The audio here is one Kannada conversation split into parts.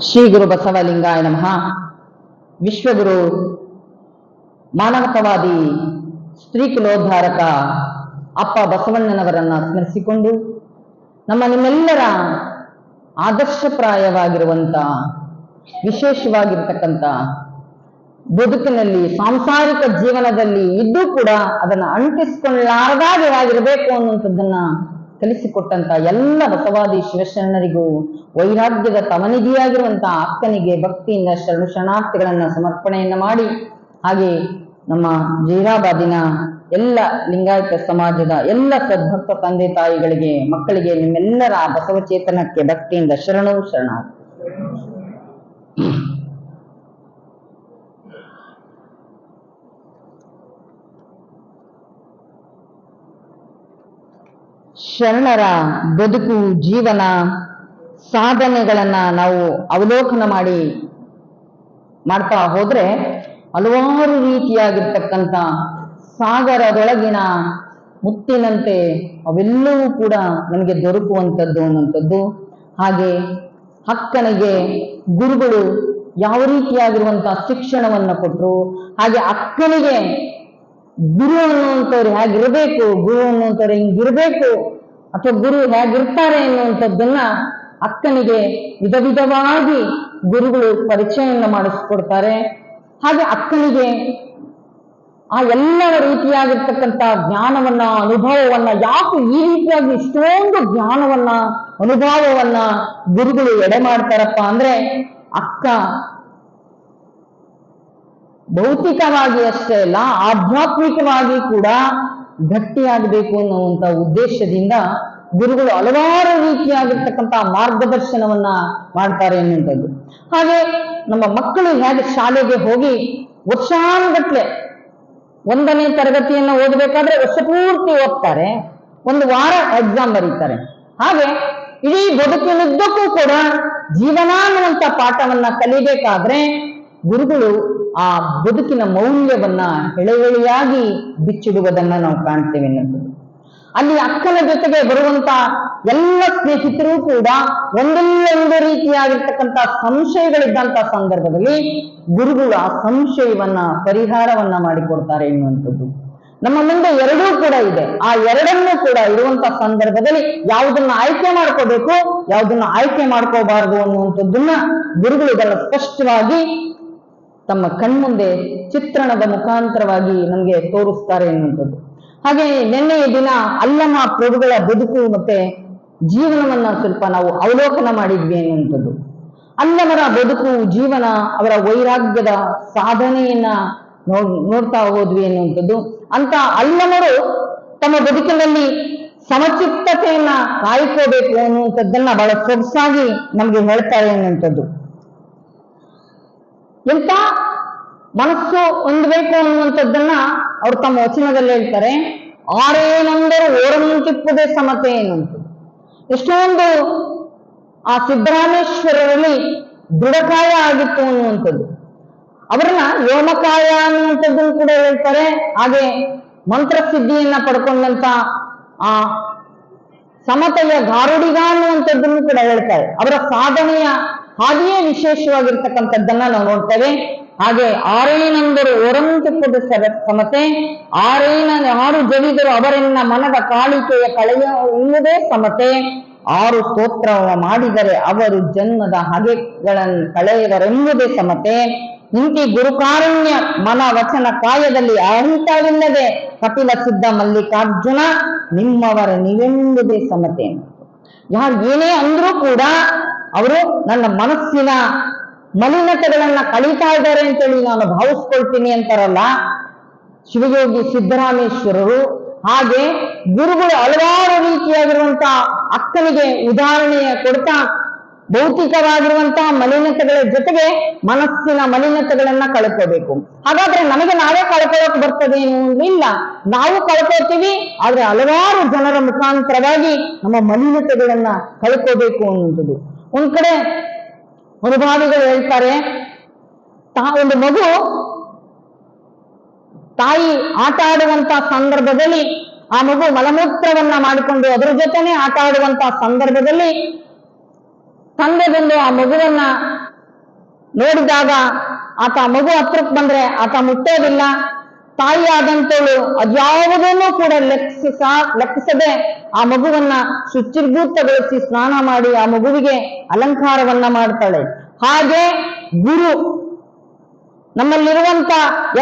ಶ್ರೀ ಗುರು ಬಸವಲಿಂಗಾಯ ನಮಃ. ವಿಶ್ವಗುರು ಮಾನವತಾವಾದಿ ಸ್ತ್ರೀ ಕುಲೋದ್ಧಾರಕ ಅಪ್ಪ ಬಸವಣ್ಣನವರನ್ನ ಸ್ಮರಿಸಿಕೊಂಡು ನಿಮ್ಮೆಲ್ಲರ ಆದರ್ಶಪ್ರಾಯವಾಗಿರುವಂತ ವಿಶೇಷವಾಗಿರ್ತಕ್ಕಂಥ ಬದುಕಿನಲ್ಲಿ ಸಾಂಸಾರಿಕ ಜೀವನದಲ್ಲಿ ಇದ್ದು ಕೂಡ ಅದನ್ನು ಅಂಟಿಸಿಕೊಳ್ಳಾರದಾಗೆ ಆಗಿರಬೇಕು ಅನ್ನುವಂಥದ್ದನ್ನ ಕಲಿಸಿಕೊಟ್ಟಂತ ಎಲ್ಲ ಬಸವಾದಿ ಶಿವಶರಣರಿಗೂ ವೈರಾಗ್ಯದ ತವನಿಧಿಯಾಗಿರುವಂತಹ ಅಕ್ಕನಿಗೆ ಭಕ್ತಿಯಿಂದ ಶರಣಾರ್ಥಿಗಳನ್ನ ಸಮರ್ಪಣೆಯನ್ನ ಮಾಡಿ, ಹಾಗೆ ನಮ್ಮ ಜೈರಾಬಾದಿನ ಎಲ್ಲ ಲಿಂಗಾಯತ ಸಮಾಜದ ಎಲ್ಲ ಸದ್ಭಕ್ತ ತಂದೆ ತಾಯಿಗಳಿಗೆ, ಮಕ್ಕಳಿಗೆ, ನಿಮ್ಮೆಲ್ಲರ ಬಸವಚೇತನಕ್ಕೆ ಭಕ್ತಿಯಿಂದ ಶರಣಾರ್ಥಿ. ಶರಣರ ಬದುಕು, ಜೀವನ, ಸಾಧನೆಗಳನ್ನ ನಾವು ಅವಲೋಕನ ಮಾಡ್ತಾ ಹೋದ್ರೆ ಹಲವಾರು ರೀತಿಯಾಗಿರ್ತಕ್ಕಂಥ ಸಾಗರದೊಳಗಿನ ಮುತ್ತಿನಂತೆ ಅವೆಲ್ಲವೂ ಕೂಡ ನಮಗೆ ದೊರಕುವಂಥದ್ದು ಅನ್ನುವಂಥದ್ದು. ಹಾಗೆ ಅಕ್ಕನಿಗೆ ಗುರುಗಳು ಯಾವ ರೀತಿಯಾಗಿರುವಂತಹ ಶಿಕ್ಷಣವನ್ನ ಕೊಟ್ಟರು, ಹಾಗೆ ಅಕ್ಕನಿಗೆ ಗುರು ಅನ್ನುವಂಥವ್ರು ಹೇಗಿರ್ಬೇಕು, ಗುರು ಅನ್ನುವಂಥವ್ರು ಹಿಂಗಿರ್ಬೇಕು, ಅಥವಾ ಗುರು ಹೇಗಿರ್ತಾರೆ ಎನ್ನುವಂಥದ್ದನ್ನ ಅಕ್ಕನಿಗೆ ವಿಧ ವಿಧವಾಗಿ ಗುರುಗಳು ಪರಿಚಯವನ್ನು ಮಾಡಿಸ್ಕೊಡ್ತಾರೆ. ಹಾಗೆ ಅಕ್ಕನಿಗೆ ಆ ಎಲ್ಲ ರೀತಿಯಾಗಿರ್ತಕ್ಕಂಥ ಜ್ಞಾನವನ್ನ, ಅನುಭವವನ್ನ, ಯಾಕೆ ಈ ರೀತಿಯಾಗಿ ಇಷ್ಟೊಂದು ಜ್ಞಾನವನ್ನ, ಅನುಭವವನ್ನ ಗುರುಗಳು ಎಡೆ ಮಾಡ್ತಾರಪ್ಪ ಅಂದ್ರೆ, ಅಕ್ಕ ಭೌತಿಕವಾಗಿ ಅಷ್ಟೇ ಅಲ್ಲ, ಆಧ್ಯಾತ್ಮಿಕವಾಗಿ ಕೂಡ ಗಟ್ಟಿಯಾಗಬೇಕು ಅನ್ನುವಂಥ ಉದ್ದೇಶದಿಂದ ಗುರುಗಳು ಹಲವಾರು ರೀತಿಯಾಗಿರ್ತಕ್ಕಂಥ ಮಾರ್ಗದರ್ಶನವನ್ನ ಮಾಡ್ತಾರೆ ಎನ್ನುವಂಥದ್ದು. ಹಾಗೆ ನಮ್ಮ ಮಕ್ಕಳು ಹೇಗೆ ಶಾಲೆಗೆ ಹೋಗಿ ವರ್ಷಾನುಗಟ್ಲೆ 1ನೇ ತರಗತಿಯನ್ನು ಓದಬೇಕಾದ್ರೆ ವರ್ಷ ಪೂರ್ತಿ ಓದ್ತಾರೆ, ಒಂದು ವಾರ ಎಕ್ಸಾಮ್ ಬರೀತಾರೆ. ಹಾಗೆ ಇಡೀ ಬದುಕಿನುದ್ದಕ್ಕೂ ಕೂಡ ಜೀವನ ಅನ್ನುವಂಥ ಪಾಠವನ್ನ ಕಲಿಬೇಕಾದ್ರೆ ಗುರುಗಳು ಆ ಬದುಕಿನ ಮೌಲ್ಯವನ್ನ ಎಳೆಯಾಗಿ ಬಿಚ್ಚಿಡುವುದನ್ನ ನಾವು ಕಾಣ್ತೇವೆ ಅನ್ನೋದು. ಅಲ್ಲಿ ಅಕ್ಕನ ಜೊತೆಗೆ ಬರುವಂತ ಎಲ್ಲ ಸ್ನೇಹಿತರು ಕೂಡ ಒಂದೊಂದು ರೀತಿಯಾಗಿರ್ತಕ್ಕಂಥ ಸಂಶಯಗಳಿದ್ದಂತ ಸಂದರ್ಭದಲ್ಲಿ ಗುರುಗಳು ಆ ಸಂಶಯವನ್ನ ಪರಿಹಾರವನ್ನ ಮಾಡಿಕೊಡ್ತಾರೆ ಎನ್ನುವಂಥದ್ದು. ನಮ್ಮ ಮುಂದೆ ಎರಡೂ ಕೂಡ ಇದೆ. ಆ ಎರಡನ್ನೂ ಕೂಡ ಇರುವಂತ ಸಂದರ್ಭದಲ್ಲಿ ಯಾವುದನ್ನ ಆಯ್ಕೆ ಮಾಡ್ಕೋಬೇಕು, ಯಾವುದನ್ನ ಆಯ್ಕೆ ಮಾಡ್ಕೋಬಾರದು ಅನ್ನುವಂಥದ್ದನ್ನ ಗುರುಗಳು ಇದನ್ನ ಸ್ಪಷ್ಟವಾಗಿ ತಮ್ಮ ಕಣ್ಮುಂದೆ ಚಿತ್ರಣದ ಮುಖಾಂತರವಾಗಿ ನಮಗೆ ತೋರಿಸ್ತಾರೆ ಎನ್ನುವಂಥದ್ದು. ಹಾಗೆ ನಿನ್ನೆಯ ದಿನ ಅಲ್ಲಮ ಪ್ರಭುಗಳ ಬದುಕು ಮತ್ತೆ ಜೀವನವನ್ನ ಸ್ವಲ್ಪ ನಾವು ಅವಲೋಕನ ಮಾಡಿದ್ವಿ ಎನ್ನುವಂಥದ್ದು. ಅಲ್ಲಮರ ಬದುಕು, ಜೀವನ, ಅವರ ವೈರಾಗ್ಯದ ಸಾಧನೆಯನ್ನ ನೋಡ್ತಾ ಹೋದ್ವಿ ಎನ್ನುವಂಥದ್ದು. ಅಂತ ಅಲ್ಲಮರು ತಮ್ಮ ಬದುಕಿನಲ್ಲಿ ಸಮಚಿತ್ತತೆಯನ್ನ ಕಾಯ್ಕೋಬೇಕು ಅನ್ನುವಂಥದ್ದನ್ನ ಬಹಳ ಸೊಗಸಾಗಿ ನಮ್ಗೆ ಹೇಳ್ತಾರೆ ಅನ್ನುವಂಥದ್ದು. ಎಂತ ಮನಸ್ಸು ಹೊಂದಬೇಕು ಅನ್ನುವಂಥದ್ದನ್ನ ಅವ್ರು ತಮ್ಮ ವಚನದಲ್ಲಿ ಹೇಳ್ತಾರೆ. ಆರೇನಂದರು ಓರಂತಿಪ್ಪುದೇ ಸಮತೆ ಎನ್ನುವಂಥದ್ದು. ಎಷ್ಟೊಂದು ಆ ಸಿದ್ದರಾಮೇಶ್ವರರಲ್ಲಿ ದೃಢಕಾಯ ಆಗಿತ್ತು ಅನ್ನುವಂಥದ್ದು. ಅವರನ್ನ ವ್ಯೋಮಕಾಯ ಅನ್ನುವಂಥದ್ದನ್ನು ಕೂಡ ಹೇಳ್ತಾರೆ. ಹಾಗೆ ಮಂತ್ರಸಿದ್ಧಿಯನ್ನ ಪಡ್ಕೊಂಡಂತ ಆ ಸಮತೆಯ ಗಾರುಡಿಗ ಅನ್ನುವಂಥದ್ದನ್ನು ಕೂಡ ಹೇಳ್ತಾರೆ. ಅವರ ಸಾಧನೆಯ ಹಾಗೆಯೇ ವಿಶೇಷವಾಗಿರ್ತಕ್ಕಂಥದ್ದನ್ನ ನಾವು ನೋಡ್ತೇವೆ. ಹಾಗೆ ಆರೇನಂದರು ಓರಂತಿಪ್ಪದ ಸಮತೆ, ಆರು ಜವಿದರು ಅವರನ್ನ ಮನದ ಕಾಳಿಕೆಯ ಕಳೆಯುವುದೇ ಸಮತೆ, 6 ಸ್ತೋತ್ರ ಮಾಡಿದರೆ ಅವರು ಜನ್ಮದ ಹಗೆಗಳನ್ನು ಕಳೆಯುವರೆಂಬುದೇ ಸಮತೆ, ಇಂತಿ ಗುರುಕಾರುಣ್ಯ ಮನ ವಚನ ಕಾಯದಲ್ಲಿ ಅಹಿತವಿಲ್ಲದೆ ಕಪಿಲ ಸಿದ್ಧ ಮಲ್ಲಿಕಾರ್ಜುನ ನಿಮ್ಮವರ ನೀವೆಂಬುದೇ ಸಮತೆ. ಯಾರು ಏನೇ ಅಂದ್ರೂ ಕೂಡ ಅವರು ನನ್ನ ಮನಸ್ಸಿನ ಮಲಿನತೆಗಳನ್ನ ಕಳೀತಾ ಇದ್ದಾರೆ ಅಂತೇಳಿ ನಾನು ಭಾವಿಸ್ಕೊಳ್ತೀನಿ ಅಂತಾರಲ್ಲ ಶಿವಯೋಗಿ ಸಿದ್ದರಾಮೇಶ್ವರರು. ಹಾಗೆ ಗುರುಗಳು ಹಲವಾರು ರೀತಿಯಾಗಿರುವಂತಹ ಅಕ್ಕನಿಗೆ ಉದಾಹರಣೆಯ ಕೊಡ್ತಾ ಭೌತಿಕವಾಗಿರುವಂತಹ ಮಲಿನತೆಗಳ ಜೊತೆಗೆ ಮನಸ್ಸಿನ ಮಲಿನತೆಗಳನ್ನ ಕಳ್ಕೋಬೇಕು. ಹಾಗಾದ್ರೆ ನಮಗೆ ನಾವೇ ಕಳ್ಕೊಳ್ಳೋಕೆ ಬರ್ತದೆ ಇಲ್ಲ, ನಾವು ಕಳ್ಕೋತೀವಿ. ಆದ್ರೆ ಹಲವಾರು ಜನರ ಮುಖಾಂತರವಾಗಿ ನಮ್ಮ ಮಲಿನತೆಗಳನ್ನ ಕಳ್ಕೋಬೇಕು ಅನ್ನುವಂಥದ್ದು. ಒಂದ್ ಕಡೆ ಅನುಭಾವಿಗಳು ಹೇಳ್ತಾರೆ, ಒಂದು ಮಗು ತಾಯಿ ಆಟ ಆಡುವಂತ ಸಂದರ್ಭದಲ್ಲಿ ಆ ಮಗು ಮಲಮೂತ್ರವನ್ನ ಮಾಡಿಕೊಂಡು ಅದರ ಜೊತೆನೆ ಆಟ ಆಡುವಂತಹ ಸಂದರ್ಭದಲ್ಲಿ ತಂದೆ ಬಂದು ಆ ಮಗುವನ್ನ ನೋಡಿದಾಗ ಆತ ಮಗು ಹತ್ರಕ್ಕೆ ಬಂದ್ರೆ ಆತ ಮುಟ್ಟೋದಿಲ್ಲ. ತಾಯಿ ಆದಂತವಳು ಅದ್ಯಾವುದನ್ನು ಕೂಡ ಲೆಕ್ಕಿಸದೆ ಆ ಮಗುವನ್ನ ಶುಚಿರ್ಭೂತಗೊಳಿಸಿ ಸ್ನಾನ ಮಾಡಿ ಆ ಮಗುವಿಗೆ ಅಲಂಕಾರವನ್ನ ಮಾಡ್ತಾಳೆ. ಹಾಗೆ ಗುರು ನಮ್ಮಲ್ಲಿರುವಂತ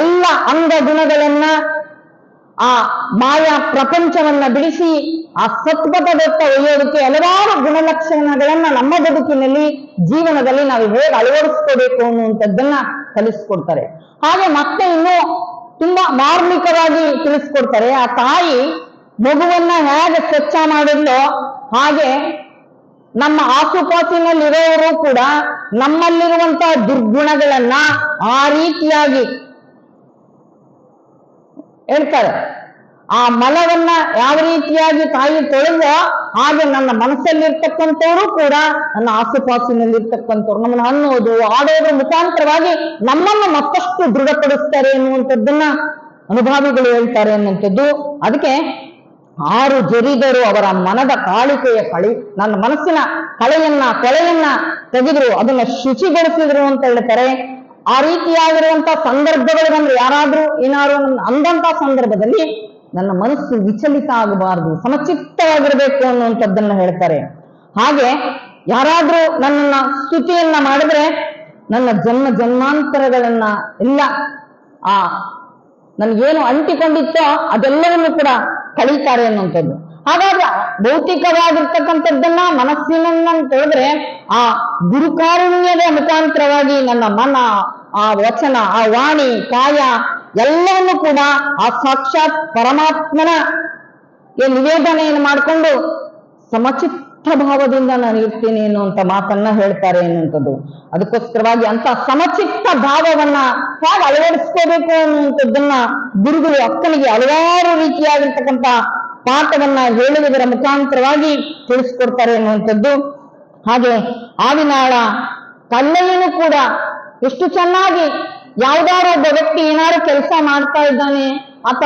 ಎಲ್ಲ ಅಂಗ ಗುಣಗಳನ್ನ ಆ ಮಾಯಾ ಪ್ರಪಂಚವನ್ನ ಬಿಡಿಸಿ ಆ ಸತ್ಪಥದತ್ತ ಒಯ್ಯೋದಕ್ಕೆ ಹಲವಾರು ಗುಣಲಕ್ಷಣಗಳನ್ನ ನಮ್ಮ ಬದುಕಿನಲ್ಲಿ ಜೀವನದಲ್ಲಿ ನಾವು ಹೇಗೆ ಅಳವಡಿಸ್ಕೋಬೇಕು ಅನ್ನುವಂಥದ್ದನ್ನ ಕಲಿಸ್ಕೊಡ್ತಾರೆ. ಹಾಗೆ ಮತ್ತೆ ಇನ್ನೂ ತುಂಬಾ ಮಾರ್ಮಿಕವಾಗಿ ತಿಳಿಸ್ಕೊಡ್ತಾರೆ. ಆ ತಾಯಿ ಮಗುವನ್ನ ಹೇಗೆ ಸ್ವಚ್ಛ ಮಾಡಿದ್ಲೋ ಹಾಗೆ ನಮ್ಮ ಆಸುಪಾಸಿನಲ್ಲಿರೋರು ಕೂಡ ನಮ್ಮಲ್ಲಿರುವಂತಹ ದುರ್ಗುಣಗಳನ್ನ ಆ ರೀತಿಯಾಗಿ ಹೇಳ್ತಾರೆ. ಆ ಮಲವನ್ನ ಯಾವ ರೀತಿಯಾಗಿ ತಾಯಿ ತೊಳೆದೋ ಹಾಗೆ ನನ್ನ ಮನಸ್ಸಲ್ಲಿರ್ತಕ್ಕಂಥವ್ರು ಕೂಡ ನನ್ನ ಆಸುಪಾಸಿನಲ್ಲಿರ್ತಕ್ಕಂಥವ್ರು ನಮ್ಮನ್ನು ಅನ್ನೋದು ಆಡೋದ್ರ ಮುಖಾಂತರವಾಗಿ ನಮ್ಮನ್ನು ಮತ್ತಷ್ಟು ದೃಢಪಡಿಸ್ತಾರೆ ಎನ್ನುವಂಥದ್ದನ್ನ ಅನುಭಾವಿಗಳು ಹೇಳ್ತಾರೆ ಅನ್ನುವಂಥದ್ದು. ಅದಕ್ಕೆ 6 ಜರಿದರು ಅವರ ಮನದ ಕಾಳಿಕೆಯ ನನ್ನ ಮನಸ್ಸಿನ ಕೊಳೆಯನ್ನ ತೆಗೆದ್ರು, ಅದನ್ನ ಶುಚಿಗೊಳಿಸಿದ್ರು ಅಂತ ಹೇಳ್ತಾರೆ. ಆ ರೀತಿಯಾಗಿರುವಂತಹ ಸಂದರ್ಭಗಳು ಬಂದ್ರೆ ಯಾರಾದ್ರೂ ಏನಾದ್ರು ಅಂದಂತ ಸಂದರ್ಭದಲ್ಲಿ ನನ್ನ ಮನಸ್ಸು ವಿಚಲಿತ ಆಗಬಾರದು, ಸಮಚಿತ್ತವಾಗಿರ್ಬೇಕು ಅನ್ನುವಂಥದ್ದನ್ನ ಹೇಳ್ತಾರೆ. ಹಾಗೆ ಯಾರಾದ್ರೂ ನನ್ನನ್ನ ಸ್ತುತಿಯನ್ನ ಮಾಡಿದ್ರೆ ನನ್ನ ಜನ್ಮಾಂತರಗಳನ್ನ ಎಲ್ಲ ನನ್ಗೇನು ಅಂಟಿಕೊಂಡಿತ್ತೋ ಅದೆಲ್ಲವನ್ನೂ ಕೂಡ ಕಳೀತಾರೆ ಅನ್ನುವಂಥದ್ದು. ಹಾಗಾದ್ರೆ ಭೌತಿಕವಾಗಿರ್ತಕ್ಕಂಥದ್ದನ್ನ ಮನಸ್ಸಿನನ್ನ ಹೇಳಿದ್ರೆ ಆ ಗುರುಕಾರುಣ್ಯದ ಮುಖಾಂತರವಾಗಿ ನನ್ನ ಮನ, ಆ ವಚನ, ಆ ವಾಣಿ, ಕಾಯ ಎಲ್ಲವನ್ನು ಕೂಡ ಆ ಸಾಕ್ಷಾತ್ ಪರಮಾತ್ಮನ ನಿವೇದನೆಯನ್ನು ಮಾಡಿಕೊಂಡು ಸಮಚಿತ್ತ ಭಾವದಿಂದ ನಾನು ಇರ್ತೀನಿ ಎನ್ನುವಂತ ಮಾತನ್ನ ಹೇಳ್ತಾರೆ ಎನ್ನುವಂಥದ್ದು. ಅದಕ್ಕೋಸ್ಕರವಾಗಿ ಅಂತ ಸಮಚಿತ್ತ ಭಾವವನ್ನ ಹೇಗೆ ಅಳವಡಿಸ್ಕೋಬೇಕು ಅನ್ನುವಂಥದ್ದನ್ನ ಗುರುಗಳು ಅಕ್ಕನಿಗೆ ಹಲವಾರು ರೀತಿಯಾಗಿರ್ತಕ್ಕಂಥ ಪಾಠವನ್ನ ಹೇಳುವುದರ ಮುಖಾಂತರವಾಗಿ ತಿಳಿಸ್ಕೊಡ್ತಾರೆ ಅನ್ನುವಂಥದ್ದು. ಹಾಗೆ ಆವಿನಾಳ ಕಲ್ಲಯ್ಯನು ಕೂಡ ಎಷ್ಟು ಚೆನ್ನಾಗಿ ಯಾವ್ದಾರೋ ಒಬ್ಬ ವ್ಯಕ್ತಿ ಏನಾದ್ರು ಕೆಲಸ ಮಾಡ್ತಾ ಇದ್ದಾನೆ, ಆತ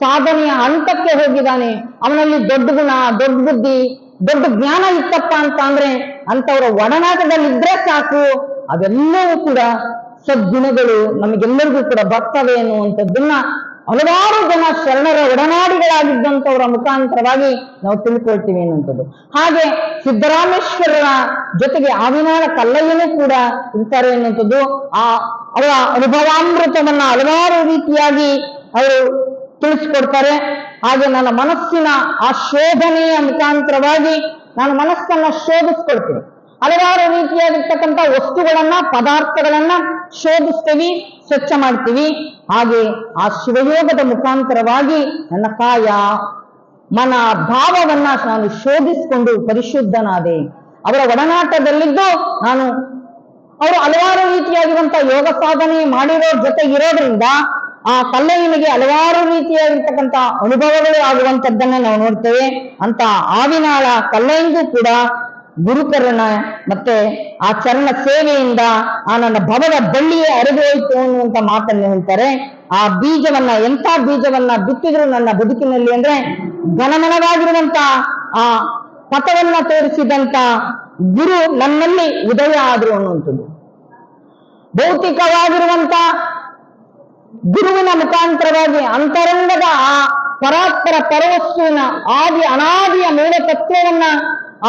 ಸಾಧನೆಯ ಹಂತಕ್ಕೆ ಹೋಗಿದ್ದಾನೆ, ಅವನಲ್ಲಿ ದೊಡ್ಡ ಗುಣ, ದೊಡ್ಡ ಬುದ್ಧಿ, ದೊಡ್ಡ ಜ್ಞಾನ ಇತ್ತಪ್ಪ ಅಂತ ಅಂದ್ರೆ ಅಂತವರ ಒಡನಾಟದಲ್ಲಿದ್ರೆ ಸಾಕು, ಅದೆಲ್ಲವೂ ಕೂಡ ಸದ್ಗುಣಗಳು ನಮಗೆಲ್ಲರಿಗೂ ಕೂಡ ಬರ್ತವೆ ಎನ್ನುವಂಥದ್ದನ್ನ ಹಲವಾರು ಜನ ಶರಣರ ಒಡನಾಡಿಗಳಾಗಿದ್ದಂಥವರ ಮುಖಾಂತರವಾಗಿ ನಾವು ತಿಳ್ಕೊಳ್ತೀವಿ ಅನ್ನುವಂಥದ್ದು. ಹಾಗೆ ಸಿದ್ದರಾಮೇಶ್ವರರ ಜೊತೆಗೆ ಆವಿನಾಳ ಕಲ್ಲಯ್ಯನೂ ಕೂಡ ಇರ್ತಾರೆ ಅನ್ನುವಂಥದ್ದು. ಅವರ ಅನುಭವಾಮೃತವನ್ನ ಹಲವಾರು ರೀತಿಯಾಗಿ ಅವರು ತಿಳಿಸ್ಕೊಡ್ತಾರೆ. ಹಾಗೆ ನನ್ನ ಮನಸ್ಸಿನ ಆ ಶೋಧನೆಯ ಮುಖಾಂತರವಾಗಿ ನಾನು ಮನಸ್ಸನ್ನ ಶೋಧಿಸ್ಕೊಳ್ತೀನಿ. ಹಲವಾರು ರೀತಿಯಾಗಿರ್ತಕ್ಕಂಥ ವಸ್ತುಗಳನ್ನ, ಪದಾರ್ಥಗಳನ್ನ ಶೋಧಿಸ್ತೀವಿ, ಸ್ವಚ್ಛ ಮಾಡ್ತೀವಿ. ಹಾಗೆ ಆ ಶಿವಯೋಗದ ಮುಖಾಂತರವಾಗಿ ನನ್ನ ಕಾಯ, ಮನ, ಭಾವವನ್ನ ನಾನು ಶೋಧಿಸಿಕೊಂಡು ಪರಿಶುದ್ಧನಾದೆ. ಅವರ ಒಡನಾಟದಲ್ಲಿದ್ದು ಅವರು ಹಲವಾರು ರೀತಿಯಾಗಿರುವಂತಹ ಯೋಗ ಸಾಧನೆ ಮಾಡಿರೋ ಜೊತೆಗಿರೋದ್ರಿಂದ ಆ ಕಲ್ಲಯ್ಯನಿಗೆ ಹಲವಾರು ರೀತಿಯಾಗಿರ್ತಕ್ಕಂಥ ಅನುಭವಗಳು ಆಗುವಂಥದ್ದನ್ನ ನಾವು ನೋಡ್ತೇವೆ. ಅಂತ ಆವಿನಾಳ ಕಲ್ಲಯ್ಯನಿಗೂ ಕೂಡ ಗುರುಕರಣ ಮತ್ತೆ ಆ ಚರಣ ಸೇವೆಯಿಂದ ಆ ನನ್ನ ಭವದ ಬಳ್ಳಿಯೇ ಅರಿದು ಹೋಯ್ತು ಅನ್ನುವಂತ ಮಾತನ್ನು ಹೇಳ್ತಾರೆ. ಆ ಬೀಜವನ್ನ, ಎಂಥ ಬೀಜವನ್ನ ಬಿತ್ತಿದ್ರು ನನ್ನ ಬದುಕಿನಲ್ಲಿ ಅಂದ್ರೆ ಘನಮನವಾಗಿರುವಂತ ಆ ಪಥವನ್ನ ತೋರಿಸಿದಂತ ಗುರು ನನ್ನಲ್ಲಿ ಉದಯ ಆದ್ರು ಅನ್ನುವಂಥದ್ದು. ಭೌತಿಕವಾಗಿರುವಂತ ಗುರುವಿನ ಮುಖಾಂತರವಾಗಿ ಅಂತರಂಗದ ಆ ಪರಾತ್ಪರ ಪರವಸ್ತುವಿನ ಆದಿ ಅನಾದಿಯ ಮೂಲ ತತ್ವವನ್ನ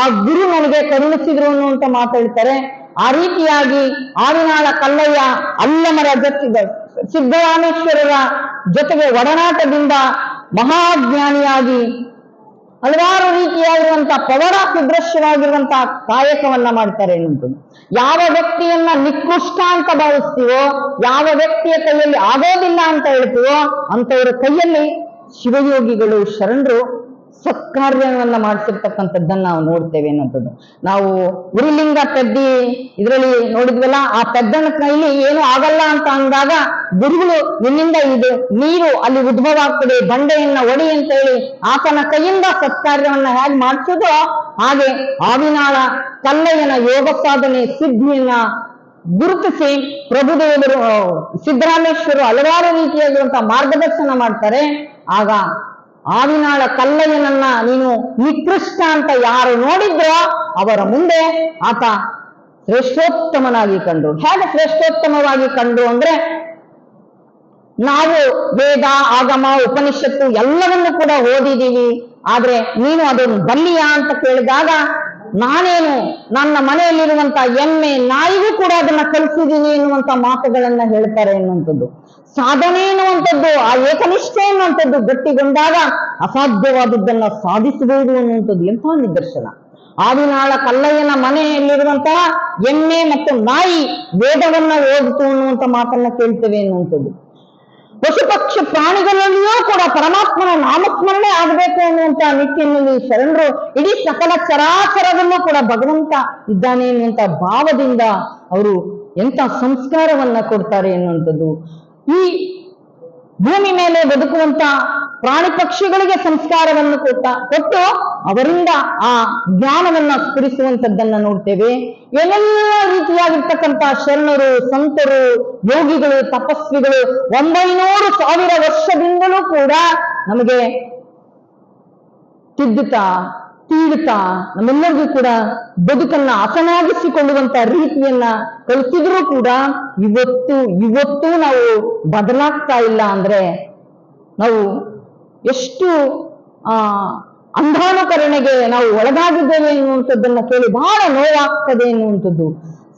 ಆ ಗುರು ನನಗೆ ಕರುಣಿಸಿದ್ರು ಅನ್ನುವಂತ ಮಾತಾಡ್ತಾರೆ. ಆ ರೀತಿಯಾಗಿ ಆವಿನಾಳ ಕಲ್ಲಯ್ಯ ಅಲ್ಲಮರ ಜೊತೆಗೆ ಸಿದ್ದರಾಮೇಶ್ವರರ ಜೊತೆಗೆ ಒಡನಾಟದಿಂದ ಮಹಾಜ್ಞಾನಿಯಾಗಿ ಹಲವಾರು ರೀತಿಯಾಗಿರುವಂತಹ ಪವನ ಸುದೃಶ್ಯವಾಗಿರುವಂತಹ ಕಾಯಕವನ್ನ ಮಾಡ್ತಾರೆ ಎನ್ನುವಂಥದ್ದು. ಯಾವ ವ್ಯಕ್ತಿಯನ್ನ ನಿಕೃಷ್ಟ ಅಂತ ಭಾವಿಸ್ತೀವೋ, ಯಾವ ವ್ಯಕ್ತಿಯ ಕೈಯಲ್ಲಿ ಆಗೋದಿಲ್ಲ ಅಂತ ಹೇಳ್ತೀವೋ ಅಂತವರ ಕೈಯಲ್ಲಿ ಶಿವಯೋಗಿಗಳು, ಶರಣರು ಸತ್ಕಾರ್ಯವನ್ನ ಮಾಡಿಸಿರ್ತಕ್ಕಂಥದ್ದನ್ನ ನಾವು ನೋಡ್ತೇವೆ ಅನ್ನೋಂಥದ್ದು. ನಾವು ಉರಿಲಿಂಗ ಪೆದ್ದಿ ಇದರಲ್ಲಿ ನೋಡಿದ್ವಲ್ಲ, ಆ ಪೆದ್ದನ ಕೈಲಿ ಏನು ಆಗಲ್ಲ ಅಂತ ಅಂದಾಗ ಗುರುಗಳು ನಿನ್ನಿಂದ ಇದು ನೀರು ಅಲ್ಲಿ ಉದ್ಭವ ಆಗ್ತದೆ, ಬಂಡೆಯನ್ನ ಒಡಿ ಅಂತ ಹೇಳಿ ಆತನ ಕೈಯಿಂದ ಸತ್ಕಾರ್ಯವನ್ನ ಹೇಗೆ ಮಾಡಿಸೋದು, ಹಾಗೆ ಆವಿನಾಳ ಕಲ್ಲಯ್ಯನ ಯೋಗ ಸಾಧನೆ ಸಿದ್ಧಿಯನ್ನ ಗುರುತಿಸಿ ಪ್ರಭುದೇವರು ಸಿದ್ದರಾಮೇಶ್ವರರು ಹಲವಾರು ರೀತಿಯಾಗಿರುವಂತಹ ಮಾರ್ಗದರ್ಶನ ಮಾಡ್ತಾರೆ. ಆಗ ಆವಿನಾಳ ಕಲ್ಲಯ್ಯನನ್ನ ನೀನು ನಿಕೃಷ್ಟ ಅಂತ ಯಾರು ನೋಡಿದ್ರೋ ಅವರ ಮುಂದೆ ಆತ ಶ್ರೇಷ್ಠೋತ್ತಮನಾಗಿ ಕಂಡು. ಹೇಗೆ ಶ್ರೇಷ್ಠೋತ್ತಮವಾಗಿ ಕಂಡು ಅಂದ್ರೆ, ನಾವು ವೇದ ಆಗಮ ಉಪನಿಷತ್ತು ಎಲ್ಲವನ್ನೂ ಕೂಡ ಓದಿದೀವಿ, ಆದ್ರೆ ನೀನು ಅದನ್ನು ಬಲ್ಲಿಯಾ ಅಂತ ಕೇಳಿದಾಗ ನಾನೇನು ನನ್ನ ಮನೆಯಲ್ಲಿರುವಂತ ಎಮ್ಮೆ ನಾಯಿಗೂ ಕೂಡ ಅದನ್ನ ಕಲಿಸಿದೀನಿ ಎನ್ನುವಂತ ಮಾತುಗಳನ್ನ ಹೇಳ್ತಾರೆ ಎನ್ನುವಂಥದ್ದು. ಸಾಧನೆ ಎನ್ನುವಂಥದ್ದು, ಆ ಏಕನಿಷ್ಠೆ ಎನ್ನುವಂಥದ್ದು ಗಟ್ಟಿಗೊಂಡಾಗ ಅಸಾಧ್ಯವಾದದ್ದನ್ನ ಸಾಧಿಸಬಹುದು ಅನ್ನುವಂಥದ್ದು ಎಂಥ ನಿದರ್ಶನ. ಆದಿನಾಳ ಕಲ್ಲಯ್ಯನ ಮನೆಯಲ್ಲಿರುವಂತಹ ಎಮ್ಮೆ ಮತ್ತು ನಾಯಿ ವೇದವನ್ನ ಓದಿತು ಅನ್ನುವಂಥ ಮಾತನ್ನ ಕೇಳ್ತೇವೆ ಎನ್ನುವಂಥದ್ದು. ಪಶು ಪಕ್ಷಿ ಪ್ರಾಣಿಗಳಲ್ಲಿಯೂ ಕೂಡ ಪರಮಾತ್ಮನ ನಾಮಸ್ಮರಣೆ ಆಗಬೇಕು ಅನ್ನುವಂತ ನಿಟ್ಟಿನಲ್ಲಿ ಶರಣರು ಇಡೀ ಸಕಲ ಚರಾಚರದಲ್ಲೂ ಕೂಡ ಭಗವಂತ ಇದ್ದಾನೆ ಎನ್ನುವಂತ ಭಾವದಿಂದ ಅವರು ಎಂತ ಸಂಸ್ಕಾರವನ್ನ ಕೊಡ್ತಾರೆ ಎನ್ನುವಂಥದ್ದು. ಈ ಭೂಮಿ ಮೇಲೆ ಬದುಕುವಂತ ಪ್ರಾಣಿ ಪಕ್ಷಿಗಳಿಗೆ ಸಂಸ್ಕಾರವನ್ನು ಕೊಟ್ಟು ಅವರಿಂದ ಆ ಜ್ಞಾನವನ್ನ ಸ್ಫುರಿಸುವಂತದ್ದನ್ನ ನೋಡ್ತೇವೆ. ಏನೆಲ್ಲ ರೀತಿಯಾಗಿರ್ತಕ್ಕಂಥ ಶರಣರು, ಸಂತರು, ಯೋಗಿಗಳು, ತಪಸ್ವಿಗಳು 900,000 ವರ್ಷದಿಂದಲೂ ಕೂಡ ನಮಗೆ ತಿದ್ದುತ್ತಾ ತೀಡುತ್ತಾ ನಮ್ಮೆಲ್ಲರಿಗೂ ಕೂಡ ಬದುಕನ್ನ ಹಸನಾಗಿಸಿಕೊಳ್ಳುವಂತ ರೀತಿಯನ್ನ ಕಲಿಸಿದ್ರೂ ಕೂಡ ಇವತ್ತು ನಾವು ಬದಲಾಗ್ತಾ ಇಲ್ಲ ಅಂದ್ರೆ ನಾವು ಎಷ್ಟು ಅಂಧಾನುಕರಣೆಗೆ ನಾವು ಒಳಗಾಗಿದ್ದೇವೆ ಎನ್ನುವಂಥದ್ದನ್ನ ಕೇಳಿ ಬಹಳ ನೋವಾಗ್ತದೆ ಎನ್ನುವಂಥದ್ದು.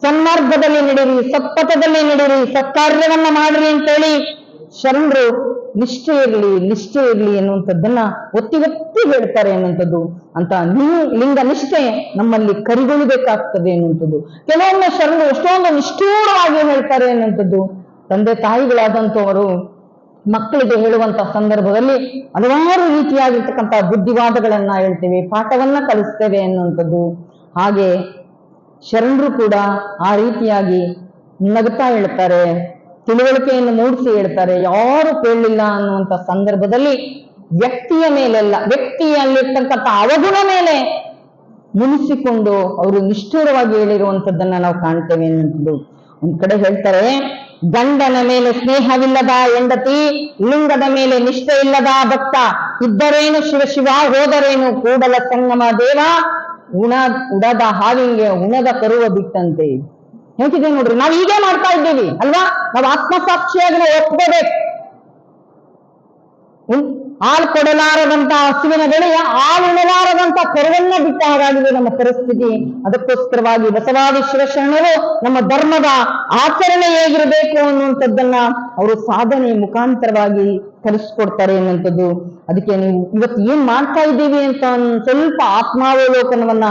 ಸನ್ಮಾರ್ಗದಲ್ಲಿ ನಡೀರಿ, ಸತ್ಪಥದಲ್ಲಿ ನಡೀರಿ, ಸತ್ಕಾರ್ಯವನ್ನ ಮಾಡ್ರಿ ಅಂತೇಳಿ ಶರಣರು ನಿಷ್ಠೆ ಇರಲಿ ಎನ್ನುವಂಥದ್ದನ್ನ ಒತ್ತಿ ಹೇಳ್ತಾರೆ ಎನ್ನುವಂಥದ್ದು. ಅಂತ ಲಿಂಗ ನಿಷ್ಠೆ ನಮ್ಮಲ್ಲಿ ಕರಿಗೊಳ್ಳಬೇಕಾಗ್ತದೆ ಎನ್ನುವಂಥದ್ದು. ಕೆಲವೊಮ್ಮೆ ಶರಣರು ಎಷ್ಟೊಂದು ನಿಷ್ಠೂರವಾಗಿ ಹೇಳ್ತಾರೆ ಎನ್ನುವಂಥದ್ದು. ತಂದೆ ತಾಯಿಗಳಾದಂಥವರು ಮಕ್ಕಳಿಗೆ ಹೇಳುವಂತ ಸಂದರ್ಭದಲ್ಲಿ ಹಲವಾರು ರೀತಿಯಾಗಿರ್ತಕ್ಕಂಥ ಬುದ್ಧಿವಾದಗಳನ್ನ ಹೇಳ್ತೇವೆ, ಪಾಠವನ್ನ ಕಲಿಸ್ತೇವೆ ಎನ್ನುವಂಥದ್ದು. ಹಾಗೆ ಶರಣರು ಕೂಡ ಆ ರೀತಿಯಾಗಿ ನಗುತ್ತಾ ಹೇಳ್ತಾರೆ, ತಿಳುವಳಿಕೆಯನ್ನು ಮೂಡಿಸಿ ಹೇಳ್ತಾರೆ. ಯಾರು ಕೇಳಲಿಲ್ಲ ಅನ್ನುವಂಥ ಸಂದರ್ಭದಲ್ಲಿ ವ್ಯಕ್ತಿಯ ಮೇಲೆಲ್ಲ, ವ್ಯಕ್ತಿಯಲ್ಲಿರ್ತಕ್ಕಂಥ ಅವಗುಣ ಮೇಲೆ ಮುನಿಸಿಕೊಂಡು ಅವರು ನಿಷ್ಠೂರವಾಗಿ ಹೇಳಿರುವಂಥದ್ದನ್ನ ನಾವು ಕಾಣ್ತೇವೆ ಎನ್ನುವಂಥದ್ದು. ಒಂದ್ ಕಡೆ ಹೇಳ್ತಾರೆ, ಗಂಡನ ಮೇಲೆ ಸ್ನೇಹವಿಲ್ಲದ ಹೆಂಡತಿ, ಲಿಂಗದ ಮೇಲೆ ನಿಷ್ಠೆ ಇಲ್ಲದ ಭಕ್ತ, ಇದ್ದರೇನು ಶಿವ ಹೋದರೇನು ಕೂಡಲ ಸಂಗಮ ದೇವ, ಉಡದ ಹಾವಿಂಗೆ ಉಣದ ಕರುವ ಬಿಟ್ಟಂತೆ. ಹೇಗಿದೆ ನೋಡ್ರಿ, ನಾವು ಹೀಗೆ ಮಾಡ್ತಾ ಇದ್ದೀವಿ ಅಲ್ವಾ? ನಾವು ಆತ್ಮಸಾಕ್ಷಿಯಾಗಿ ನಾವು ಒಪ್ಕೋಬೇಕು. ಹಾಲು ಕೊಡಲಾರದಂತ ಹಸುವಿನ ಬೆಳೆಯ ಹಾಲು ಉಣಲಾರದಂತ ಕರುವನ್ನ ಬಿಟ್ಟ ಹಾಗಾಗಿದೆ ನಮ್ಮ ಪರಿಸ್ಥಿತಿ. ಅದಕ್ಕೋಸ್ಕರವಾಗಿ ಬಸವಾದಿ ಶಿವಶರಣರು ನಮ್ಮ ಧರ್ಮದ ಆಚರಣೆ ಹೇಗಿರಬೇಕು ಅನ್ನುವಂಥದ್ದನ್ನ ಅವರು ಸಾಧನೆ ಮುಖಾಂತರವಾಗಿ ಕಲಿಸ್ಕೊಡ್ತಾರೆ ಅನ್ನುವಂಥದ್ದು. ಅದಕ್ಕೆ ನೀವು ಇವತ್ತು ಏನ್ ಮಾಡ್ತಾ ಇದ್ದೀವಿ ಅಂತ ಸ್ವಲ್ಪ ಆತ್ಮಾವಲೋಕನವನ್ನ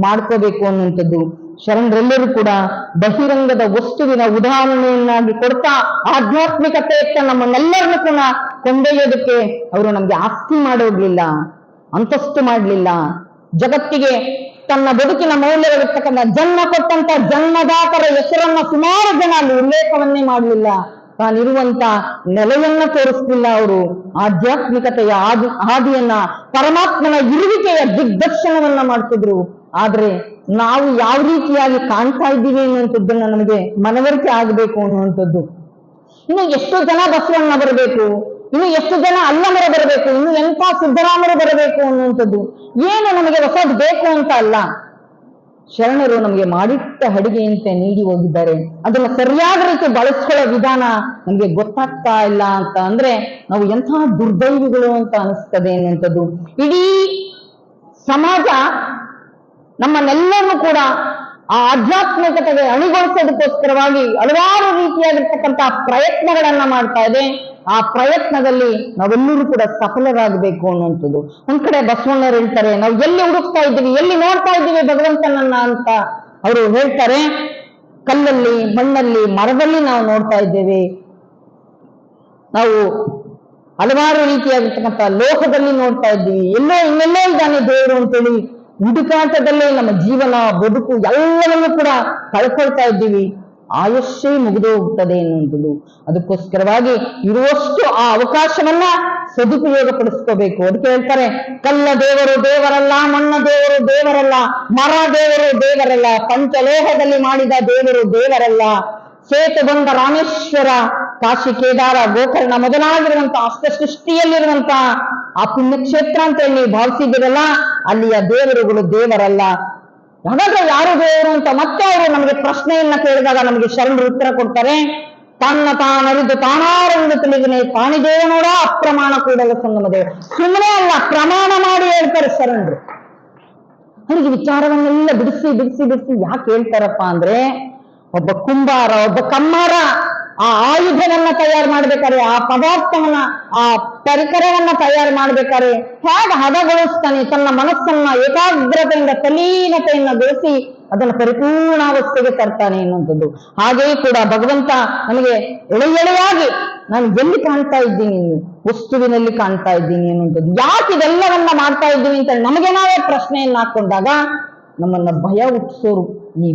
ಮಾಡ್ಕೋಬೇಕು ಅನ್ನುವಂಥದ್ದು. ಶರಣರೆಲ್ಲರೂ ಕೂಡ ಬಹಿರಂಗದ ವಸ್ತುವಿನ ಉದಾಹರಣೆಯನ್ನಾಗಿ ಕೊಡ್ತಾ ಆಧ್ಯಾತ್ಮಿಕತೆಯತ್ತ ನಮ್ಮನ್ನೆಲ್ಲರನ್ನು ಕೂಡ ಕೊಂಡೊಯ್ಯೋದಕ್ಕೆ ಅವರು ನಮ್ಗೆ ಆಸ್ತಿ ಮಾಡೋಗ್ಲಿಲ್ಲ, ಅಂತಸ್ತು ಮಾಡಲಿಲ್ಲ. ಜಗತ್ತಿಗೆ ತನ್ನ ಬದುಕಿನ ಮೌಲ್ಯವಿರ್ತಕ್ಕಂಥ ಜನ್ಮ ಕೊಟ್ಟಂತ ಜನ್ಮದಾತರ ಹೆಸರನ್ನ ಸುಮಾರು ಜನ ಅಲ್ಲಿ ಉಲ್ಲೇಖವನ್ನೇ ಮಾಡಲಿಲ್ಲ. ತಾನಿರುವಂತ ನೆಲೆಯನ್ನ ತೋರಿಸ್ಲಿಲ್ಲ. ಅವರು ಆಧ್ಯಾತ್ಮಿಕತೆಯ ಹಾದಿಯನ್ನ, ಪರಮಾತ್ಮನ ಇರುವಿಕೆಯ ದಿಗ್ದರ್ಶನವನ್ನ ಮಾಡ್ತಿದ್ರು. ಆದ್ರೆ ನಾವು ಯಾವ ರೀತಿಯಾಗಿ ಕಾಣ್ತಾ ಇದ್ದೀವಿ ಅನ್ನುವಂಥದ್ದನ್ನ ನಮಗೆ ಮನವರಿಕೆ ಆಗಬೇಕು ಅನ್ನುವಂಥದ್ದು. ಇನ್ನು ಎಷ್ಟು ಜನ ಬಸವಣ್ಣ ಬರಬೇಕು, ಇನ್ನು ಎಷ್ಟು ಜನ ಅಲ್ಲಮರ ಬರಬೇಕು, ಇನ್ನು ಎಂಥ ಸಿದ್ದರಾಮರು ಬರಬೇಕು ಅನ್ನುವಂಥದ್ದು ಏನು ನಮಗೆ ಹೊಸದು ಬೇಕು ಅಂತ ಅಲ್ಲ. ಶರಣರು ನಮಗೆ ಮಾಡಿಟ್ಟ ಅಡಿಗೆಯಂತೆ ನೀಡಿ ಹೋಗಿದ್ದಾರೆ. ಅದನ್ನ ಸರಿಯಾದ ರೀತಿ ಬಳಸ್ಕೊಳ್ಳೋ ವಿಧಾನ ನಮ್ಗೆ ಗೊತ್ತಾಗ್ತಾ ಇಲ್ಲ ಅಂತ ಅಂದ್ರೆ ನಾವು ಎಂಥ ದುರ್ದೈವಿಗಳು ಅಂತ ಅನಿಸ್ತದೆ ಅನ್ನುವಂಥದ್ದು. ಇಡೀ ಸಮಾಜ ನಮ್ಮನ್ನೆಲ್ಲರೂ ಕೂಡ ಆ ಆಧ್ಯಾತ್ಮಿಕತೆಗೆ ಅಣಿಗೊಳಿಸೋದಕ್ಕೋಸ್ಕರವಾಗಿ ಹಲವಾರು ರೀತಿಯಾಗಿರ್ತಕ್ಕಂಥ ಪ್ರಯತ್ನಗಳನ್ನ ಮಾಡ್ತಾ ಇದೆ. ಆ ಪ್ರಯತ್ನದಲ್ಲಿ ನಾವೆಲ್ಲರೂ ಕೂಡ ಸಫಲರಾಗಬೇಕು ಅನ್ನುವಂಥದ್ದು. ಒಂದ್ ಕಡೆ ಬಸವಣ್ಣರು ಹೇಳ್ತಾರೆ, ನಾವು ಎಲ್ಲಿ ಹುಡುಕ್ತಾ ಇದ್ದೀವಿ, ಎಲ್ಲಿ ನೋಡ್ತಾ ಇದ್ದೀವಿ ಭಗವಂತನನ್ನ ಅಂತ ಅವರು ಹೇಳ್ತಾರೆ. ಕಲ್ಲಲ್ಲಿ, ಮಣ್ಣಲ್ಲಿ, ಮರದಲ್ಲಿ ನಾವು ನೋಡ್ತಾ ಇದ್ದೇವೆ. ನಾವು ಹಲವಾರು ರೀತಿಯಾಗಿರ್ತಕ್ಕಂಥ ಲೋಕದಲ್ಲಿ ನೋಡ್ತಾ ಇದ್ದೀವಿ. ಇನ್ನೆಲ್ಲೋ ಇದ್ದಾನೆ ದೇವರು ಅಂತೇಳಿ ಹುಡುಕಾಟದಲ್ಲೇ ನಮ್ಮ ಜೀವನ, ಬದುಕು ಎಲ್ಲವನ್ನೂ ಕೂಡ ಕಳ್ಕೊಳ್ತಾ ಇದ್ದೀವಿ. ಆಯುಷ್ಯೇ ಮುಗಿದು ಹೋಗ್ತದೆ ಎನ್ನುವಂಥದ್ದು. ಅದಕ್ಕೋಸ್ಕರವಾಗಿ ಇರುವಷ್ಟು ಆ ಅವಕಾಶವನ್ನ ಸದುಪಯೋಗ ಪಡಿಸ್ಕೋಬೇಕು. ಅದಕ್ಕೆ ಹೇಳ್ತಾರೆ, ಕಲ್ಲ ದೇವರು ದೇವರಲ್ಲ, ಮಣ್ಣ ದೇವರು ದೇವರಲ್ಲ, ಮರ ದೇವರು ದೇವರಲ್ಲ, ಪಂಚಲೋಹದಲ್ಲಿ ಮಾಡಿದ ದೇವರು ದೇವರಲ್ಲ, ಸೇತು ಬಂದ ರಾಮೇಶ್ವರ, ಕಾಶಿ, ಕೇದಾರ, ಗೋಕರ್ಣ ಮೊದಲಾಗಿರುವಂತ ಅಷ್ಟ ಸೃಷ್ಟಿಯಲ್ಲಿರುವಂತ ಆ ಪುಣ್ಯಕ್ಷೇತ್ರ ಅಂತ ಹೇಳಿ ಭಾವಿಸಿದಿರಲ್ಲ, ಅಲ್ಲಿಯ ದೇವರುಗಳು ದೇವರಲ್ಲ. ಹಾಗಾದ್ರೆ ಯಾರು ದೇವರು ಅಂತ ಮತ್ತೆ ಅವರು ನಮಗೆ ಪ್ರಶ್ನೆಯನ್ನ ಕೇಳಿದಾಗ ನಮಗೆ ಶರಣರು ಉತ್ತರ ಕೊಡ್ತಾರೆ, ತನ್ನ ತಾನರಿದು ತಾನಾರೊಂದು ತಿಳಿದನೆ ತಾನಿದೇವನೋಡ ಅಪ್ರಮಾಣ ಕೂಡಲ ಸಂಗಮ ದೇವ. ಸುಮ್ಮನೆ ಅಲ್ಲ, ಪ್ರಮಾಣ ಮಾಡಿ ಹೇಳ್ತಾರೆ ಶರಣರು. ಅವರಿಗೆ ವಿಚಾರವನ್ನೆಲ್ಲ ಬಿಡಿಸಿ ಬಿಡಿಸಿ ಬಿಡಿಸಿ ಯಾಕೆ ಹೇಳ್ತಾರಪ್ಪ ಅಂದ್ರೆ, ಒಬ್ಬ ಕುಂಬಾರ, ಒಬ್ಬ ಕಮ್ಮಾರ ಆ ಆಯುಧವನ್ನ ತಯಾರು ಮಾಡ್ಬೇಕಾರೆ, ಆ ಪದಾರ್ಥವನ್ನ, ಆ ಪರಿಕರವನ್ನ ತಯಾರು ಮಾಡ್ಬೇಕಾರೆ ಹೇಗೆ ಹದಗೊಳಿಸ್ತಾನೆ, ತನ್ನ ಮನಸ್ಸನ್ನ ಏಕಾಗ್ರತೆಯಿಂದ ತಲೀನತೆಯನ್ನ ಗೊಳಿಸಿ ಅದನ್ನು ಪರಿಪೂರ್ಣಾವಸ್ಥೆಗೆ ತರ್ತಾನೆ ಎನ್ನುವಂಥದ್ದು. ಹಾಗೆಯೇ ಕೂಡ ಭಗವಂತ ನಮಗೆ ಎಳೆಯಾಗಿ ನಾನು ಎಲ್ಲಿ ಕಾಣ್ತಾ ಇದ್ದೀನಿ, ವಸ್ತುವಿನಲ್ಲಿ ಕಾಣ್ತಾ ಇದ್ದೀನಿ ಎನ್ನುವಂಥದ್ದು. ಯಾಕೆ ಇದೆಲ್ಲವನ್ನ ಮಾಡ್ತಾ ಇದ್ದೀನಿ ಅಂತ ನಮಗೆ ನಾವೇ ಪ್ರಶ್ನೆಯನ್ನ ಹಾಕೊಂಡಾಗ ನಮ್ಮನ್ನ ಭಯ ಹುಟ್ಟಿಸೋರು ಈ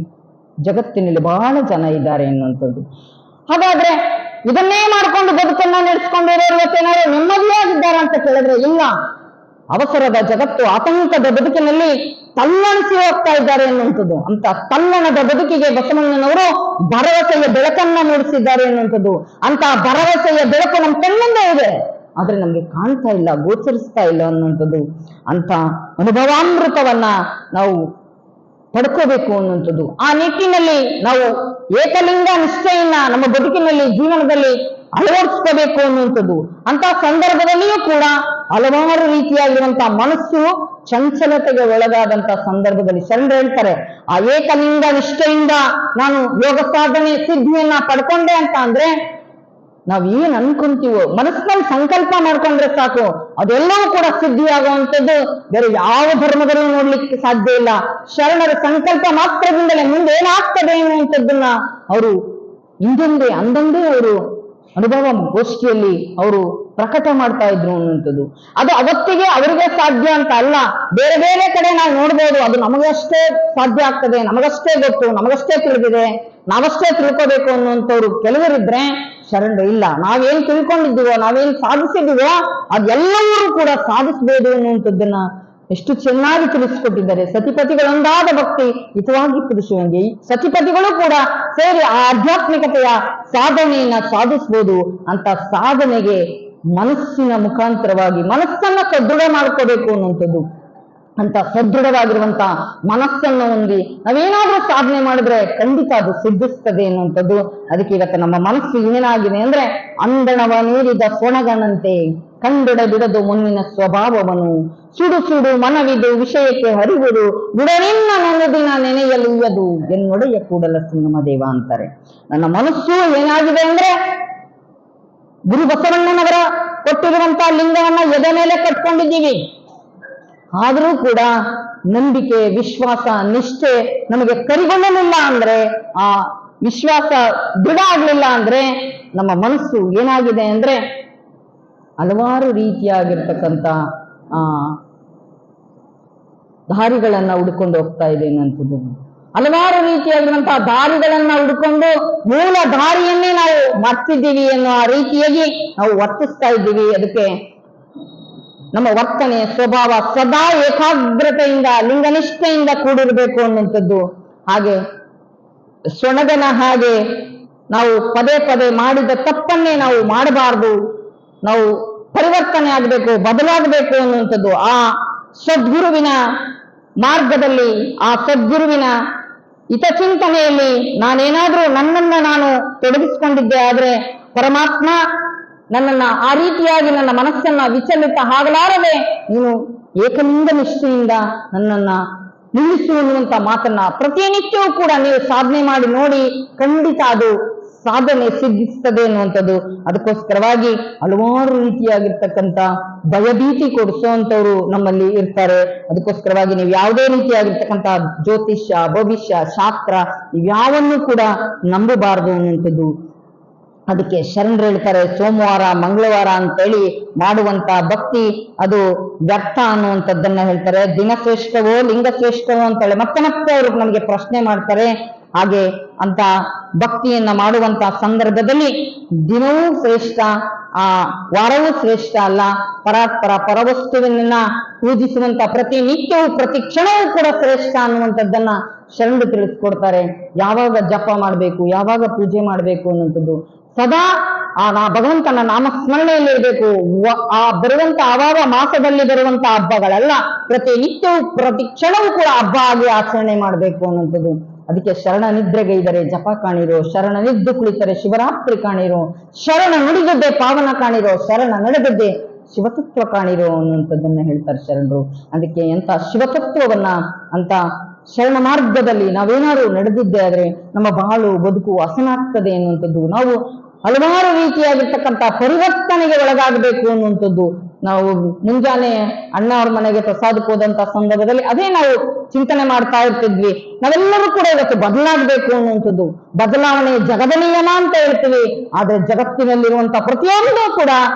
ಜಗತ್ತಿನಲ್ಲಿ ಬಹಳ ಜನ ಇದ್ದಾರೆ ಎನ್ನುವಂಥದ್ದು. ಹಾಗಾದ್ರೆ ಇದನ್ನೇ ಮಾಡ್ಕೊಂಡು ಬದುಕನ್ನ ನಡೆಸ್ಕೊಂಡಿರೋರು ಇವತ್ತೇನಾದ್ರು ನೆಮ್ಮದಿಯಾಗಿದ್ದಾರೆ ಅಂತ ಕೇಳಿದ್ರೆ ಇಲ್ಲ. ಅವಸರದ ಜಗತ್ತು, ಆತಂಕದ ಬದುಕಿನಲ್ಲಿ ತಲ್ಲಣಿಸಿ ಹೋಗ್ತಾ ಇದ್ದಾರೆ ಎನ್ನುವಂಥದ್ದು. ಅಂತ ತಲ್ಲಣದ ಬದುಕಿಗೆ ಬಸವಣ್ಣನವರು ಭರವಸೆಯ ಬೆಳಕನ್ನ ಮೂಡಿಸಿದ್ದಾರೆ ಎನ್ನುವಂಥದ್ದು. ಅಂತ ಭರವಸೆಯ ಬೆಳಕು ನಮ್ಮ ಕಣ್ಣಿಂದ ಇದೆ, ಆದ್ರೆ ನಮ್ಗೆ ಕಾಣ್ತಾ ಇಲ್ಲ, ಗೋಚರಿಸ್ತಾ ಇಲ್ಲ ಅನ್ನುವಂಥದ್ದು. ಅಂತ ಅನುಭವಾಮೃತವನ್ನ ನಾವು ಪಡ್ಕೋಬೇಕು ಅನ್ನುವಂಥದ್ದು. ಆ ನಿಟ್ಟಿನಲ್ಲಿ ನಾವು ಏಕಲಿಂಗ ನಿಷ್ಠೆಯನ್ನ ನಮ್ಮ ಬದುಕಿನಲ್ಲಿ, ಜೀವನದಲ್ಲಿ ಅಳವಡಿಸ್ಕೋಬೇಕು ಅನ್ನುವಂಥದ್ದು. ಅಂತ ಸಂದರ್ಭದಲ್ಲಿಯೂ ಕೂಡ ಹಲವಾರು ರೀತಿಯಾಗಿರುವಂತಹ ಮನಸ್ಸು ಚಂಚಲತೆಗೆ ಒಳಗಾದಂತ ಸಂದರ್ಭದಲ್ಲಿ ಶರಣರು ಹೇಳ್ತಾರೆ, ಆ ಏಕಲಿಂಗ ನಿಷ್ಠೆಯಿಂದ ನಾನು ಯೋಗ ಸಾಧನೆ ಸಿದ್ಧಿಯನ್ನ ಪಡ್ಕೊಂಡೆ ಅಂತ ಅಂದ್ರೆ ನಾವ್ ಏನ್ ಅನ್ಕೊಂತೀವೋ ಮನಸ್ಸಿನಲ್ಲಿ ಸಂಕಲ್ಪ ಮಾಡ್ಕೊಂಡ್ರೆ ಸಾಕು, ಅದೆಲ್ಲವೂ ಕೂಡ ಸಿದ್ಧಿಯಾಗುವಂಥದ್ದು ಬೇರೆ ಯಾವ ಧರ್ಮದಲ್ಲೂ ನೋಡ್ಲಿಕ್ಕೆ ಸಾಧ್ಯ ಇಲ್ಲ. ಶರಣರ ಸಂಕಲ್ಪ ಮಾತ್ರದಿಂದಲೇ ಮುಂದೆ ಏನಾಗ್ತದೆ ಅನ್ನುವಂಥದ್ದನ್ನ ಅವರು ಹಿಂದೆಂದೇ ಅಂದಂದೇ ಅವರು ಅನುಭವ ಗೋಷ್ಠಿಯಲ್ಲಿ ಅವರು ಪ್ರಕಟ ಮಾಡ್ತಾ ಇದ್ರು ಅನ್ನುವಂಥದ್ದು. ಅದು ಅವತ್ತಿಗೆ ಅವರಿಗೆ ಸಾಧ್ಯ ಅಂತ ಅಲ್ಲ, ಬೇರೆ ಬೇರೆ ಕಡೆ ನಾವು ನೋಡ್ಬೋದು, ಅದು ನಮಗಷ್ಟೇ ಸಾಧ್ಯ ಆಗ್ತದೆ, ನಮಗಷ್ಟೇ ಗೊತ್ತು, ನಮಗಷ್ಟೇ ತಿಳಿದಿದೆ, ನಾವಷ್ಟೇ ತಿಳ್ಕೋಬೇಕು ಅನ್ನುವಂಥವ್ರು ಕೆಲವರಿದ್ರೆ ಶರಣರು ಇಲ್ಲ, ನಾವೇನ್ ತಿಳ್ಕೊಂಡಿದ್ದೀವೋ, ನಾವೇನ್ ಸಾಧಿಸಿದೀವೋ ಅದೆಲ್ಲವೂ ಕೂಡ ಸಾಧಿಸಬಹುದು ಅನ್ನುವಂಥದ್ದನ್ನ ಎಷ್ಟು ಚೆನ್ನಾಗಿ ತಿಳಿಸಿಕೊಟ್ಟಿದ್ದಾರೆ. ಸತಿಪತಿಗಳೊಂದಾದ ಭಕ್ತಿ ಹಿತವಾಗಿ ಪುರುಷವಂಗೆ, ಸತಿಪತಿಗಳು ಕೂಡ ಸೇರಿ ಆ ಆಧ್ಯಾತ್ಮಿಕತೆಯ ಸಾಧನೆಯನ್ನ ಸಾಧಿಸಬಹುದು. ಅಂತ ಸಾಧನೆಗೆ ಮನಸ್ಸಿನ ಮುಖಾಂತರವಾಗಿ ಮನಸ್ಸನ್ನ ಸದೃಢ ಮಾಡ್ಕೋಬೇಕು ಅನ್ನುವಂಥದ್ದು. ಅಂತ ಸದೃಢವಾಗಿರುವಂತ ಮನಸ್ಸನ್ನು ಹೊಂದಿ ನಾವೇನಾದ್ರೂ ಸಾಧನೆ ಮಾಡಿದ್ರೆ ಖಂಡಿತ ಅದು ಸಿದ್ಧಿಸ್ತದೆ ಅನ್ನುವಂಥದ್ದು. ಅದಕ್ಕೆ ಇವತ್ತು ನಮ್ಮ ಮನಸ್ಸು ಏನಾಗಿದೆ ಅಂದ್ರೆ, ಅಂದಣವ ನೀಡಿದ ಸೊಣಗನಂತೆ ಕಂಡುಡ ಬಿಡದು ಮುನ್ನಿನ ಸ್ವಭಾವವನು, ಸುಡು ಸುಡು ಮನವಿದು ವಿಷಯಕ್ಕೆ ಹರಿವುದು, ಬಿಡನಿನ್ನ ನನ್ನ ದಿನ ನೆನೆಯಲಿಯದು ಎನ್ನೊಡೆಯ ಕೂಡಲ ಸಂಗಮ ದೇವ ಅಂತಾರೆ. ನನ್ನ ಮನಸ್ಸು ಏನಾಗಿದೆ ಅಂದ್ರೆ, ಗುರು ಬಸವಣ್ಣನವರ ಕೊಟ್ಟಿರುವಂತಹ ಲಿಂಗವನ್ನ ಎದೆ ಮೇಲೆ ಕಟ್ಕೊಂಡಿದ್ದೀವಿ, ಆದರೂ ಕೂಡ ನಂಬಿಕೆ, ವಿಶ್ವಾಸ, ನಿಷ್ಠೆ ನಮಗೆ ಕರಿಗೊಳ್ಳಲಿಲ್ಲ ಅಂದ್ರೆ, ಆ ವಿಶ್ವಾಸ ದೃಢ ಆಗ್ಲಿಲ್ಲ ಅಂದ್ರೆ ನಮ್ಮ ಮನಸ್ಸು ಏನಾಗಿದೆ ಅಂದ್ರೆ ಹಲವಾರು ರೀತಿಯಾಗಿರ್ತಕ್ಕಂಥ ದಾರಿಗಳನ್ನ ಹುಡ್ಕೊಂಡು ಹೋಗ್ತಾ ಇದೆ ಅನ್ನುವಂಥದ್ದು. ಹಲವಾರು ರೀತಿಯಾಗಿರುವಂತಹ ದಾರಿಗಳನ್ನ ಹುಡ್ಕೊಂಡು ಮೂಲ ದಾರಿಯನ್ನೇ ನಾವು ಮಾಡ್ತಿದ್ದೀವಿ ಅನ್ನೋ ಆ ರೀತಿಯಾಗಿ ನಾವು ವರ್ತಿಸ್ತಾ ಇದ್ದೀವಿ. ಅದಕ್ಕೆ ನಮ್ಮ ವರ್ತನೆ, ಸ್ವಭಾವ ಸದಾ ಏಕಾಗ್ರತೆಯಿಂದ, ಲಿಂಗನಿಷ್ಠೆಯಿಂದ ಕೂಡಿರಬೇಕು ಅನ್ನುವಂಥದ್ದು. ಹಾಗೆ ಸೊಣಗನ ಹಾಗೆ ನಾವು ಪದೇ ಪದೇ ಮಾಡಿದ ತಪ್ಪನ್ನೇ ನಾವು ಮಾಡಬಾರ್ದು, ನಾವು ಪರಿವರ್ತನೆ ಆಗಬೇಕು, ಬದಲಾಗಬೇಕು ಅನ್ನುವಂಥದ್ದು. ಆ ಸದ್ಗುರುವಿನ ಮಾರ್ಗದಲ್ಲಿ, ಆ ಸದ್ಗುರುವಿನ ಹಿತಚಿಂತನೆಯಲ್ಲಿ ನಾನೇನಾದ್ರೂ ನನ್ನನ್ನ ನಾನು ತೊಡಗಿಸಿಕೊಂಡಿದ್ದೆ ಆದ್ರೆ ಪರಮಾತ್ಮ ನನ್ನನ್ನ ಆ ರೀತಿಯಾಗಿ ನನ್ನ ಮನಸ್ಸನ್ನ ವಿಚಲಿತ ಆಗಲಾರದೆ ನೀನು ಏಕಲಿಂಗ ನಿಷ್ಠೆಯಿಂದ ನನ್ನನ್ನ ನಿಲ್ಲಿಸು ಅನ್ನುವಂತ ಮಾತನ್ನ ಪ್ರತಿನಿತ್ಯವೂ ಕೂಡ ನೀವು ಸಾಧನೆ ಮಾಡಿ ನೋಡಿ, ಖಂಡಿತ ಅದು ಸಾಧನೆ ಸಿದ್ಧಿಸ್ತದೆ ಅನ್ನುವಂಥದ್ದು. ಅದಕ್ಕೋಸ್ಕರವಾಗಿ ಹಲವಾರು ರೀತಿಯಾಗಿರ್ತಕ್ಕಂಥ ಭಯಭೀತಿ ಕೊಡಿಸುವಂತವ್ರು ನಮ್ಮಲ್ಲಿ ಇರ್ತಾರೆ. ಅದಕ್ಕೋಸ್ಕರವಾಗಿ ನೀವು ಯಾವುದೇ ರೀತಿಯಾಗಿರ್ತಕ್ಕಂಥ ಜ್ಯೋತಿಷ್ಯ, ಭವಿಷ್ಯ, ಶಾಸ್ತ್ರ ಇವ್ಯಾವನ್ನೂ ಕೂಡ ನಂಬಬಾರದು ಅನ್ನುವಂಥದ್ದು. ಅದಕ್ಕೆ ಶರಣರು ಹೇಳ್ತಾರೆ, ಸೋಮವಾರ ಮಂಗಳವಾರ ಅಂತೇಳಿ ಮಾಡುವಂತ ಭಕ್ತಿ ಅದು ವ್ಯರ್ಥ ಅನ್ನುವಂಥದ್ದನ್ನ ಹೇಳ್ತಾರೆ. ದಿನಶ್ರೇಷ್ಠವೋ ಲಿಂಗಶ್ರೇಷ್ಠವೋ ಅಂತೇಳಿ ಮತ್ತೆ ಮತ್ತೆ ಅವರು ನಮಗೆ ಪ್ರಶ್ನೆ ಮಾಡ್ತಾರೆ. ಹಾಗೆ ಅಂತ ಭಕ್ತಿಯನ್ನ ಮಾಡುವಂತ ಸಂದರ್ಭದಲ್ಲಿ ದಿನವೂ ಶ್ರೇಷ್ಠ, ಆ ವಾರವೂ ಶ್ರೇಷ್ಠ ಅಲ್ಲ. ಪರಾತ್ಪರ ಪರವಸ್ತುವನ್ನ ಪೂಜಿಸುವಂತ ಪ್ರತಿನಿತ್ಯವೂ ಪ್ರತಿ ಕ್ಷಣವೂ ಕೂಡ ಶ್ರೇಷ್ಠ ಅನ್ನುವಂಥದ್ದನ್ನ ಶರಣರು ತಿಳಿಸ್ಕೊಡ್ತಾರೆ. ಯಾವಾಗ ಜಪ ಮಾಡ್ಬೇಕು, ಯಾವಾಗ ಪೂಜೆ ಮಾಡ್ಬೇಕು ಅನ್ನುವಂಥದ್ದು, ಸದಾ ಭಗವಂತನ ನಾಮಸ್ಮರಣೆಯಲ್ಲಿರಬೇಕು. ಆ ಬರುವಂತ ಆವಾಗ ಮಾಸದಲ್ಲಿ ಬರುವಂತ ಹಬ್ಬಗಳೆಲ್ಲ ಪ್ರತಿನಿತ್ಯವೂ ಪ್ರತಿ ಕ್ಷಣವೂ ಕೂಡ ಹಬ್ಬ ಆಗಿ ಆಚರಣೆ ಮಾಡಬೇಕು ಅನ್ನುವಂಥದ್ದು. ಅದಕ್ಕೆ ಶರಣ ನಿದ್ರೆಗೈದರೆ ಜಪ ಕಾಣಿರೋ, ಶರಣ ನಿದ್ದು ಕುಳಿತರೆ ಶಿವರಾತ್ರಿ ಕಾಣಿರೋ, ಶರಣ ನುಡಿದದ್ದೇ ಪಾವನ ಕಾಣಿರೋ, ಶರಣ ನಡೆದದ್ದೇ ಶಿವತತ್ವ ಕಾಣಿರೋ ಅನ್ನುವಂಥದ್ದನ್ನ ಹೇಳ್ತಾರೆ ಶರಣರು. ಅದಕ್ಕೆ ಎಂತ ಶಿವತತ್ವವನ್ನ ಅಂತ ಶರಣ ಮಾರ್ಗದಲ್ಲಿ ನಾವೇನಾದ್ರು ನಡೆದಿದ್ದೆ ಆದ್ರೆ ನಮ್ಮ ಬಾಳು ಬದುಕು ಹಸನಾಗ್ತದೆ ಅನ್ನುವಂಥದ್ದು. ನಾವು ಹಲವಾರು ರೀತಿಯಾಗಿರ್ತಕ್ಕಂಥ ಪರಿವರ್ತನೆಗೆ ಒಳಗಾಗಬೇಕು ಅನ್ನುವಂಥದ್ದು. ನಾವು ಮುಂಜಾನೆ ಅಣ್ಣ ಅವ್ರ ಮನೆಗೆ ಪ್ರಸಾದಕ್ಕೆ ಹೋದಂತ ಸಂದರ್ಭದಲ್ಲಿ ಅದೇ ನಾವು ಚಿಂತನೆ ಮಾಡ್ತಾ ಇರ್ತಿದ್ವಿ. ನಾವೆಲ್ಲರೂ ಕೂಡ ಇವತ್ತು ಬದಲಾಗಬೇಕು ಅನ್ನುವಂಥದ್ದು. ಬದಲಾವಣೆ ಜಗದ ನಿಯಮ ಅಂತ ಹೇಳ್ತೀವಿ, ಆದ್ರೆ ಜಗತ್ತಿನಲ್ಲಿರುವಂತ ಪ್ರತಿಯೊಂದು ಕೂಡ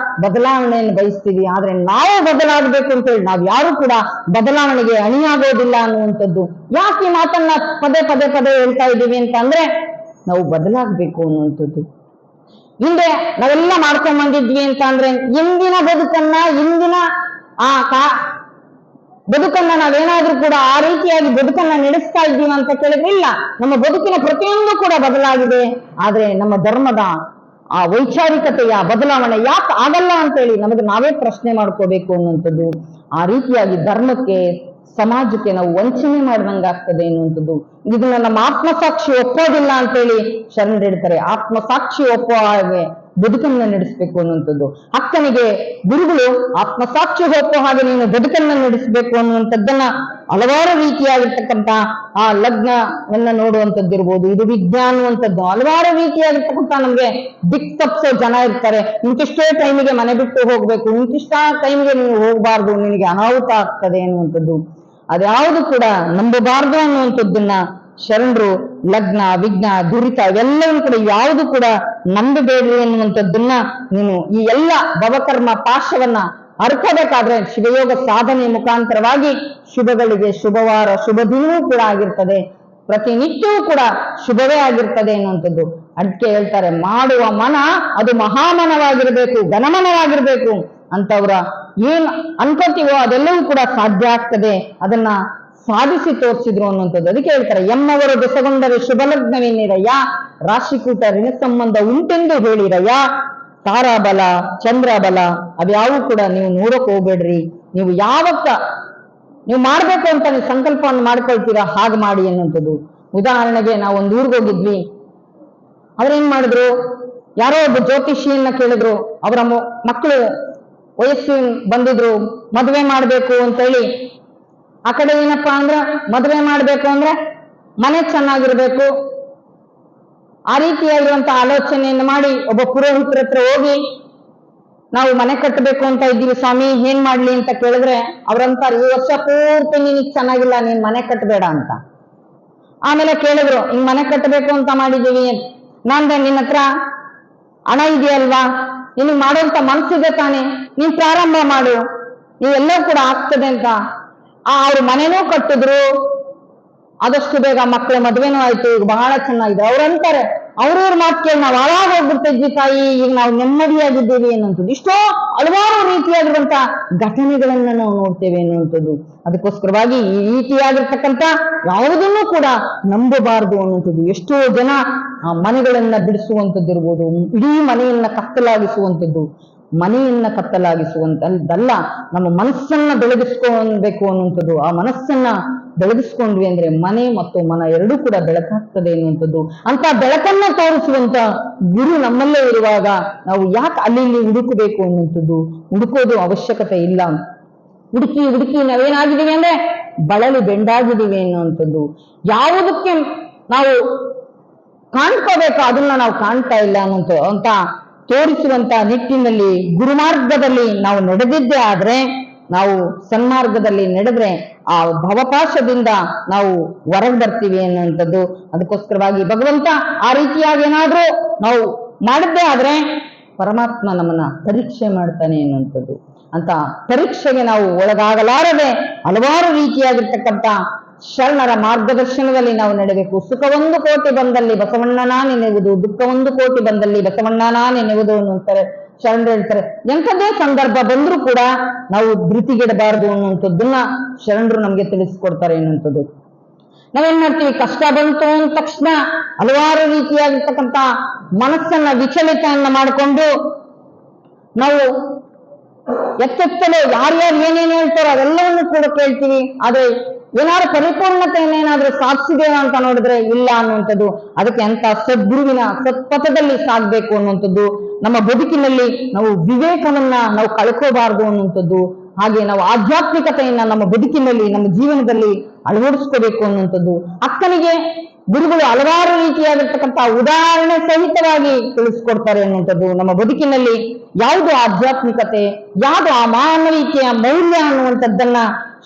ಬದಲಾವಣೆಯನ್ನು ಬಯಸ್ತೀವಿ. ಆದ್ರೆ ನಾವು ಬದಲಾಗಬೇಕು ಅಂತ ಹೇಳಿ ನಾವು ಯಾರು ಕೂಡ ಬದಲಾವಣೆಗೆ ಅಣಿಯಾಗೋದಿಲ್ಲ ಅನ್ನುವಂಥದ್ದು. ಯಾಕೆ ಈ ಮಾತನ್ನ ಪದೇ ಪದೇ ಪದೇ ಹೇಳ್ತಾ ಇದ್ದೀವಿ ಅಂತ ಅಂದ್ರೆ ನಾವು ಬದಲಾಗಬೇಕು ಅನ್ನುವಂಥದ್ದು. ಹಿಂದೆ ನಾವೆಲ್ಲ ಮಾಡ್ಕೊಂಡ್ ಬಂದಿದ್ವಿ ಅಂತ ಅಂದ್ರೆ ಇಂದಿನ ಬದುಕನ್ನ ಬದುಕನ್ನ ನಾವೇನಾದ್ರೂ ಕೂಡ ಆ ರೀತಿಯಾಗಿ ಬದುಕನ್ನ ನಡೆಸ್ತಾ ಇದ್ದೀವಿ ಅಂತ ಕೇಳಿದ್ರೆ ಇಲ್ಲ. ನಮ್ಮ ಬದುಕಿನ ಪ್ರತಿಯೊಂದು ಕೂಡ ಬದಲಾಗಿದೆ. ಆದ್ರೆ ನಮ್ಮ ಧರ್ಮದ ಆ ವೈಚಾರಿಕತೆಯ ಬದಲಾವಣೆ ಯಾಕೆ ಆಗಲ್ಲ ಅಂತೇಳಿ ನಮಗೆ ನಾವೇ ಪ್ರಶ್ನೆ ಮಾಡ್ಕೋಬೇಕು ಅನ್ನುವಂಥದ್ದು. ಆ ರೀತಿಯಾಗಿ ಧರ್ಮಕ್ಕೆ ಸಮಾಜಕ್ಕೆ ನಾವು ವಂಚನೆ ಮಾಡಿದಂಗಾಗ್ತದೆ ಎನ್ನುವಂಥದ್ದು. ಇದನ್ನ ನಮ್ಮ ಆತ್ಮಸಾಕ್ಷಿ ಒಪ್ಪೋದಿಲ್ಲ ಅಂತೇಳಿ ಶರಣರು ಹೇಳ್ತಾರೆ. ಆತ್ಮಸಾಕ್ಷಿ ಒಪ್ಪೋ ಹಾಗೆ ಬದುಕನ್ನ ನಡೆಸಬೇಕು ಅನ್ನುವಂಥದ್ದು. ಅಕ್ಕನಿಗೆ ಗುರುಗಳು ಆತ್ಮಸಾಕ್ಷಿ ಒಪ್ಪೋ ಹಾಗೆ ನೀನು ಬದುಕನ್ನ ನಡೆಸಬೇಕು ಅನ್ನುವಂಥದ್ದನ್ನ ಹಲವಾರು ರೀತಿಯಾಗಿರ್ತಕ್ಕಂಥ ಆ ಲಗ್ನವನ್ನ ನೋಡುವಂಥದ್ದಿರ್ಬೋದು, ಇದು ವಿಜ್ಞಾನ ಅನ್ನುವಂಥದ್ದು. ಹಲವಾರು ರೀತಿಯಾಗಿರ್ತಕ್ಕಂಥ ನಮ್ಗೆ ದಿಕ್ ತಪ್ಪಿಸೋ ಜನ ಇರ್ತಾರೆ. ಇಂತಿಷ್ಟೇ ಟೈಮಿಗೆ ಮನೆ ಬಿಟ್ಟು ಹೋಗ್ಬೇಕು, ಇಂತಿಷ್ಟ ಟೈಮಿಗೆ ನೀವು ಹೋಗ್ಬಾರ್ದು, ನಿನಗೆ ಅನಾಹುತ ಆಗ್ತದೆ ಅನ್ನುವಂಥದ್ದು. ಅದ್ಯಾವುದು ಕೂಡ ನಂಬಬಾರ್ದು ಅನ್ನುವಂಥದ್ದನ್ನ ಶರಣರು ಲಗ್ನ ವಿಘ್ನ ದುರಿತ ಇವೆಲ್ಲವೂ ಕೂಡ ಯಾವುದು ಕೂಡ ನಂಬಬೇಡ್ರಿ ಅನ್ನುವಂಥದ್ದನ್ನ ನೀನು ಈ ಎಲ್ಲ ಭವಕರ್ಮ ಪಾಶವನ್ನ ಅರ್ಕೋಬೇಕಾದ್ರೆ ಶಿವಯೋಗ ಸಾಧನೆ ಮುಖಾಂತರವಾಗಿ ಶುಭಗಳಿಗೆ ಶುಭವಾರ ಶುಭ ದಿನವೂ ಕೂಡ ಆಗಿರ್ತದೆ, ಪ್ರತಿನಿತ್ಯವೂ ಕೂಡ ಶುಭವೇ ಆಗಿರ್ತದೆ ಅನ್ನುವಂಥದ್ದು. ಅದಕ್ಕೆ ಹೇಳ್ತಾರೆ ಮಾಡುವ ಮನ ಅದು ಮಹಾಮನವಾಗಿರ್ಬೇಕು, ಘನಮನವಾಗಿರ್ಬೇಕು. ಅಂತವ್ರ ಏನ್ ಅನ್ಕೋತೀವೋ ಅದೆಲ್ಲವೂ ಕೂಡ ಸಾಧ್ಯ ಆಗ್ತದೆ, ಅದನ್ನ ಸಾಧಿಸಿ ತೋರಿಸಿದ್ರು ಅನ್ನುವಂಥದ್ದು. ಅದಕ್ಕೆ ಹೇಳ್ತಾರೆ ಎಮ್ಮವರು ಬೆಸಗೊಂಡರೆ ಶುಭಲಗ್ನವೇನಿರಯ್ಯ, ರಾಶಿಕೂಟ ಋಣ ಸಂಬಂಧ ಉಂಟೆಂದು ಹೇಳಿರಯ್ಯ, ತಾರಾಬಲ ಚಂದ್ರಬಲ ಅದ್ಯಾವು ಕೂಡ ನೀವು ನೋಡಕ್ ಹೋಗ್ಬೇಡ್ರಿ. ನೀವು ಯಾವತ್ತ ನೀವು ಮಾಡ್ಬೇಕು ಅಂತ ನೀವು ಸಂಕಲ್ಪವನ್ನು ಮಾಡ್ಕೊಳ್ತೀರಾ ಹಾಗೆ ಮಾಡಿ ಅನ್ನುವಂಥದ್ದು. ಉದಾಹರಣೆಗೆ ನಾವು ಒಂದು ಊರಿಗೆ ಹೋಗಿದ್ವಿ. ಅವ್ರೇನ್ ಮಾಡಿದ್ರು, ಯಾರೋ ಒಬ್ಬ ಜ್ಯೋತಿಷಿಯನ್ನ ಕೇಳಿದ್ರು. ಅವರ ಮಕ್ಕಳು ವಯಸ್ಸು ಬಂದಿದ್ರು, ಮದುವೆ ಮಾಡ್ಬೇಕು ಅಂತೇಳಿ. ಆ ಕಡೆ ಏನಪ್ಪಾ ಅಂದ್ರೆ ಮದುವೆ ಮಾಡ್ಬೇಕು ಅಂದ್ರೆ ಮನೆ ಚೆನ್ನಾಗಿರ್ಬೇಕು, ಆ ರೀತಿಯಾಗಿರುವಂತ ಆಲೋಚನೆಯನ್ನು ಮಾಡಿ ಒಬ್ಬ ಪುರೋಹಿತರ ಹತ್ರ ಹೋಗಿ ನಾವು ಮನೆ ಕಟ್ಟಬೇಕು ಅಂತ ಇದ್ದೀವಿ ಸ್ವಾಮಿ, ಏನ್ ಮಾಡ್ಲಿ ಅಂತ ಕೇಳಿದ್ರೆ ಅವ್ರಂತಾರೆ ಈ ವರ್ಷ ಪೂರ್ತಿ ನೀನಿಗ್ ಚೆನ್ನಾಗಿಲ್ಲ, ನೀನ್ ಮನೆ ಕಟ್ಟಬೇಡ ಅಂತ. ಆಮೇಲೆ ಕೇಳಿದ್ರು ಹಿಂಗ್ ಮನೆ ಕಟ್ಟಬೇಕು ಅಂತ ಮಾಡಿದೀವಿ, ನಾನ್ದೆ ನಿನ್ನ ಹತ್ರ ಹಣ ಇದೆಯಲ್ವಾ, ನಿನಗ್ ಮಾಡುವಂತ ಮನ್ಸಿದೆ ತಾನೆ, ನೀನ್ ಪ್ರಾರಂಭ ಮಾಡು, ನೀವೆಲ್ಲ ಕೂಡ ಆಗ್ತದೆ ಅಂತ. ಅವ್ರು ಮನೆನೂ ಕಟ್ಟಿದ್ರು, ಆದಷ್ಟು ಬೇಗ ಮಕ್ಕಳ ಮದುವೆನೂ ಆಯ್ತು, ಈಗ ಬಹಳ ಚೆನ್ನಾಗಿದೆ. ಅವ್ರಂತಾರೆ ಅವ್ರವ್ರ ಮಾತು ಕೇಳಿ ನಾವು ಹಾಳಾಗಿ ಹೋಗ್ಬಿಡ್ತಿದ್ವಿ ತಾಯಿ, ಈಗ ನಾವು ನೆಮ್ಮದಿಯಾಗಿದ್ದೇವೆ ಅನ್ನುವಂಥದ್ದು. ಇಷ್ಟೋ ಹಲವಾರು ರೀತಿಯಾಗಿರುವಂತ ಘಟನೆಗಳನ್ನ ನಾವು ನೋಡ್ತೇವೆ ಅನ್ನುವಂಥದ್ದು. ಅದಕ್ಕೋಸ್ಕರವಾಗಿ ಈ ರೀತಿಯಾಗಿರ್ತಕ್ಕಂಥ ಯಾವುದನ್ನೂ ಕೂಡ ನಂಬಬಾರದು ಅನ್ನುವಂಥದ್ದು. ಎಷ್ಟೋ ಜನ ಆ ಮನೆಗಳನ್ನ ಬಿಡಿಸುವಂಥದ್ದು ಇರ್ಬೋದು, ಇಡೀ ಮನೆಯನ್ನ ಕತ್ತಲಾಗಿಸುವಂಥದ್ದು. ಮನೆಯನ್ನ ಕತ್ತಲಾಗಿಸುವಂತದ್ದಲ್ಲ, ನಮ್ಮ ಮನಸ್ಸನ್ನ ಬೆಳಗಿಸ್ಕೊಬೇಕು ಅನ್ನುವಂಥದ್ದು. ಆ ಮನಸ್ಸನ್ನ ಬೆಳಗಿಸ್ಕೊಂಡ್ವಿ ಅಂದ್ರೆ ಮನೆ ಮತ್ತು ಮನ ಎರಡೂ ಕೂಡ ಬೆಳಕಾಗ್ತದೆ ಎನ್ನುವಂಥದ್ದು. ಅಂತ ಬೆಳಕನ್ನ ತೋರಿಸುವಂತ ಗುರು ನಮ್ಮಲ್ಲೇ ಇರುವಾಗ ನಾವು ಯಾಕೆ ಅಲ್ಲಿ ಇಲ್ಲಿ ಹುಡುಕಬೇಕು ಅನ್ನುವಂಥದ್ದು. ಹುಡುಕೋದು ಅವಶ್ಯಕತೆ ಇಲ್ಲ. ಹುಡುಕಿ ಹುಡುಕಿ ನಾವೇನಾಗಿದ್ದೀವಿ ಅಂದ್ರೆ ಬಳಲಿ ಬೆಂಡಾಗಿದ್ದೀವಿ ಅನ್ನುವಂಥದ್ದು. ಯಾವುದಕ್ಕೆ ನಾವು ಕಾಣ್ಕೋಬೇಕು ಅದನ್ನ ನಾವು ಕಾಣ್ತಾ ಇಲ್ಲ ಅನ್ನುವಂಥ ಅಂತ ತೋರಿಸುವಂತ ನಿಟ್ಟಿನಲ್ಲಿ ಗುರುಮಾರ್ಗದಲ್ಲಿ ನಾವು ನಡೆದಿದ್ದೇ ಆದ್ರೆ, ನಾವು ಸನ್ಮಾರ್ಗದಲ್ಲಿ ನಡೆದ್ರೆ ಆ ಭವಪಾಶದಿಂದ ನಾವು ಹೊರಗೆ ಬರ್ತೀವಿ ಅನ್ನುವಂಥದ್ದು. ಅದಕ್ಕೋಸ್ಕರವಾಗಿ ಭಗವಂತ ಆ ರೀತಿಯಾಗಿ ಏನಾದ್ರೂ ನಾವು ಮಾಡಿದ್ದೇ ಆದ್ರೆ ಪರಮಾತ್ಮ ನಮ್ಮನ್ನ ಪರೀಕ್ಷೆ ಮಾಡ್ತಾನೆ ಅನ್ನುವಂಥದ್ದು. ಅಂತ ಪರೀಕ್ಷೆಗೆ ನಾವು ಒಳಗಾಗಲಾರದೆ ಹಲವಾರು ರೀತಿಯಾಗಿರ್ತಕ್ಕಂಥ ಶರಣರ ಮಾರ್ಗದರ್ಶನದಲ್ಲಿ ನಾವು ನಡೆಯಬೇಕು. ಸುಖ ಒಂದು ಕೋಟಿ ಬಂದಲ್ಲಿ ಬಸವಣ್ಣನ ನೆನೆಯುವುದು, ದುಃಖ ಒಂದು ಕೋಟಿ ಬಂದಲ್ಲಿ ಬಸವಣ್ಣನ ನೆನೆಯುವುದು ಅನ್ನುವಂತಾರೆ ಶರಣರು ಹೇಳ್ತಾರೆ. ಎಂಥದೇ ಸಂದರ್ಭ ಬಂದ್ರೂ ಕೂಡ ನಾವು ಧೃತಿಗೆಡಬಾರದು ಅನ್ನುವಂಥದ್ದನ್ನ ಶರಣರು ನಮ್ಗೆ ತಿಳಿಸ್ಕೊಡ್ತಾರೆ ಎನ್ನುವಂಥದ್ದು. ನಾವೇನ್ ಮಾಡ್ತೀವಿ, ಕಷ್ಟ ಬಂತು ಅಂದ ತಕ್ಷಣ ಹಲವಾರು ರೀತಿಯಾಗಿರ್ತಕ್ಕಂಥ ಮನಸ್ಸನ್ನ ವಿಚಲಿತವನ್ನ ಮಾಡಿಕೊಂಡು ನಾವು ಎತ್ತೆತ್ತಲು ಯಾರ್ಯಾರು ಏನೇನು ಹೇಳ್ತಾರೋ ಅದೆಲ್ಲವನ್ನು ಕೂಡ ಕೇಳ್ತೀವಿ. ಆದ್ರೆ ಏನಾದ್ರು ಪರಿಪೂರ್ಣತೆಯನ್ನೇನಾದ್ರೂ ಸಾಧಿಸಿದೇವ ಅಂತ ನೋಡಿದ್ರೆ ಇಲ್ಲ ಅನ್ನುವಂಥದ್ದು. ಅದಕ್ಕೆ ಅಂತ ಸದ್ಗುರುವಿನ ಸತ್ಪಥದಲ್ಲಿ ಸಾಗಬೇಕು ಅನ್ನುವಂಥದ್ದು, ನಮ್ಮ ಬದುಕಿನಲ್ಲಿ ನಾವು ವಿವೇಕವನ್ನ ನಾವು ಕಳ್ಕೋಬಾರದು ಅನ್ನುವಂಥದ್ದು, ಹಾಗೆ ನಾವು ಆಧ್ಯಾತ್ಮಿಕತೆಯನ್ನ ನಮ್ಮ ಬದುಕಿನಲ್ಲಿ ನಮ್ಮ ಜೀವನದಲ್ಲಿ ಅಳವಡಿಸ್ಕೋಬೇಕು ಅನ್ನುವಂಥದ್ದು. ಅಕ್ಕನಿಗೆ ಗುರುಗಳು ಹಲವಾರು ರೀತಿಯಾಗಿರ್ತಕ್ಕಂಥ ಉದಾಹರಣೆ ಸಹಿತವಾಗಿ ತಿಳಿಸ್ಕೊಡ್ತಾರೆ ಅನ್ನುವಂಥದ್ದು. ನಮ್ಮ ಬದುಕಿನಲ್ಲಿ ಯಾವುದು ಆಧ್ಯಾತ್ಮಿಕತೆ, ಯಾವುದು ಆ ಮಾನವೀಯತೆಯ ಮೌಲ್ಯ ಅನ್ನುವಂಥದ್ದನ್ನ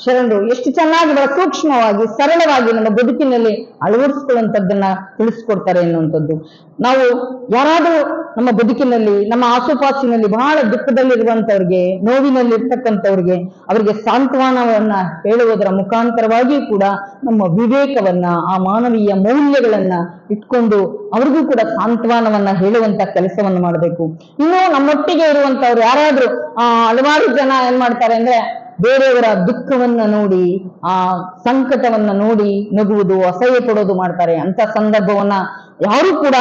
ಶರಣರು ಎಷ್ಟು ಚೆನ್ನಾಗಿ ಬಹಳ ಸೂಕ್ಷ್ಮವಾಗಿ ಸರಳವಾಗಿ ನಮ್ಮ ಬದುಕಿನಲ್ಲಿ ಅಳವಡಿಸ್ಕೊಳ್ಳುವಂಥದ್ದನ್ನ ತಿಳಿಸ್ಕೊಡ್ತಾರೆ ಎನ್ನುವಂಥದ್ದು. ನಾವು ಯಾರಾದರೂ ನಮ್ಮ ಬದುಕಿನಲ್ಲಿ ನಮ್ಮ ಆಸುಪಾಸಿನಲ್ಲಿ ಬಹಳ ದುಃಖದಲ್ಲಿರುವಂತವ್ರಿಗೆ, ನೋವಿನಲ್ಲಿರ್ತಕ್ಕಂಥವ್ರಿಗೆ ಅವರಿಗೆ ಸಾಂತ್ವನವನ್ನ ಹೇಳುವುದರ ಮುಖಾಂತರವಾಗಿ ಕೂಡ ನಮ್ಮ ವಿವೇಕವನ್ನ, ಆ ಮಾನವೀಯ ಮೌಲ್ಯಗಳನ್ನ ಇಟ್ಕೊಂಡು ಅವ್ರಿಗೂ ಕೂಡ ಸಾಂತ್ವನವನ್ನ ಹೇಳುವಂತ ಕೆಲಸವನ್ನು ಮಾಡಬೇಕು. ಇನ್ನು ನಮ್ಮೊಟ್ಟಿಗೆ ಇರುವಂತವ್ರು ಯಾರಾದ್ರೂ ಹಲವಾರು ಜನ ಏನ್ ಮಾಡ್ತಾರೆ ಅಂದ್ರೆ ಬೇರೆಯವರ ದುಃಖವನ್ನ ನೋಡಿ, ಆ ಸಂಕಟವನ್ನ ನೋಡಿ ನಗುವುದು, ಅಸಹ್ಯ ಪಡೋದು ಮಾಡ್ತಾರೆ. ಅಂತ ಸಂದರ್ಭವನ್ನ ಯಾರು ಕೂಡ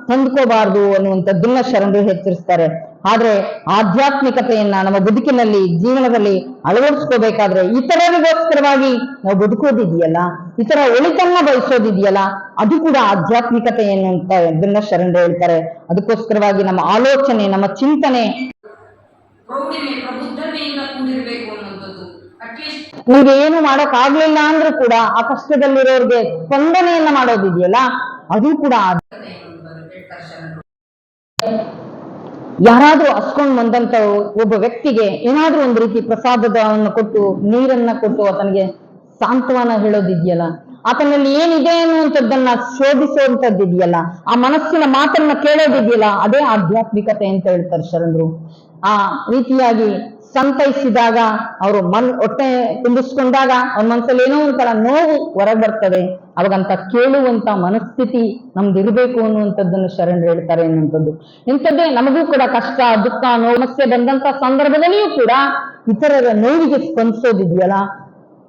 ಹೊಂದ್ಕೋಬಾರ್ದು ಅನ್ನುವಂಥದ್ದನ್ನ ಶರಣರು ಎಚ್ಚರಿಸ್ತಾರೆ. ಆದ್ರೆ ಆಧ್ಯಾತ್ಮಿಕತೆಯನ್ನ ನಮ್ಮ ಬದುಕಿನಲ್ಲಿ ಜೀವನದಲ್ಲಿ ಅಳವಡಿಸ್ಕೋಬೇಕಾದ್ರೆ ಇತರರಿಗೋಸ್ಕರವಾಗಿ ನಾವು ಬದುಕೋದಿದೆಯಲ್ಲ, ಇತರ ಒಳಿತನ್ನ ಬಯಸೋದಿದೆಯಲ್ಲ, ಅದು ಕೂಡ ಆಧ್ಯಾತ್ಮಿಕತೆ ಎನ್ನುವಂತ ಇದನ್ನ ಶರಣರು ಹೇಳ್ತಾರೆ. ಅದಕ್ಕೋಸ್ಕರವಾಗಿ ನಮ್ಮ ಆಲೋಚನೆ, ನಮ್ಮ ಚಿಂತನೆ ನಿಮ್ಗೆ ಏನು ಮಾಡಕ್ ಆಗ್ಲಿಲ್ಲ ಅಂದ್ರೂ ಕೂಡ ಆ ಕಷ್ಟದಲ್ಲಿರೋರ್ಗೆ ಸ್ಪಂದನೆಯನ್ನ ಮಾಡೋದಿದೆಯಲ್ಲ, ಅದು ಕೂಡ ಯಾರಾದ್ರೂ ಹಸ್ಕೊಂಡ್ ಬಂದಂತ ಒಬ್ಬ ವ್ಯಕ್ತಿಗೆ ಏನಾದ್ರೂ ಒಂದು ರೀತಿ ಪ್ರಸಾದವನ್ನು ಕೊಟ್ಟು, ನೀರನ್ನ ಕೊಟ್ಟು ಆತನಿಗೆ ಸಾಂತ್ವನ ಹೇಳೋದಿದೆಯಲ್ಲ, ಆತನಲ್ಲಿ ಏನಿದೆ ಅನ್ನುವಂಥದ್ದನ್ನ ಶೋಧಿಸುವಂಥದ್ದಿದೆಯಲ್ಲ, ಆ ಮನಸ್ಸಿನ ಮಾತನ್ನ ಕೇಳೋದಿದೆಯಲ್ಲ, ಅದೇ ಆಧ್ಯಾತ್ಮಿಕತೆ ಅಂತ ಹೇಳ್ತಾರೆ ಶರಣರು. ಆ ರೀತಿಯಾಗಿ ಸಂತೈಸಿದಾಗ, ಅವರು ಹೊಟ್ಟೆ ತುಂಬಿಸ್ಕೊಂಡಾಗ ಅವ್ರ ಮನಸ್ಸಲ್ಲಿ ಏನೋ ಒಂಥರ ನೋವು ಹೊರಗೆ ಬರ್ತದೆ. ಅವಾಗಂತ ಕೇಳುವಂತ ಮನಸ್ಥಿತಿ ನಮ್ದು ಇರಬೇಕು ಅನ್ನುವಂಥದ್ದನ್ನು ಶರಣರು ಹೇಳ್ತಾರೆ ಎನ್ನುವಂಥದ್ದು. ಇಂಥದ್ದೇ ನಮಗೂ ಕೂಡ ಕಷ್ಟ, ದುಃಖ, ನೋವು, ಸಮಸ್ಯೆ ಬಂದಂತ ಸಂದರ್ಭದಲ್ಲಿಯೂ ಕೂಡ ಇತರರ ನೋವಿಗೆ ಸ್ಪಂದಿಸೋದಿದೆಯಲ್ಲ,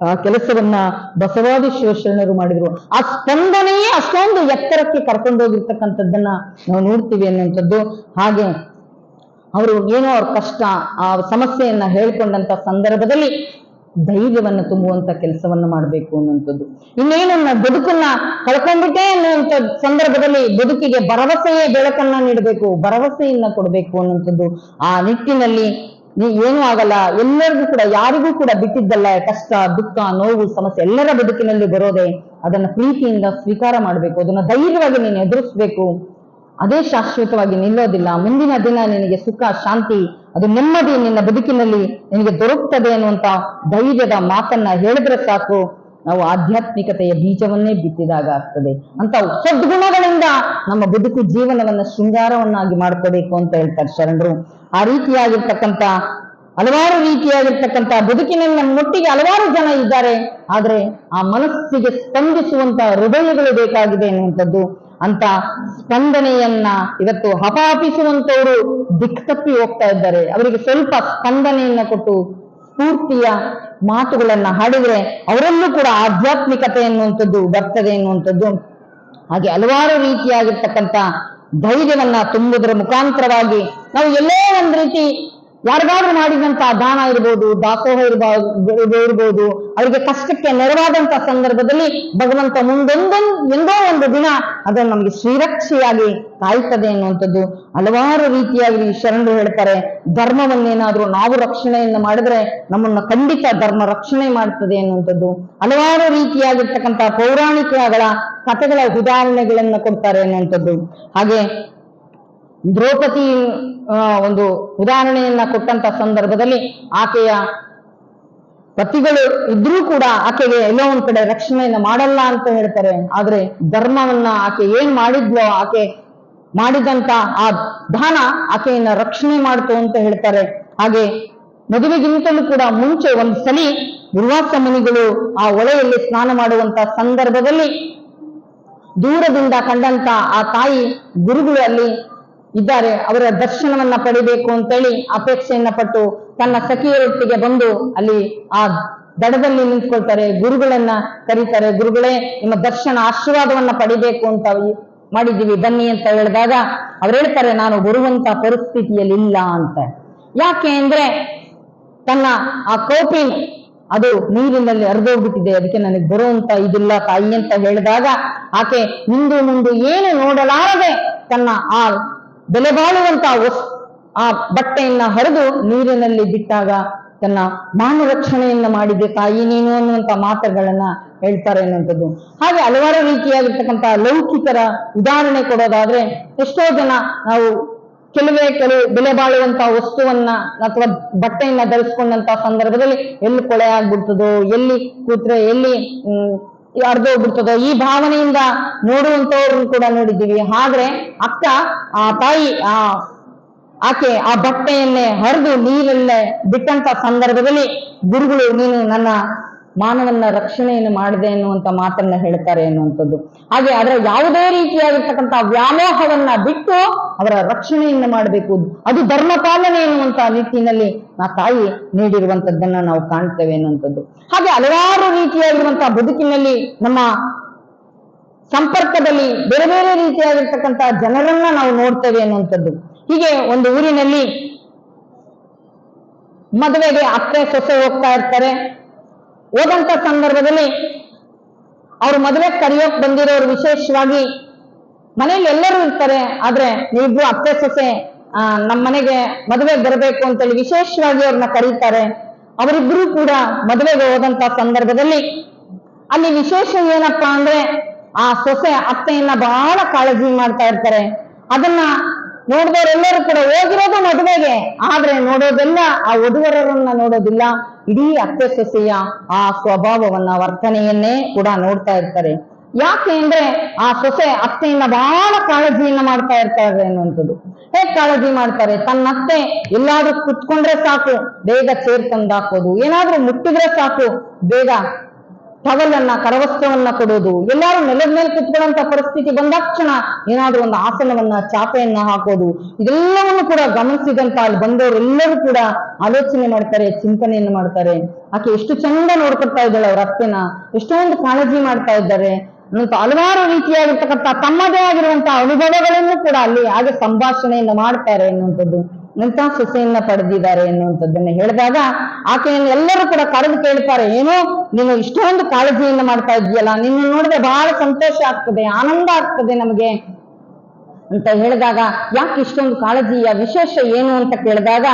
ಆ ಕೆಲಸವನ್ನ ಬಸವಾದಿ ಶಿವಶರಣರು ಮಾಡಿದ್ರು. ಆ ಸ್ಪಂದನೆಯೇ ಅಷ್ಟೊಂದು ಎತ್ತರಕ್ಕೆ ಕರ್ಕೊಂಡೋಗಿರ್ತಕ್ಕಂಥದ್ದನ್ನ ನಾವು ನೋಡ್ತೀವಿ ಅನ್ನುವಂಥದ್ದು. ಹಾಗೆ ಅವರು ಏನೋ ಅವ್ರ ಕಷ್ಟ, ಆ ಸಮಸ್ಯೆಯನ್ನ ಹೇಳ್ಕೊಂಡಂತ ಸಂದರ್ಭದಲ್ಲಿ ಧೈರ್ಯವನ್ನು ತುಂಬುವಂತ ಕೆಲಸವನ್ನ ಮಾಡಬೇಕು ಅನ್ನುವಂಥದ್ದು. ಇನ್ನೇನನ್ನ ಬದುಕನ್ನ ಕಳ್ಕೊಂಡ್ಬಿಟ್ಟೆ ಅನ್ನುವಂಥ ಸಂದರ್ಭದಲ್ಲಿ ಬದುಕಿಗೆ ಭರವಸೆಯೇ ಬೆಳಕನ್ನ ನೀಡಬೇಕು, ಭರವಸೆಯನ್ನ ಕೊಡಬೇಕು ಅನ್ನುವಂಥದ್ದು. ಆ ನಿಟ್ಟಿನಲ್ಲಿ ಏನೂ ಆಗಲ್ಲ, ಎಲ್ಲರಿಗೂ ಕೂಡ, ಯಾರಿಗೂ ಕೂಡ ಬಿಟ್ಟಿದ್ದಲ್ಲ ಕಷ್ಟ, ದುಃಖ, ನೋವು, ಸಮಸ್ಯೆ ಎಲ್ಲರ ಬದುಕಿನಲ್ಲಿ ಬರೋದೆ. ಅದನ್ನ ಪ್ರೀತಿಯಿಂದ ಸ್ವೀಕಾರ ಮಾಡಬೇಕು, ಅದನ್ನ ಧೈರ್ಯವಾಗಿ ನೀನು ಎದುರಿಸ್ಬೇಕು. ಅದೇ ಶಾಶ್ವತವಾಗಿ ನಿಲ್ಲೋದಿಲ್ಲ. ಮುಂದಿನ ದಿನ ನಿನಗೆ ಸುಖ, ಶಾಂತಿ, ಅದು ನೆಮ್ಮದಿ ನಿನ್ನ ಬದುಕಿನಲ್ಲಿ ನಿನಗೆ ದೊರಕುತ್ತದೆ ಅನ್ನುವಂತ ಧೈರ್ಯದ ಮಾತನ್ನ ಹೇಳಿದ್ರೆ ಸಾಕು, ನಾವು ಆಧ್ಯಾತ್ಮಿಕತೆಯ ಬೀಜವನ್ನೇ ಬಿತ್ತಿದಾಗ ಆಗ್ತದೆ. ಅಂತ ಸದ್ಗುಣಗಳಿಂದ ನಮ್ಮ ಬದುಕು ಜೀವನವನ್ನ ಶೃಂಗಾರವನ್ನಾಗಿ ಮಾಡ್ಕೋಬೇಕು ಅಂತ ಹೇಳ್ತಾರೆ ಶರಣರು. ಆ ರೀತಿಯಾಗಿರ್ತಕ್ಕಂಥ ಹಲವಾರು ರೀತಿಯಾಗಿರ್ತಕ್ಕಂಥ ಬದುಕಿನಲ್ಲಿ ನಮ್ಮೊಟ್ಟಿಗೆ ಹಲವಾರು ಜನ ಇದ್ದಾರೆ. ಆದ್ರೆ ಆ ಮನಸ್ಸಿಗೆ ಸ್ಪಂದಿಸುವಂತ ಹೃದಯಗಳು ಬೇಕಾಗಿದೆ ಎನ್ನುವಂಥದ್ದು. ಅಂತ ಸ್ಪಂದನೆಯನ್ನ ಇವತ್ತು ಹಪಾಪಿಸುವಂತವರು ದಿಕ್ತಪ್ಪಿ ಹೋಗ್ತಾ ಇದ್ದಾರೆ. ಅವರಿಗೆ ಸ್ವಲ್ಪ ಸ್ಪಂದನೆಯನ್ನ ಕೊಟ್ಟು ಸ್ಫೂರ್ತಿಯ ಮಾತುಗಳನ್ನ ಹಾಡಿದ್ರೆ ಅವರಲ್ಲೂ ಕೂಡ ಆಧ್ಯಾತ್ಮಿಕತೆ ಎನ್ನುವಂಥದ್ದು ಬರ್ತದೆ ಎನ್ನುವಂಥದ್ದು. ಹಾಗೆ ಹಲವಾರು ರೀತಿಯಾಗಿರ್ತಕ್ಕಂಥ ಧೈರ್ಯವನ್ನ ತುಂಬುವುದರ ಮುಖಾಂತರವಾಗಿ ನಾವು ಎಲ್ಲೋ ಒಂದ್ ರೀತಿ ಯಾರಿಗಾದ್ರೂ ಮಾಡಿದಂತ ದಾನ ಇರ್ಬೋದು, ದಾಸೋಹ ಇರ್ಬೋದು, ಅವರಿಗೆ ಕಷ್ಟಕ್ಕೆ ನೆರವಾದಂತ ಸಂದರ್ಭದಲ್ಲಿ ಭಗವಂತ ಎಂದೋ ಒಂದು ದಿನ ಅದನ್ನು ನಮಗೆ ಶ್ರೀರಕ್ಷೆಯಾಗಿ ಕಾಯ್ತದೆ ಅನ್ನುವಂಥದ್ದು. ಹಲವಾರು ರೀತಿಯಾಗಿ ಶರಣರು ಹೇಳ್ತಾರೆ, ಧರ್ಮವನ್ನೇನಾದ್ರೂ ನಾವು ರಕ್ಷಣೆಯನ್ನು ಮಾಡಿದ್ರೆ ನಮ್ಮನ್ನ ಖಂಡಿತ ಧರ್ಮ ರಕ್ಷಣೆ ಮಾಡ್ತದೆ ಅನ್ನುವಂಥದ್ದು. ಹಲವಾರು ರೀತಿಯಾಗಿರ್ತಕ್ಕಂಥ ಪೌರಾಣಿಕಗಳ ಕಥೆಗಳ ಉದಾಹರಣೆಗಳನ್ನ ಕೊಡ್ತಾರೆ ಅನ್ನುವಂಥದ್ದು. ಹಾಗೆ ದ್ರೌಪದಿ ಒಂದು ಉದಾಹರಣೆಯನ್ನ ಕೊಟ್ಟಂತ ಸಂದರ್ಭದಲ್ಲಿ ಆಕೆಯ ಪತಿಗಳು ಇದ್ರೂ ಕೂಡ ಆಕೆಗೆ ಎಲ್ಲೋ ಒಂದ್ ಕಡೆ ರಕ್ಷಣೆಯನ್ನ ಮಾಡಲ್ಲ ಅಂತ ಹೇಳ್ತಾರೆ. ಆದ್ರೆ ಧರ್ಮವನ್ನ ಆಕೆ ಏನ್ ಮಾಡಿದ್ಲೋ, ಆಕೆ ಮಾಡಿದಂತ ಆ ದಾನ ಆಕೆಯನ್ನ ರಕ್ಷಣೆ ಮಾಡ್ತು ಅಂತ ಹೇಳ್ತಾರೆ. ಹಾಗೆ ಮದುವೆಗಿಂತಲೂ ಕೂಡ ಮುಂಚೆ ಒಂದು ಸಲಿ ದುರ್ವಾಸ ಮುನಿಗಳು ಆ ಹೊಳೆಯಲ್ಲಿ ಸ್ನಾನ ಮಾಡುವಂತ ಸಂದರ್ಭದಲ್ಲಿ ದೂರದಿಂದ ಕಂಡಂತ ಆ ತಾಯಿ ಗುರುಗಳು ಅಲ್ಲಿ ಇದ್ದಾರೆ, ಅವರ ದರ್ಶನವನ್ನ ಪಡಿಬೇಕು ಅಂತೇಳಿ ಅಪೇಕ್ಷೆಯನ್ನ ಪಟ್ಟು ತನ್ನ ಸಖಿಯರೊಟ್ಟಿಗೆ ಬಂದು ಅಲ್ಲಿ ಆ ದಡದಲ್ಲಿ ನಿಂತ್ಕೊಳ್ತಾರೆ, ಗುರುಗಳನ್ನ ಕರೀತಾರೆ. ಗುರುಗಳೇ, ನಿಮ್ಮ ದರ್ಶನ ಆಶೀರ್ವಾದವನ್ನ ಪಡಿಬೇಕು ಅಂತ ಮಾಡಿದ್ದೀವಿ, ಬನ್ನಿ ಅಂತ ಹೇಳಿದಾಗ ಅವ್ರು ಹೇಳ್ತಾರೆ, ನಾನು ಬರುವಂತ ಪರಿಸ್ಥಿತಿಯಲ್ಲಿ ಇಲ್ಲ ಅಂತ. ಯಾಕೆ ಅಂದ್ರೆ ತನ್ನ ಆ ಕೌಪಿನ್ ಅದು ನೀರಿನಲ್ಲಿ ಹರಿದೋಗ್ಬಿಟ್ಟಿದೆ, ಅದಕ್ಕೆ ನನಗೆ ಬರುವಂತ ಇದಿಲ್ಲ ತಾಯಿ ಅಂತ ಹೇಳಿದಾಗ ಆಕೆ ಹಿಂದು ಮುಂದೆ ಏನು ನೋಡಲಾರದೆ ತನ್ನ ಆ ಬೆಲೆ ಬಾಳುವಂತ ಆ ಬಟ್ಟೆಯನ್ನ ಹರಿದು ನೀರಿನಲ್ಲಿ ಬಿಟ್ಟಾಗ ತನ್ನ ಮಾನ ರಕ್ಷಣೆಯನ್ನ ಮಾಡಿದೆ ತಾಯಿ ನೀನು ಅನ್ನುವಂತ ಮಾತುಗಳನ್ನ ಹೇಳ್ತಾರೆ ಅನ್ನುವಂಥದ್ದು. ಹಾಗೆ ಹಲವಾರು ರೀತಿಯಾಗಿರ್ತಕ್ಕಂಥ ಲೌಕಿಕರ ಉದಾಹರಣೆ ಕೊಡೋದಾದ್ರೆ, ಎಷ್ಟೋ ಜನ ನಾವು ಕೆಲವು ಬೆಲೆ ಬಾಳುವಂತ ವಸ್ತುವನ್ನ ಅಥವಾ ಬಟ್ಟೆಯನ್ನ ಧರಿಸ್ಕೊಂಡಂತ ಸಂದರ್ಭದಲ್ಲಿ ಎಲ್ಲಿ ಕೊಳೆ ಆಗ್ಬಿಡ್ತದೋ, ಎಲ್ಲಿ ಕೂತ್ರೆ ಎಲ್ಲಿ ಅರ್ಧೋಗ್ಬಿಡ್ತದೋ ಈ ಭಾವನೆಯಿಂದ ನೋಡುವಂತವ್ರನ್ನು ಕೂಡ ನೋಡಿದ್ದೀವಿ. ಆದ್ರೆ ಅಕ್ಕ ಆ ತಾಯಿ ಆಕೆ ಆ ಬಟ್ಟೆಯನ್ನೇ ಹರಿದು ನೀರಲ್ಲೇ ಬಿಟ್ಟಂತ ಸಂದರ್ಭದಲ್ಲಿ ಗುರುಗಳು ನೀನು ನನ್ನ ಮಾನವನ್ನ ರಕ್ಷಣೆಯನ್ನು ಮಾಡಿದೆ ಎನ್ನುವಂತ ಮಾತನ್ನ ಹೇಳ್ತಾರೆ ಎನ್ನುವಂಥದ್ದು. ಹಾಗೆ ಅದರ ಯಾವುದೇ ರೀತಿಯಾಗಿರ್ತಕ್ಕಂಥ ವ್ಯಾಮೋಹವನ್ನ ಬಿಟ್ಟು ಅವರ ರಕ್ಷಣೆಯನ್ನು ಮಾಡಬೇಕು, ಅದು ಧರ್ಮ ಪಾಲನೆ ಎನ್ನುವಂತ ನಿಟ್ಟಿನಲ್ಲಿ ಆ ತಾಯಿ ನೀಡಿರುವಂತದ್ದನ್ನ ನಾವು ಕಾಣ್ತೇವೆ ಎನ್ನುವಂಥದ್ದು. ಹಾಗೆ ಹಲವಾರು ರೀತಿಯಾಗಿರುವಂತಹ ಬದುಕಿನಲ್ಲಿ ನಮ್ಮ ಸಂಪರ್ಕದಲ್ಲಿ ಬೇರೆ ಬೇರೆ ರೀತಿಯಾಗಿರ್ತಕ್ಕಂಥ ಜನರನ್ನ ನಾವು ನೋಡ್ತೇವೆ ಅನ್ನುವಂಥದ್ದು. ಹೀಗೆ ಒಂದು ಊರಿನಲ್ಲಿ ಮದುವೆಗೆ ಅತ್ತೆ ಸೊಸೆ ಹೋಗ್ತಾ ಇರ್ತಾರೆ. ಹೋದಂತ ಸಂದರ್ಭದಲ್ಲಿ ಅವ್ರು ಮದುವೆ ಕರೆಯೋಕ್ ಬಂದಿರೋರು ವಿಶೇಷವಾಗಿ ಮನೇಲಿ ಎಲ್ಲರೂ ಇರ್ತಾರೆ, ಆದ್ರೆ ನೀವಿಬ್ರು ಅತ್ತೆ ಸೊಸೆ ನಮ್ಮ ಮನೆಗೆ ಮದುವೆಗೆ ಬರಬೇಕು ಅಂತೇಳಿ ವಿಶೇಷವಾಗಿ ಅವ್ರನ್ನ ಕರೀತಾರೆ. ಅವರಿಬ್ರು ಕೂಡ ಮದುವೆಗೆ ಹೋದಂತ ಸಂದರ್ಭದಲ್ಲಿ ಅಲ್ಲಿ ವಿಶೇಷ ಏನಪ್ಪಾ ಅಂದ್ರೆ ಆ ಸೊಸೆ ಅತ್ತೆಯನ್ನ ಬಹಳ ಕಾಳಜಿ ಮಾಡ್ತಾ ಇರ್ತಾರೆ. ಅದನ್ನ ನೋಡಿದವರೆಲ್ಲರೂ ಕೂಡ ಹೋಗಿರೋದು ಮದುವೆಗೆ, ಆದ್ರೆ ನೋಡೋದೆಲ್ಲ ಆ ವಧುವರರನ್ನ ನೋಡೋದಿಲ್ಲ, ಇಡೀ ಅತ್ತೆ ಸೊಸೆಯ ಆ ಸ್ವಭಾವವನ್ನ ವರ್ತನೆಯನ್ನೇ ಕೂಡ ನೋಡ್ತಾ ಇರ್ತಾರೆ. ಯಾಕೆ ಅಂದ್ರೆ ಆ ಸೊಸೆ ಅತ್ತೆಯನ್ನ ಬಹಳ ಕಾಳಜಿಯನ್ನ ಮಾಡ್ತಾ ಇರ್ತಾರೆ ಅನ್ನುವಂಥದ್ದು. ಹೇಗ್ ಕಾಳಜಿ ಮಾಡ್ತಾರೆ? ತನ್ನ ಅತ್ತೆ ಎಲ್ಲಾದ್ರೂ ಕುತ್ಕೊಂಡ್ರೆ ಸಾಕು ಬೇಗ ಚೇರ್ ತಂದಾಕೋದು, ಏನಾದ್ರೂ ಮುಟ್ಟಿದ್ರೆ ಸಾಕು ಬೇಗ ಟವಲನ್ನ ಕರವಸ್ತ್ರವನ್ನ ಕೊಡೋದು, ಎಲ್ಲಾರು ನೆಲದ ಮೇಲೆ ಕುತ್ಕೊಳ್ಳುವಂತ ಪರಿಸ್ಥಿತಿ ಬಂದಾಕ್ಷಣ ಏನಾದ್ರೂ ಒಂದು ಆಸನವನ್ನ ಚಾಪೆಯನ್ನ ಹಾಕೋದು, ಇದೆಲ್ಲವನ್ನು ಕೂಡ ಗಮನಿಸಿದಂತ ಅಲ್ಲಿ ಬಂದವರೆಲ್ಲರೂ ಕೂಡ ಆಲೋಚನೆ ಮಾಡ್ತಾರೆ, ಚಿಂತನೆಯನ್ನು ಮಾಡ್ತಾರೆ. ಆಕೆ ಎಷ್ಟು ಚಂದ ನೋಡ್ಕೊಳ್ತಾ ಇದ್ದಾಳೆ ಅವ್ರ ಅತ್ತೆನ, ಎಷ್ಟೊಂದು ಕಾಳಜಿ ಮಾಡ್ತಾ ಇದ್ದಾರೆ ಅನ್ನೋಂಥ ಹಲವಾರು ರೀತಿಯಾಗಿರ್ತಕ್ಕಂಥ ತಮ್ಮದೇ ಆಗಿರುವಂತಹ ಅನುಭವಗಳನ್ನು ಕೂಡ ಅಲ್ಲಿ ಹಾಗೆ ಸಂಭಾಷಣೆಯನ್ನು ಮಾಡ್ತಾರೆ ಎನ್ನುವಂಥದ್ದು. ಎಂತ ಸೊಸೆಯನ್ನ ಪಡೆದಿದ್ದಾರೆ ಎನ್ನುವಂಥದ್ದನ್ನ ಹೇಳಿದಾಗ ಆಕೆಯನ್ನು ಎಲ್ಲರೂ ಕೂಡ ಕರೆದು ಕೇಳ್ತಾರೆ, ಏನೋ ನೀನು ಇಷ್ಟೊಂದು ಕಾಳಜಿಯನ್ನು ಮಾಡ್ತಾ ಇದೆಯಲ್ಲ, ನಿನ್ನ ನೋಡಿದ್ರೆ ಬಹಳ ಸಂತೋಷ ಆಗ್ತದೆ, ಆನಂದ ಆಗ್ತದೆ ನಮಗೆ ಅಂತ ಹೇಳಿದಾಗ, ಯಾಕೆ ಇಷ್ಟೊಂದು ಕಾಳಜಿಯ ವಿಶೇಷ ಏನು ಅಂತ ಕೇಳಿದಾಗ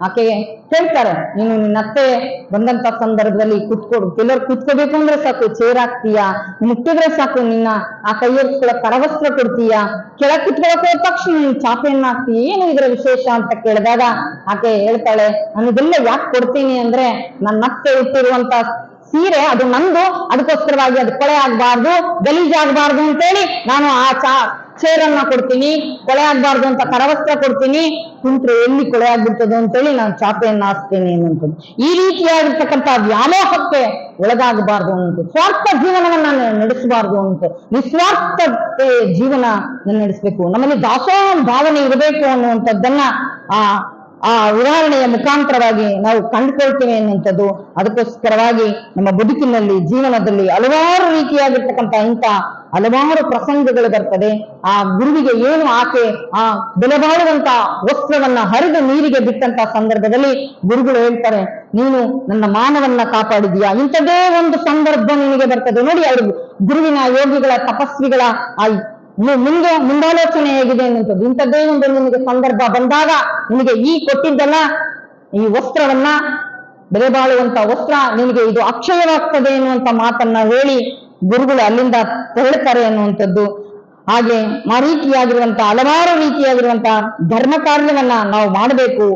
ಆಕೆಗೆ ಹೇಳ್ತಾರೆ, ನೀನು ನಿನ್ನ ಅತ್ತೆ ಬಂದಂತ ಸಂದರ್ಭದಲ್ಲಿ ಕೆಲವರು ಕುತ್ಕೋಬೇಕು ಅಂದ್ರೆ ಸಾಕು ಚೇರ್ ಹಾಕ್ತೀಯಾ, ಮುಟ್ಟಿದ್ರೆ ಸಾಕು ನಿನ್ನ ಆ ಕೈಯಲ್ಲಿ ಕರವಸ್ತ್ರ ಕೊಡ್ತೀಯಾ, ಕೆಳಗೆ ಕುತ್ಕೊಳಕ್ ಹೋದ ತಕ್ಷಣ ನೀನು ಚಾಪೆಯನ್ನ ಹಾಕ್ತೀಯ, ಏನು ಇದರ ವಿಶೇಷ ಅಂತ ಕೇಳಿದಾಗ ಆಕೆ ಹೇಳ್ತಾಳೆ, ನಾನು ಇದೆಲ್ಲ ಯಾಕೆ ಕೊಡ್ತೀನಿ ಅಂದ್ರೆ ನನ್ನ ಅತ್ತೆ ಇಟ್ಟಿರುವಂತ ಸೀರೆ ಅದು ನಂದು, ಅದಕ್ಕೋಸ್ಕರವಾಗಿ ಅದು ಕೊಳೆ ಆಗ್ಬಾರ್ದು, ಗಲೀಜಾಗಬಾರ್ದು ಅಂತೇಳಿ ನಾನು ಆ ಚೇರನ್ನ ಕೊಡ್ತೀನಿ, ಕೊಳೆ ಆಗ್ಬಾರ್ದು ಅಂತ ಕರವಸ್ತ್ರ ಕೊಡ್ತೀನಿ, ಕುಂತ್ರೆ ಎಲ್ಲಿ ಕೊಳೆ ಆಗ್ಬಿಡ್ತದೆ ಅಂತೇಳಿ ನಾನು ಚಾಪೆಯನ್ನ ಹಾಕ್ತೇನೆ ಅನ್ನುವಂಥದ್ದು. ಈ ರೀತಿಯಾಗಿರ್ತಕ್ಕಂಥ ವ್ಯಾಮೋಹಕ್ಕೆ ಒಳಗಾಗಬಾರ್ದು ಅನ್ನುವಂಥದ್ದು, ಸ್ವಾರ್ಥ ಜೀವನವನ್ನ ನಡೆಸಬಾರ್ದು ಅಂತ, ನಿಸ್ವಾರ್ಥ ಜೀವನ ನಡೆಸಬೇಕು, ನಮ್ಮಲ್ಲಿ ದಾಸೋಹ ಭಾವನೆ ಇರಬೇಕು ಅನ್ನುವಂಥದ್ದನ್ನ ಆ ಉದಾಹರಣೆಯ ಮುಖಾಂತರವಾಗಿ ನಾವು ಕಂಡುಕೊಳ್ತೇವೆ ಎನ್ನುವಂಥದ್ದು. ಅದಕ್ಕೋಸ್ಕರವಾಗಿ ನಮ್ಮ ಬದುಕಿನಲ್ಲಿ ಜೀವನದಲ್ಲಿ ಹಲವಾರು ರೀತಿಯಾಗಿರ್ತಕ್ಕಂಥ ಇಂಥ ಹಲವಾರು ಪ್ರಸಂಗಗಳು ಬರ್ತದೆ. ಆ ಗುರುವಿಗೆ ಏನು ಆಕೆ ಆ ಬೆಲೆ ಬಾಳುವಂತ ವಸ್ತ್ರವನ್ನ ಹರಿದು ನೀರಿಗೆ ಬಿಟ್ಟಂತ ಸಂದರ್ಭದಲ್ಲಿ ಗುರುಗಳು ಹೇಳ್ತಾರೆ, ನೀನು ನನ್ನ ಮಾನವನ್ನ ಕಾಪಾಡಿದೀಯಾ, ಇಂಥದೇ ಒಂದು ಸಂದರ್ಭ ನಿನಗೆ ಬರ್ತದೆ ನೋಡಿ. ಅವರು ಗುರುವಿನ ಯೋಗಿಗಳ ತಪಸ್ವಿಗಳ ಮುಂದಾಲೋಚನೆ ಹೇಗಿದೆ ಅನ್ನುವಂಥದ್ದು. ಇಂಥದ್ದೇ ಒಂದು ನಿನಗೆ ಸಂದರ್ಭ ಬಂದಾಗ ನಿನಗೆ ಈ ಕೊಟ್ಟಿದ್ದಲ್ಲ ಈ ವಸ್ತ್ರವನ್ನ, ಬೆಲೆ ಬಾಳುವಂತ ವಸ್ತ್ರ ನಿನಗೆ ಇದು ಅಕ್ಷಯವಾಗ್ತದೆ ಎನ್ನುವಂತ ಮಾತನ್ನ ಹೇಳಿ ಗುರುಗಳು ಅಲ್ಲಿಂದ ತೆರಳುತ್ತಾರೆ ಅನ್ನುವಂಥದ್ದು. ಹಾಗೆ ಆ ರೀತಿಯಾಗಿರುವಂತಹ ಹಲವಾರು ರೀತಿಯಾಗಿರುವಂತಹ ಧರ್ಮ ಕಾರ್ಯವನ್ನ ನಾವು ಮಾಡಬೇಕು.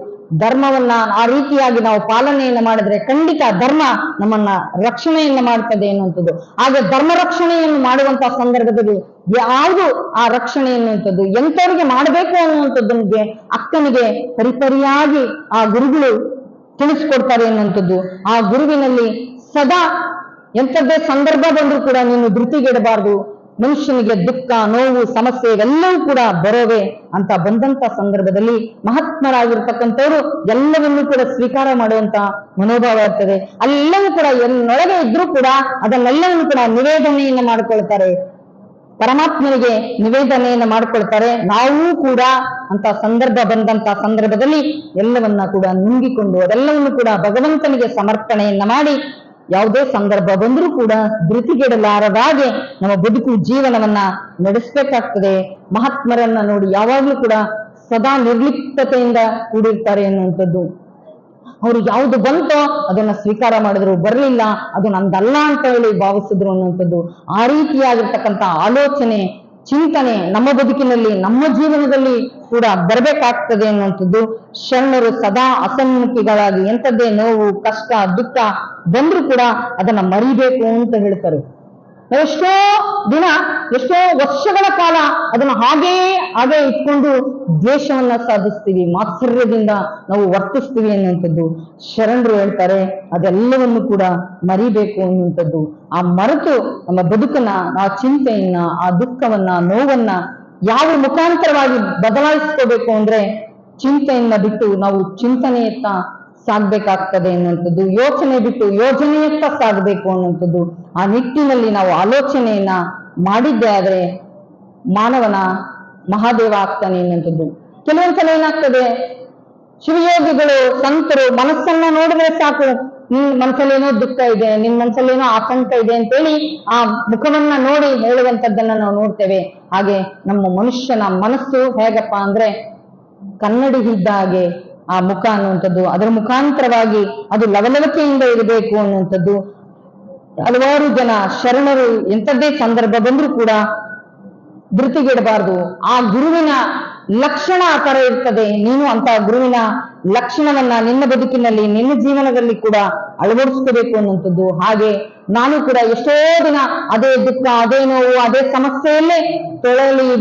ಧರ್ಮವನ್ನ ಆ ರೀತಿಯಾಗಿ ನಾವು ಪಾಲನೆಯನ್ನ ಮಾಡಿದ್ರೆ ಖಂಡಿತ ಧರ್ಮ ನಮ್ಮನ್ನ ರಕ್ಷಣೆಯನ್ನ ಮಾಡ್ತದೆ ಎನ್ನುವಂಥದ್ದು. ಹಾಗೆ ಧರ್ಮ ರಕ್ಷಣೆಯನ್ನು ಮಾಡುವಂತಹ ಸಂದರ್ಭದಲ್ಲಿ ಯಾವುದು ಆ ರಕ್ಷಣೆ ಎನ್ನುವಂಥದ್ದು ಎಂಥವ್ರಿಗೆ ಮಾಡಬೇಕು ಅನ್ನುವಂಥದ್ದನಿಗೆ ಅಕ್ಕನಿಗೆ ಪರಿಪರಿಯಾಗಿ ಆ ಗುರುಗಳು ತಿಳಿಸ್ಕೊಡ್ತಾರೆ ಎನ್ನುವಂಥದ್ದು. ಆ ಗುರುವಿನಲ್ಲಿ ಸದಾ ಎಂಥದ್ದೇ ಸಂದರ್ಭ ಬಂದ್ರೂ ಕೂಡ ನೀನು ಧೃತಿಗೆಡಬಾರ್ದು, ಮನುಷ್ಯನಿಗೆ ದುಃಖ, ನೋವು, ಸಮಸ್ಯೆ ಇವೆಲ್ಲವೂ ಕೂಡ ಬರೋವೆ ಅಂತ ಬಂದಂತ ಸಂದರ್ಭದಲ್ಲಿ ಮಹಾತ್ಮರಾಗಿರ್ತಕ್ಕಂಥವ್ರು ಎಲ್ಲವನ್ನೂ ಕೂಡ ಸ್ವೀಕಾರ ಮಾಡುವಂತ ಮನೋಭಾವ ಇರ್ತದೆ. ಅಲ್ಲೆಲ್ಲವೂ ಕೂಡ ಎಲ್ಲೊಳಗೆ ಇದ್ರೂ ಕೂಡ ಅದನ್ನೆಲ್ಲವನ್ನು ಕೂಡ ನಿವೇದನೆಯನ್ನು ಮಾಡ್ಕೊಳ್ತಾರೆ, ಪರಮಾತ್ಮನಿಗೆ ನಿವೇದನೆಯನ್ನು ಮಾಡ್ಕೊಳ್ತಾರೆ. ನಾವೂ ಕೂಡ ಅಂತ ಸಂದರ್ಭ ಬಂದಂತ ಸಂದರ್ಭದಲ್ಲಿ ಎಲ್ಲವನ್ನ ಕೂಡ ನುಂಗಿಕೊಂಡು ಅದೆಲ್ಲವನ್ನು ಕೂಡ ಭಗವಂತನಿಗೆ ಸಮರ್ಪಣೆಯನ್ನ ಮಾಡಿ ಯಾವುದೇ ಸಂದರ್ಭ ಬಂದರೂ ಕೂಡ ಧೃತಿಗೆಡಲಾರದಾಗೆ ನಮ್ಮ ಬದುಕು ಜೀವನವನ್ನ ನಡೆಸಬೇಕಾಗ್ತದೆ. ಮಹಾತ್ಮರನ್ನ ನೋಡಿ ಯಾವಾಗ್ಲೂ ಕೂಡ ಸದಾ ನಿರ್ಲಿಪ್ತತೆಯಿಂದ ಕೂಡಿರ್ತಾರೆ ಎನ್ನುವಂಥದ್ದು. ಅವರು ಯಾವುದು ಬಂತೋ ಅದನ್ನ ಸ್ವೀಕಾರ ಮಾಡಿದ್ರು, ಬರಲಿಲ್ಲ ಅದು ನಂದಲ್ಲ ಅಂತ ಹೇಳಿ ಭಾವಿಸಿದ್ರು ಅನ್ನುವಂಥದ್ದು. ಆ ರೀತಿಯಾಗಿರ್ತಕ್ಕಂಥ ಆಲೋಚನೆ, ಚಿಂತನೆ ನಮ್ಮ ಬದುಕಿನಲ್ಲಿ, ನಮ್ಮ ಜೀವನದಲ್ಲಿ ಕೂಡ ಬರಬೇಕಾಗ್ತದೆ ಅನ್ನುವಂಥದ್ದು. ಶರಣರು ಸದಾ ಅಸನ್ಮುಖಿಗಳಾಗಿ ಎಂಥದ್ದೇ ನೋವು, ಕಷ್ಟ, ದುಃಖ ಬಂದ್ರೂ ಕೂಡ ಅದನ್ನ ಮರಿಬೇಕು ಅಂತ ಹೇಳ್ತಾರೆ. ಎಷ್ಟೋ ದಿನ, ಎಷ್ಟೋ ವರ್ಷಗಳ ಕಾಲ ಅದನ್ನ ಹಾಗೇ ಇಟ್ಕೊಂಡು ದ್ವೇಷವನ್ನ ಸಾಧಿಸ್ತೀವಿ, ಮಾತ್ಸರ್ಯದಿಂದ ನಾವು ವರ್ತಿಸ್ತೀವಿ ಅನ್ನುವಂಥದ್ದು. ಶರಣರು ಹೇಳ್ತಾರೆ ಅದೆಲ್ಲವನ್ನು ಕೂಡ ಮರಿಬೇಕು ಅನ್ನುವಂಥದ್ದು. ಆ ಮರೆತು ನಮ್ಮ ಬದುಕನ್ನ, ಆ ಚಿಂತೆಯನ್ನ, ಆ ದುಃಖವನ್ನ, ನೋವನ್ನ ಯಾವ ಮುಖಾಂತರವಾಗಿ ಬದಲಾಯಿಸ್ಕೋಬೇಕು ಅಂದ್ರೆ ಚಿಂತೆಯನ್ನ ಬಿಟ್ಟು ನಾವು ಚಿಂತನೆಯತ್ತ ಸಾಗ್ಬೇಕಾಗ್ತದೆ ಅನ್ನುವಂಥದ್ದು. ಯೋಚನೆ ಬಿಟ್ಟು ಯೋಜನೆಯತ್ತ ಸಾಗಬೇಕು ಅನ್ನುವಂಥದ್ದು. ಆ ನಿಟ್ಟಿನಲ್ಲಿ ನಾವು ಆಲೋಚನೆಯನ್ನ ಮಾಡಿದ್ದೆ ಆದ್ರೆ ಮಾನವನ ಮಹಾದೇವ ಆಗ್ತಾನೆ ಅನ್ನುವಂಥದ್ದು. ಕೆಲವೊಂದ್ಸಲ ಏನಾಗ್ತದೆ, ಶಿವಯೋಗಿಗಳು, ಸಂತರು ಮನಸ್ಸನ್ನ ನೋಡಿದ್ರೆ ಸಾಕು, ನಿನ್ ಮನಸ್ಸಲ್ಲೇನೋ ದುಃಖ ಇದೆ, ನಿನ್ ಮನಸ್ಸಲ್ಲೇನೋ ಆತಂಕ ಇದೆ ಅಂತೇಳಿ ಆ ಮುಖವನ್ನ ನೋಡಿ ಹೇಳುವಂಥದ್ದನ್ನ ನಾವು ನೋಡ್ತೇವೆ. ಹಾಗೆ ನಮ್ಮ ಮನುಷ್ಯನ ಮನಸ್ಸು ಹೇಗಪ್ಪ ಅಂದ್ರೆ ಕನ್ನಡಿ ಇದ್ದ ಹಾಗೆ ಆ ಮುಖ ಅನ್ನುವಂಥದ್ದು, ಅದರ ಮುಖಾಂತರವಾಗಿ ಅದು ಲವಲವಿಕೆಯಿಂದ ಇರಬೇಕು ಅನ್ನುವಂಥದ್ದು. ಹಲವಾರು ಜನ ಶರಣರು ಎಂಥದ್ದೇ ಸಂದರ್ಭ ಬಂದ್ರೂ ಕೂಡ ಧೃತಿಗೆಡಬಾರ್ದು. ಆ ಗುರುವಿನ ಲಕ್ಷಣ ಆ ತರ ಇರ್ತದೆ. ನೀನು ಅಂತ ಗುರುವಿನ ಲಕ್ಷಣವನ್ನ ನಿನ್ನ ಬದುಕಿನಲ್ಲಿ, ನಿನ್ನ ಜೀವನದಲ್ಲಿ ಕೂಡ ಅಳವಡಿಸ್ಕೋಬೇಕು ಅನ್ನುವಂಥದ್ದು. ಹಾಗೆ ನಾನು ಕೂಡ ಎಷ್ಟೋ ದಿನ ಅದೇ ದುಃಖ, ಅದೇ ನೋವು, ಅದೇ ಸಮಸ್ಯೆಯಲ್ಲೇ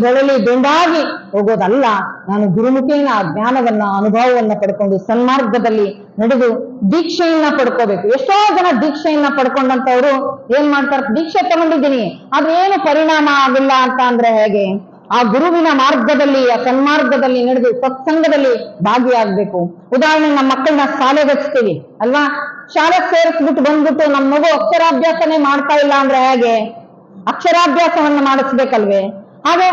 ಬೆಳಲಿ ಬೆಂಡಾಗಿ ಹೋಗೋದಲ್ಲ. ನಾನು ಗುರುಮುಖೇನ ಆ ಜ್ಞಾನವನ್ನ, ಅನುಭವವನ್ನ ಪಡ್ಕೊಂಡು ಸನ್ಮಾರ್ಗದಲ್ಲಿ ನಡೆದು ದೀಕ್ಷೆಯನ್ನ ಪಡ್ಕೋಬೇಕು. ಎಷ್ಟೋ ಜನ ದೀಕ್ಷೆಯನ್ನ ಪಡ್ಕೊಂಡಂತವ್ರು ಏನ್ ಮಾಡ್ತಾರೆ, ದೀಕ್ಷೆ ತಗೊಂಡಿದ್ದೀನಿ ಆದ್ರೆ ಏನು ಪರಿಣಾಮ ಆಗಿಲ್ಲ ಅಂತ ಅಂದ್ರೆ ಹೇಗೆ? ಆ ಗುರುವಿನ ಮಾರ್ಗದಲ್ಲಿ, ಆ ಸನ್ಮಾರ್ಗದಲ್ಲಿ ನಡೆದು ಸತ್ಸಂಗದಲ್ಲಿ ಭಾಗಿಯಾಗಬೇಕು. ಉದಾಹರಣೆ, ನಮ್ಮ ಮಕ್ಕಳನ್ನ ಶಾಲೆಗೆ ಹಚ್ತೀವಿ ಅಲ್ವಾ, ಶಾಲೆಗೆ ಸೇರಿಸ್ಬಿಟ್ಟು ಬಂದ್ಬಿಟ್ಟು ನಮ್ಮ ಮಗು ಅಕ್ಷರಾಭ್ಯಾಸನೇ ಮಾಡ್ತಾ ಇಲ್ಲ ಅಂದ್ರೆ ಹೇಗೆ? ಅಕ್ಷರಾಭ್ಯಾಸವನ್ನ ಮಾಡಿಸ್ಬೇಕಲ್ವೇ? ಹಾಗೆ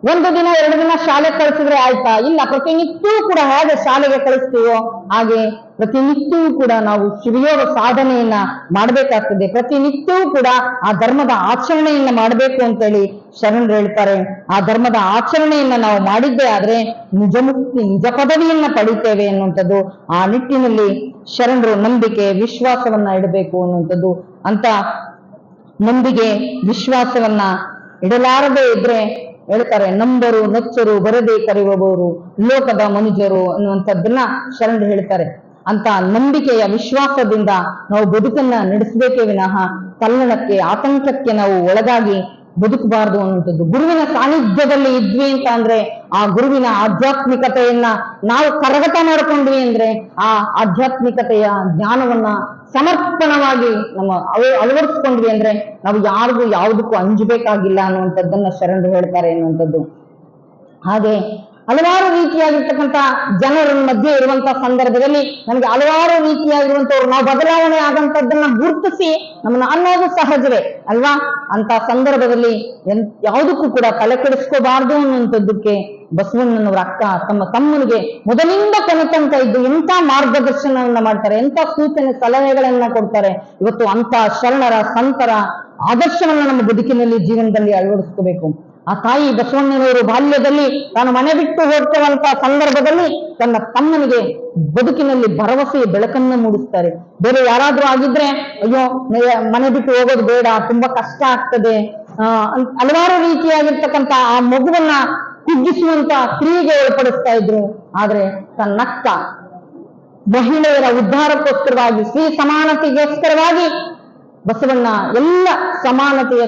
ಒಂದು ದಿನ, ಎರಡು ದಿನ ಶಾಲೆ ಕಳಿಸಿದ್ರೆ ಆಯ್ತಾ? ಇಲ್ಲ, ಪ್ರತಿನಿತ್ಯವೂ ಕೂಡ ಹೇಗೆ ಶಾಲೆಗೆ ಕಳಿಸ್ತೀವೋ ಹಾಗೆ ಪ್ರತಿನಿತ್ಯವೂ ಕೂಡ ನಾವು ಶಿವಯೋಗ ಸಾಧನೆಯನ್ನ ಮಾಡಬೇಕಾಗ್ತದೆ. ಪ್ರತಿನಿತ್ಯವೂ ಕೂಡ ಆ ಧರ್ಮದ ಆಚರಣೆಯನ್ನ ಮಾಡಬೇಕು ಅಂತೇಳಿ ಶರಣರು ಹೇಳ್ತಾರೆ. ಆ ಧರ್ಮದ ಆಚರಣೆಯನ್ನ ನಾವು ಮಾಡಿದ್ದೇ ಆದ್ರೆ ನಿಜ ಮುಕ್ತಿ, ನಿಜ ಪದವಿಯನ್ನ ಪಡಿತೇವೆ ಅನ್ನುವಂಥದ್ದು. ಆ ನಿಟ್ಟಿನಲ್ಲಿ ಶರಣರು ನಂಬಿಕೆ, ವಿಶ್ವಾಸವನ್ನ ಇಡಬೇಕು ಅನ್ನುವಂಥದ್ದು. ಅಂತ ನಂಬಿಕೆ, ವಿಶ್ವಾಸವನ್ನ ಇಡಲಾರದೆ ಇದ್ರೆ ಹೇಳ್ತಾರೆ, ನಂಬರು ನಚ್ಚರು ಬರದೆ ಕರೆಯುವವರು ಲೋಕದ ಮನುಜರು ಅನ್ನುವಂಥದ್ದನ್ನ ಶರಣರು ಹೇಳ್ತಾರೆ. ಅಂತ ನಂಬಿಕೆಯ, ವಿಶ್ವಾಸದಿಂದ ನಾವು ಬದುಕನ್ನ ನಡೆಸಬೇಕೇ ವಿನಃ ತಲ್ಲಣಕ್ಕೆ, ಆತಂಕಕ್ಕೆ ನಾವು ಒಳಗಾಗಿ ಬದುಕಬಾರದು ಅನ್ನುವಂಥದ್ದು. ಗುರುವಿನ ಸಾನ್ನಿಧ್ಯದಲ್ಲಿ ಇದ್ವಿ ಅಂತ ಅಂದ್ರೆ, ಆ ಗುರುವಿನ ಆಧ್ಯಾತ್ಮಿಕತೆಯನ್ನ ನಾವು ಕರಗತ ಮಾಡ್ಕೊಂಡ್ವಿ ಅಂದ್ರೆ, ಆ ಆಧ್ಯಾತ್ಮಿಕತೆಯ ಜ್ಞಾನವನ್ನ ಸಮರ್ಪಣವಾಗಿ ನಮ್ಮ ಅಳವಡಿಸ್ಕೊಂಡ್ವಿ ಅಂದ್ರೆ ನಾವು ಯಾರಿಗೂ ಯಾವುದಕ್ಕೂ ಅಂಜಬೇಕಾಗಿಲ್ಲ ಅನ್ನುವಂಥದ್ದನ್ನ ಶರಣರು ಹೇಳ್ತಾರೆ ಅನ್ನುವಂಥದ್ದು. ಹಾಗೆ ಹಲವಾರು ರೀತಿಯಾಗಿರ್ತಕ್ಕಂಥ ಜನರ ಮಧ್ಯೆ ಇರುವಂತಹ ಸಂದರ್ಭದಲ್ಲಿ ನಮ್ಗೆ ಹಲವಾರು ರೀತಿಯಾಗಿರುವಂತವ್ರು, ನಾವು ಬದಲಾವಣೆ ಆಗಂತದ್ದನ್ನ ಗುರುತಿಸಿ ನಮ್ಮನ್ನ ಅನ್ನೋದು ಸಹಜವೇ ಅಲ್ವಾ? ಅಂತ ಸಂದರ್ಭದಲ್ಲಿ ಯಾವುದಕ್ಕೂ ಕೂಡ ತಲೆ ಕೆಡಿಸ್ಕೋಬಾರ್ದು ಅನ್ನುವಂಥದ್ದಕ್ಕೆ ಬಸವಣ್ಣನವರ ಅಕ್ಕ ತಮ್ಮ ತಮ್ಮನಿಗೆ ಮೊದಲಿಂದ ಕೊನೆ ತನಕ ಇದ್ದು ಎಂತ ಮಾರ್ಗದರ್ಶನವನ್ನ ಮಾಡ್ತಾರೆ, ಎಂತ ಸೂಚನೆ ಸಲಹೆಗಳನ್ನ ಕೊಡ್ತಾರೆ. ಇವತ್ತು ಅಂತ ಶರಣರ, ಸಂತರ ಆದರ್ಶವನ್ನ ನಮ್ಮ ಬದುಕಿನಲ್ಲಿ, ಜೀವನದಲ್ಲಿ ಅಳವಡಿಸ್ಕೋಬೇಕು. ಆ ತಾಯಿ ಬಸವಣ್ಣನವರು ಬಾಲ್ಯದಲ್ಲಿ ತಾನು ಮನೆ ಬಿಟ್ಟು ಹೋಗ್ತೇವಂತ ಸಂದರ್ಭದಲ್ಲಿ ತನ್ನ ತಮ್ಮನಿಗೆ ಬದುಕಿನಲ್ಲಿ ಭರವಸೆಯ ಬೆಳಕನ್ನ ಮೂಡಿಸ್ತಾರೆ. ಬೇರೆ ಯಾರಾದ್ರೂ ಆಗಿದ್ರೆ, ಅಯ್ಯೋ ಮನೆ ಬಿಟ್ಟು ಹೋಗೋದು ಬೇಡ, ತುಂಬಾ ಕಷ್ಟ ಆಗ್ತದೆ, ಹಲವಾರು ರೀತಿಯಾಗಿರ್ತಕ್ಕಂಥ ಆ ಮಗುವನ್ನ ಕುಗ್ಗಿಸುವಂತ ಕ್ರಿಯೆಗೆ ಒಳಪಡಿಸ್ತಾ ಇದ್ರು. ಆದ್ರೆ ತನ್ನಕ್ಕ ಮಹಿಳೆಯರ ಉದ್ಧಾರಕ್ಕೋಸ್ಕರವಾಗಿ, ಸ್ತ್ರೀ ಸಮಾನತೆಗೋಸ್ಕರವಾಗಿ ಬಸವಣ್ಣ ಎಲ್ಲ ಸಮಾನತೆಯ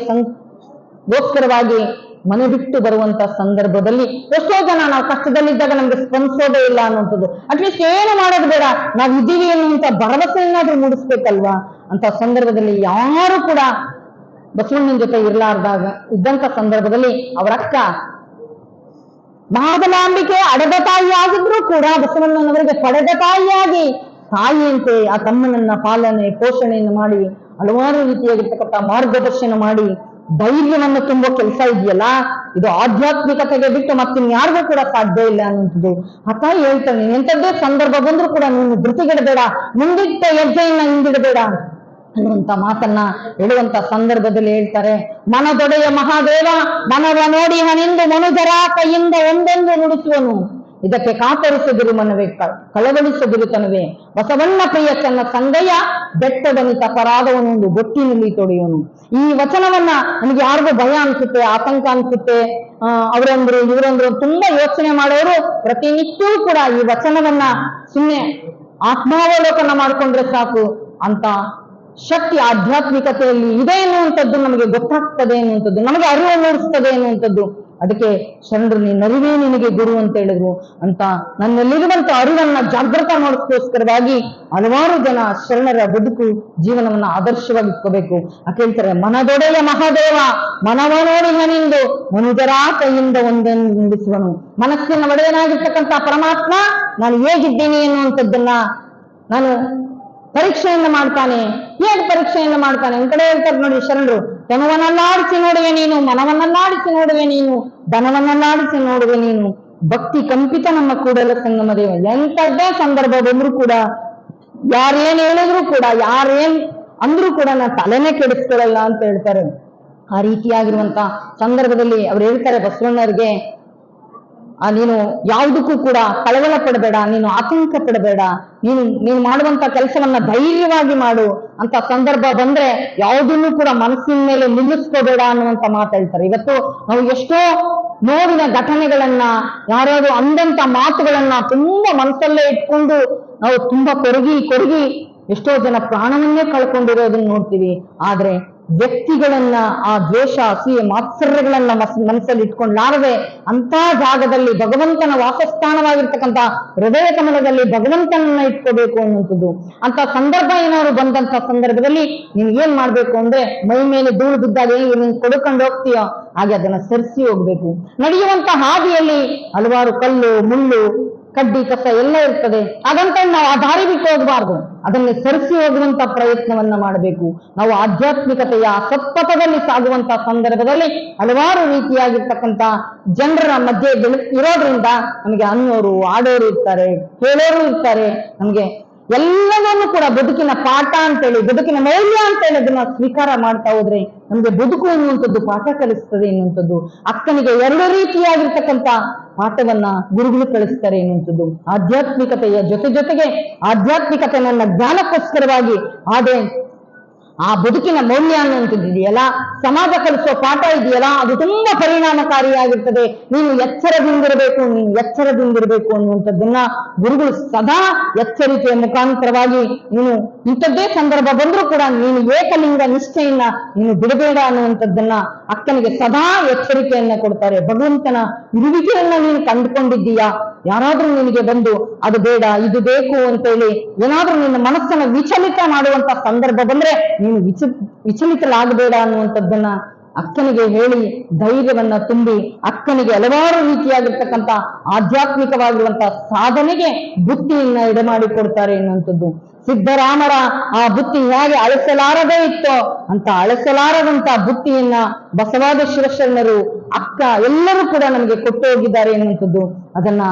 ಗೋಸ್ಕರವಾಗಿ ಮನೆ ಬಿಟ್ಟು ಬರುವಂತ ಸಂದರ್ಭದಲ್ಲಿ ಎಷ್ಟೋ ಜನ ನಾವು ಕಷ್ಟದಲ್ಲಿದ್ದಾಗ ನಮ್ಗೆ ಸ್ಪಂದಿಸೋದೇ ಇಲ್ಲ ಅನ್ನುವಂಥದ್ದು. ಅಟ್ಲೀಸ್ಟ್ ಏನು ಮಾಡೋದು ಬೇಡ, ನಾವು ಇದ್ದೀವಿ ಅನ್ನುವಂತ ಭರವಸೆಯನ್ನಾದ್ರೂ ಮೂಡಿಸ್ಬೇಕಲ್ವಾ? ಅಂತ ಸಂದರ್ಭದಲ್ಲಿ ಯಾರು ಕೂಡ ಬಸವಣ್ಣನ ಜೊತೆ ಇರ್ಲಾರ್ದಾಗ ಇದ್ದಂತ ಸಂದರ್ಭದಲ್ಲಿ ಅವರ ಅಕ್ಕ ಮಹಾಬಲಾಂಬಿಕೆ ಅಡದ ತಾಯಿ ಆಗಿದ್ರು ಕೂಡ ಬಸವಣ್ಣನವರಿಗೆ ಪಡೆದ ತಾಯಿಯಾಗಿ ತಾಯಿಯಂತೆ ಆ ತಮ್ಮನನ್ನ ಪಾಲನೆ ಪೋಷಣೆಯನ್ನು ಮಾಡಿ ಹಲವಾರು ರೀತಿಯಾಗಿರ್ತಕ್ಕಂಥ ಮಾರ್ಗದರ್ಶನ ಮಾಡಿ ಧೈರ್ಯವನ್ನು ತುಂಬೋ ಕೆಲಸ ಇದೆಯಲ್ಲ, ಇದು ಆಧ್ಯಾತ್ಮಿಕತೆಗೆ ಬಿಟ್ಟು ಮತ್ತಿನ್ಯಾರಿಗೂ ಕೂಡ ಸಾಧ್ಯ ಇಲ್ಲ ಅನ್ನುವಂಥದ್ದು. ಆ ತಾಯಿ ಹೇಳ್ತಾನೆ, ಎಂಥದ್ದೇ ಸಂದರ್ಭ ಬಂದ್ರೂ ಕೂಡ ನೀನು ಧೃತಿಗೆಡಬೇಡ, ಮುಂದಿಟ್ಟ ಹೆಜ್ಜೆಯನ್ನ ಹಿಂದಿಡಬೇಡ ಅನ್ನುವಂತ ಮಾತನ್ನ ಹೇಳುವಂತ ಸಂದರ್ಭದಲ್ಲಿ ಹೇಳ್ತಾರೆ, ಮನದೊಡೆಯ ಮಹಾದೇವ ಮನವ ನೋಡಿ ಹನೆಂದು ಮನುಜರ ಕೈಯಿಂದ ಒಂದೊಂದು ನುಡಿಸುವನು, ಇದಕ್ಕೆ ಕಾತರಿಸದಿರು ಮನವೇ ಕಳವಳಿಸದಿರು ತನವೇ, ಬಸವಣ್ಣ ಪ್ರಿಯ ಚೆನ್ನ ಸಂಗಯ್ಯ ಬೆಟ್ಟದನಿತ ಪರಾಧವನೊಂದು ಗೊಟ್ಟಿನಲ್ಲಿ ತೊಡೆಯುವನು. ಈ ವಚನವನ್ನ ನಮ್ಗೆ ಯಾರಿಗೂ ಭಯ ಅನ್ಸುತ್ತೆ, ಆತಂಕ ಅನ್ಸುತ್ತೆ, ಅವರಂದ್ರು ಇವರಂದ್ರು ತುಂಬಾ ಯೋಚನೆ ಮಾಡೋರು ಪ್ರತಿನಿತ್ಯವೂ ಕೂಡ ಈ ವಚನವನ್ನ ಸುಮ್ಮನೆ ಆತ್ಮಾವಲೋಕನ ಮಾಡ್ಕೊಂಡ್ರೆ ಸಾಕು ಅಂತ ಶಕ್ತಿ ಆಧ್ಯಾತ್ಮಿಕತೆಯಲ್ಲಿ ಇದೆ ಎನ್ನುವಂಥದ್ದು ನಮಗೆ ಗೊತ್ತಾಗ್ತದೆ ಎನ್ನುವಂಥದ್ದು, ನಮಗೆ ಅರಿವು ಮೂಡಿಸ್ತದೆ ಎನ್ನುವಂಥದ್ದು. ಅದಕ್ಕೆ ಶರಣರು ನೀನರಿವೇ ನಿನಗೆ ಗುರು ಅಂತ ಹೇಳಿದ್ರು ಅಂತ ನನ್ನಲ್ಲಿರುವಂತ ಅರಿವನ್ನ ಜಾಗೃತ ಮಾಡೋದಕ್ಕೋಸ್ಕರವಾಗಿ ಹಲವಾರು ಜನ ಶರಣರ ಬದುಕು ಜೀವನವನ್ನ ಆದರ್ಶವಾಗಿ ಇಟ್ಕೋಬೇಕು. ಹೇಳ್ತಾರೆ, ಮನದೊಡೆಯ ಮಹಾದೇವ ಮನವ ನೋಡಿ ಹನಿಂದು ಮನುಜರ ಕೈಯಿಂದ ಒಂದನ್ನು ನುಡಿಸುವನು. ಮನಸ್ಸಿನ ಒಡೆಯನಾಗಿರ್ತಕ್ಕಂಥ ಪರಮಾತ್ಮ ನಾನು ಹೇಗಿದ್ದೀನಿ ಎನ್ನುವಂಥದ್ದನ್ನ ನಾನು ಪರೀಕ್ಷೆಯನ್ನ ಮಾಡ್ತಾನೆ. ಹೇಗೆ ಪರೀಕ್ಷೆಯನ್ನ ಮಾಡ್ತಾನೆ? ಒಂದ್ ಕಡೆ ಹೇಳ್ತಾರೆ ನೋಡಿ ಶರಣರು, ತನುವನ್ನಲ್ಲಾಡಿಸಿ ನೋಡುವೆ ನೀನು, ಮನವನ್ನಲ್ಲಾಡಿಸಿ ನೋಡುವೆ ನೀನು, ಧನವನ್ನಲ್ಲಾಡಿಸಿ ನೋಡುವೆ ನೀನು, ಭಕ್ತಿ ಕಂಪಿತ ನಮ್ಮ ಕೂಡಲ ಸಂಗಮ ದೇವ. ಎಂಥದ್ದೇ ಸಂದರ್ಭ ಬಂದ್ರೂ ಕೂಡ, ಯಾರೇನ್ ಹೇಳಿದ್ರು ಕೂಡ, ಯಾರೇನ್ ಅಂದ್ರೂ ಕೂಡ ನಾ ತಲೆನೇ ಕೆಡಿಸ್ಕೊಳ್ಳಲ್ಲ ಅಂತ ಹೇಳ್ತಾರೆ. ಆ ರೀತಿಯಾಗಿರುವಂತ ಸಂದರ್ಭದಲ್ಲಿ ಅವ್ರು ಹೇಳ್ತಾರೆ ಬಸವಣ್ಣವ್ರಿಗೆ, ನೀನು ಯಾವುದಕ್ಕೂ ಕೂಡ ಕಳವಳ ಪಡಬೇಡ, ನೀನು ಆತಂಕ ಪಡಬೇಡ, ನೀನು ಮಾಡುವಂತ ಕೆಲಸವನ್ನ ಧೈರ್ಯವಾಗಿ ಮಾಡು ಅಂತ ಸಂದರ್ಭ ಬಂದ್ರೆ ಯಾವುದನ್ನು ಕೂಡ ಮನಸ್ಸಿನ ಮೇಲೆ ನಿಲ್ಲಿಸ್ಕೋಬೇಡ ಅನ್ನುವಂತ ಮಾತಾಡ್ತಾರೆ. ಇವತ್ತು ನಾವು ಎಷ್ಟೋ ನೋವಿನ ಘಟನೆಗಳನ್ನ, ಯಾರ್ಯಾರು ಅಂದಂತ ಮಾತುಗಳನ್ನ ತುಂಬಾ ಮನಸ್ಸಲ್ಲೇ ಇಟ್ಕೊಂಡು ನಾವು ತುಂಬಾ ಕೊರಗಿ ಎಷ್ಟೋ ಜನ ಪ್ರಾಣವನ್ನೇ ಕಳ್ಕೊಂಡಿರೋದನ್ನ ನೋಡ್ತೀವಿ. ಆದ್ರೆ ವ್ಯಕ್ತಿಗಳನ್ನ ಆ ದ್ವೇಷ ಅಸೂಯೆ ಮಾತ್ಸರ್ಯಗಳನ್ನ ಮನಸ್ಸಲ್ಲಿ ಇಟ್ಕೊಂಡ್ಲಾರದೆ ಅಂತ ಜಾಗದಲ್ಲಿ ಭಗವಂತನ ವಾಸಸ್ಥಾನವಾಗಿರ್ತಕ್ಕಂಥ ಹೃದಯ ಕಮಲದಲ್ಲಿ ಭಗವಂತನನ್ನ ಇಟ್ಕೋಬೇಕು ಅನ್ನುವಂಥದ್ದು. ಅಂತ ಸಂದರ್ಭ ಏನಾದ್ರು ಬಂದಂತ ಸಂದರ್ಭದಲ್ಲಿ ನೀನ್ ಏನ್ ಮಾಡ್ಬೇಕು ಅಂದ್ರೆ, ಮೈ ಮೇಲೆ ಧೂಳು ಬಿದ್ದಾಗ ನೀನ್ ಕೊಡ್ಕೊಂಡು ಹೋಗ್ತೀಯೋ ಹಾಗೆ ಅದನ್ನ ಸರಿಸಿ ಹೋಗ್ಬೇಕು. ನಡೆಯುವಂತ ಹಾದಿಯಲ್ಲಿ ಹಲವಾರು ಕಲ್ಲು ಮುಳ್ಳು ಕಡ್ಡಿ ಕಸ ಎಲ್ಲ ಇರ್ತದೆ, ಹಾಗಂತ ನಾವು ಆ ದಾರಿ ಬಿಟ್ಟು ಹೋಗಬಾರ್ದು, ಅದನ್ನೇ ಸರಿಸಿ ಹೋಗುವಂತ ಪ್ರಯತ್ನವನ್ನ ಮಾಡಬೇಕು. ನಾವು ಆಧ್ಯಾತ್ಮಿಕತೆಯ ಸತ್ಪಥದಲ್ಲಿ ಸಾಗುವಂತ ಸಂದರ್ಭದಲ್ಲಿ ಹಲವಾರು ರೀತಿಯಾಗಿರ್ತಕ್ಕಂಥ ಜನರ ಮಧ್ಯೆ ಇರೋದ್ರಿಂದ ನಮಗೆ ಅನ್ನೋರು ಆಡೋರು ಇರ್ತಾರೆ, ಹೇಳೋರು ಇರ್ತಾರೆ. ನಮ್ಗೆ ಎಲ್ಲವನ್ನೂ ಕೂಡ ಬದುಕಿನ ಪಾಠ ಅಂತೇಳಿ, ಬದುಕಿನ ಮೌಲ್ಯ ಅಂತೇಳಿ ಅದನ್ನ ಸ್ವೀಕಾರ ಮಾಡ್ತಾ ಹೋದ್ರೆ ನಮ್ಗೆ ಬದುಕು ಎನ್ನುವಂಥದ್ದು ಪಾಠ ಕಲಿಸ್ತದೆ ಎನ್ನುವಂಥದ್ದು. ಅಕ್ಕನಿಗೆ ಎರಡು ರೀತಿಯಾಗಿರ್ತಕ್ಕಂಥ ಪಾಠವನ್ನ ಗುರುಗಳು ಕಳಿಸ್ತಾರೆ ಎನ್ನುವಂಥದ್ದು. ಆಧ್ಯಾತ್ಮಿಕತೆಯ ಜೊತೆಗೆ ಆಧ್ಯಾತ್ಮಿಕತೆ ನನ್ನ ಜ್ಞಾನಕ್ಕೋಸ್ಕರವಾಗಿ ಆದ್ರೆ ಆ ಬದುಕಿನ ಮೌಲ್ಯ ಅನ್ನುವಂಥದ್ದು ಇದೆಯಲ್ಲ, ಸಮಾಜ ಕಲಿಸೋ ಪಾಠ ಇದೆಯಲ್ಲ, ಅದು ತುಂಬಾ ಪರಿಣಾಮಕಾರಿಯಾಗಿರ್ತದೆ. ನೀನು ಎಚ್ಚರದಿಂದಿರಬೇಕು ಅನ್ನುವಂಥದ್ದನ್ನ ಗುರುಗಳು ಸದಾ ಎಚ್ಚರಿಕೆಯ ಮುಖಾಂತರವಾಗಿ, ನೀನು ಇಂಥದ್ದೇ ಸಂದರ್ಭ ಬಂದ್ರೂ ಕೂಡ ನೀನು ಏಕಲಿಂಗ ನಿಷ್ಠೆಯನ್ನ ನೀನು ಬಿಡಬೇಡ ಅನ್ನುವಂಥದ್ದನ್ನ ಅಕ್ಕನಿಗೆ ಸದಾ ಎಚ್ಚರಿಕೆಯನ್ನ ಕೊಡ್ತಾರೆ. ಭಗವಂತನ ಇರುವಿಕೆಯನ್ನ ನೀನು ಕಂಡುಕೊಂಡಿದ್ದೀಯಾ, ಯಾರಾದ್ರೂ ನಿನಗೆ ಬಂದು ಅದು ಬೇಡ ಇದು ಬೇಕು ಅಂತೇಳಿ ಏನಾದ್ರೂ ನಿನ್ನ ಮನಸ್ಸನ್ನ ವಿಚಲಿತ ಮಾಡುವಂತ ಸಂದರ್ಭ ಬಂದ್ರೆ ನೀನು ವಿಚಲಿತಲಾಗಬೇಡ ಅನ್ನುವಂಥದ್ದನ್ನ ಅಕ್ಕನಿಗೆ ಹೇಳಿ ಧೈರ್ಯವನ್ನ ತುಂಬಿ ಅಕ್ಕನಿಗೆ ಹಲವಾರು ರೀತಿಯಾಗಿರ್ತಕ್ಕಂಥ ಆಧ್ಯಾತ್ಮಿಕವಾಗಿರುವಂತಹ ಸಾಧನೆಗೆ ಬುದ್ಧಿಯನ್ನ ಎಡೆಮಾಡಿಕೊಡ್ತಾರೆ ಎನ್ನುವಂಥದ್ದು. ಸಿದ್ದರಾಮರ ಆ ಬುದ್ಧಿ ಹೇಗೆ ಅಳಿಸಲಾರದೇ ಇತ್ತೋ ಅಂತ ಅಳಿಸಲಾರದಂತ ಬುದ್ಧಿಯನ್ನ ಬಸವಾದ ಶಿವಶರಣರು ಅಕ್ಕ ಎಲ್ಲರೂ ಕೂಡ ನಮಗೆ ಕೊಟ್ಟು ಹೋಗಿದ್ದಾರೆ ಎನ್ನುವಂಥದ್ದು. ಅದನ್ನ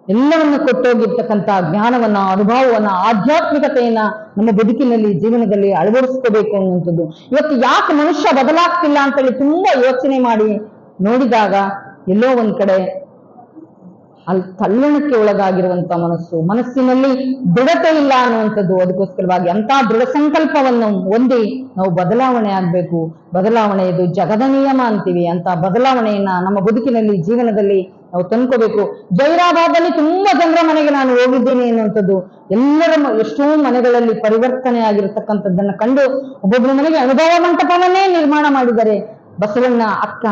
ಎಲ್ಲವನ್ನು ಕೊಟ್ಟೋಗಿರ್ತಕ್ಕಂಥ ಜ್ಞಾನವನ್ನ, ಅನುಭವವನ್ನ, ಆಧ್ಯಾತ್ಮಿಕತೆಯನ್ನ ನಮ್ಮ ಬದುಕಿನಲ್ಲಿ ಜೀವನದಲ್ಲಿ ಅಳವಡಿಸ್ಕೋಬೇಕು ಅನ್ನುವಂಥದ್ದು. ಇವತ್ತು ಯಾಕೆ ಮನುಷ್ಯ ಬದಲಾಗ್ತಿಲ್ಲ ಅಂತೇಳಿ ತುಂಬಾ ಯೋಚನೆ ಮಾಡಿ ನೋಡಿದಾಗ ಎಲ್ಲೋ ಒಂದ್ ಕಡೆ ಅಲ್ಲಿ ತಲ್ಲಣಕ್ಕೆ ಒಳಗಾಗಿರುವಂತ ಮನಸ್ಸಿನಲ್ಲಿ ದೃಢತೆ ಇಲ್ಲ ಅನ್ನುವಂಥದ್ದು. ಅದಕ್ಕೋಸ್ಕರವಾಗಿ ಅಂತ ದೃಢ ಸಂಕಲ್ಪವನ್ನು ಹೊಂದಿ ನಾವು ಬದಲಾವಣೆ ಆಗ್ಬೇಕು. ಬದಲಾವಣೆ ಇದು ಜಗದ ನಿಯಮ ಅಂತೀವಿ. ಅಂತ ಬದಲಾವಣೆಯನ್ನ ನಮ್ಮ ಬದುಕಿನಲ್ಲಿ ಜೀವನದಲ್ಲಿ ನಾವು ತಂದ್ಕೋಬೇಕು. ಜೈರಾಬಾದಲ್ಲಿ ತುಂಬಾ ಜನರ ಮನೆಗೆ ನಾನು ಹೋಗಿದ್ದೀನಿ ಅನ್ನುವಂಥದ್ದು. ಎಲ್ಲರ ಎಷ್ಟೋ ಮನೆಗಳಲ್ಲಿ ಪರಿವರ್ತನೆ ಆಗಿರತಕ್ಕಂಥದ್ದನ್ನ ಕಂಡು ಒಬ್ಬೊಬ್ಬರ ಮನೆಗೆ ಅನುಭವ ಮಂಟಪವನ್ನೇ ನಿರ್ಮಾಣ ಮಾಡಿದ್ದಾರೆ. ಬಸವಣ್ಣ ಅಕ್ಕ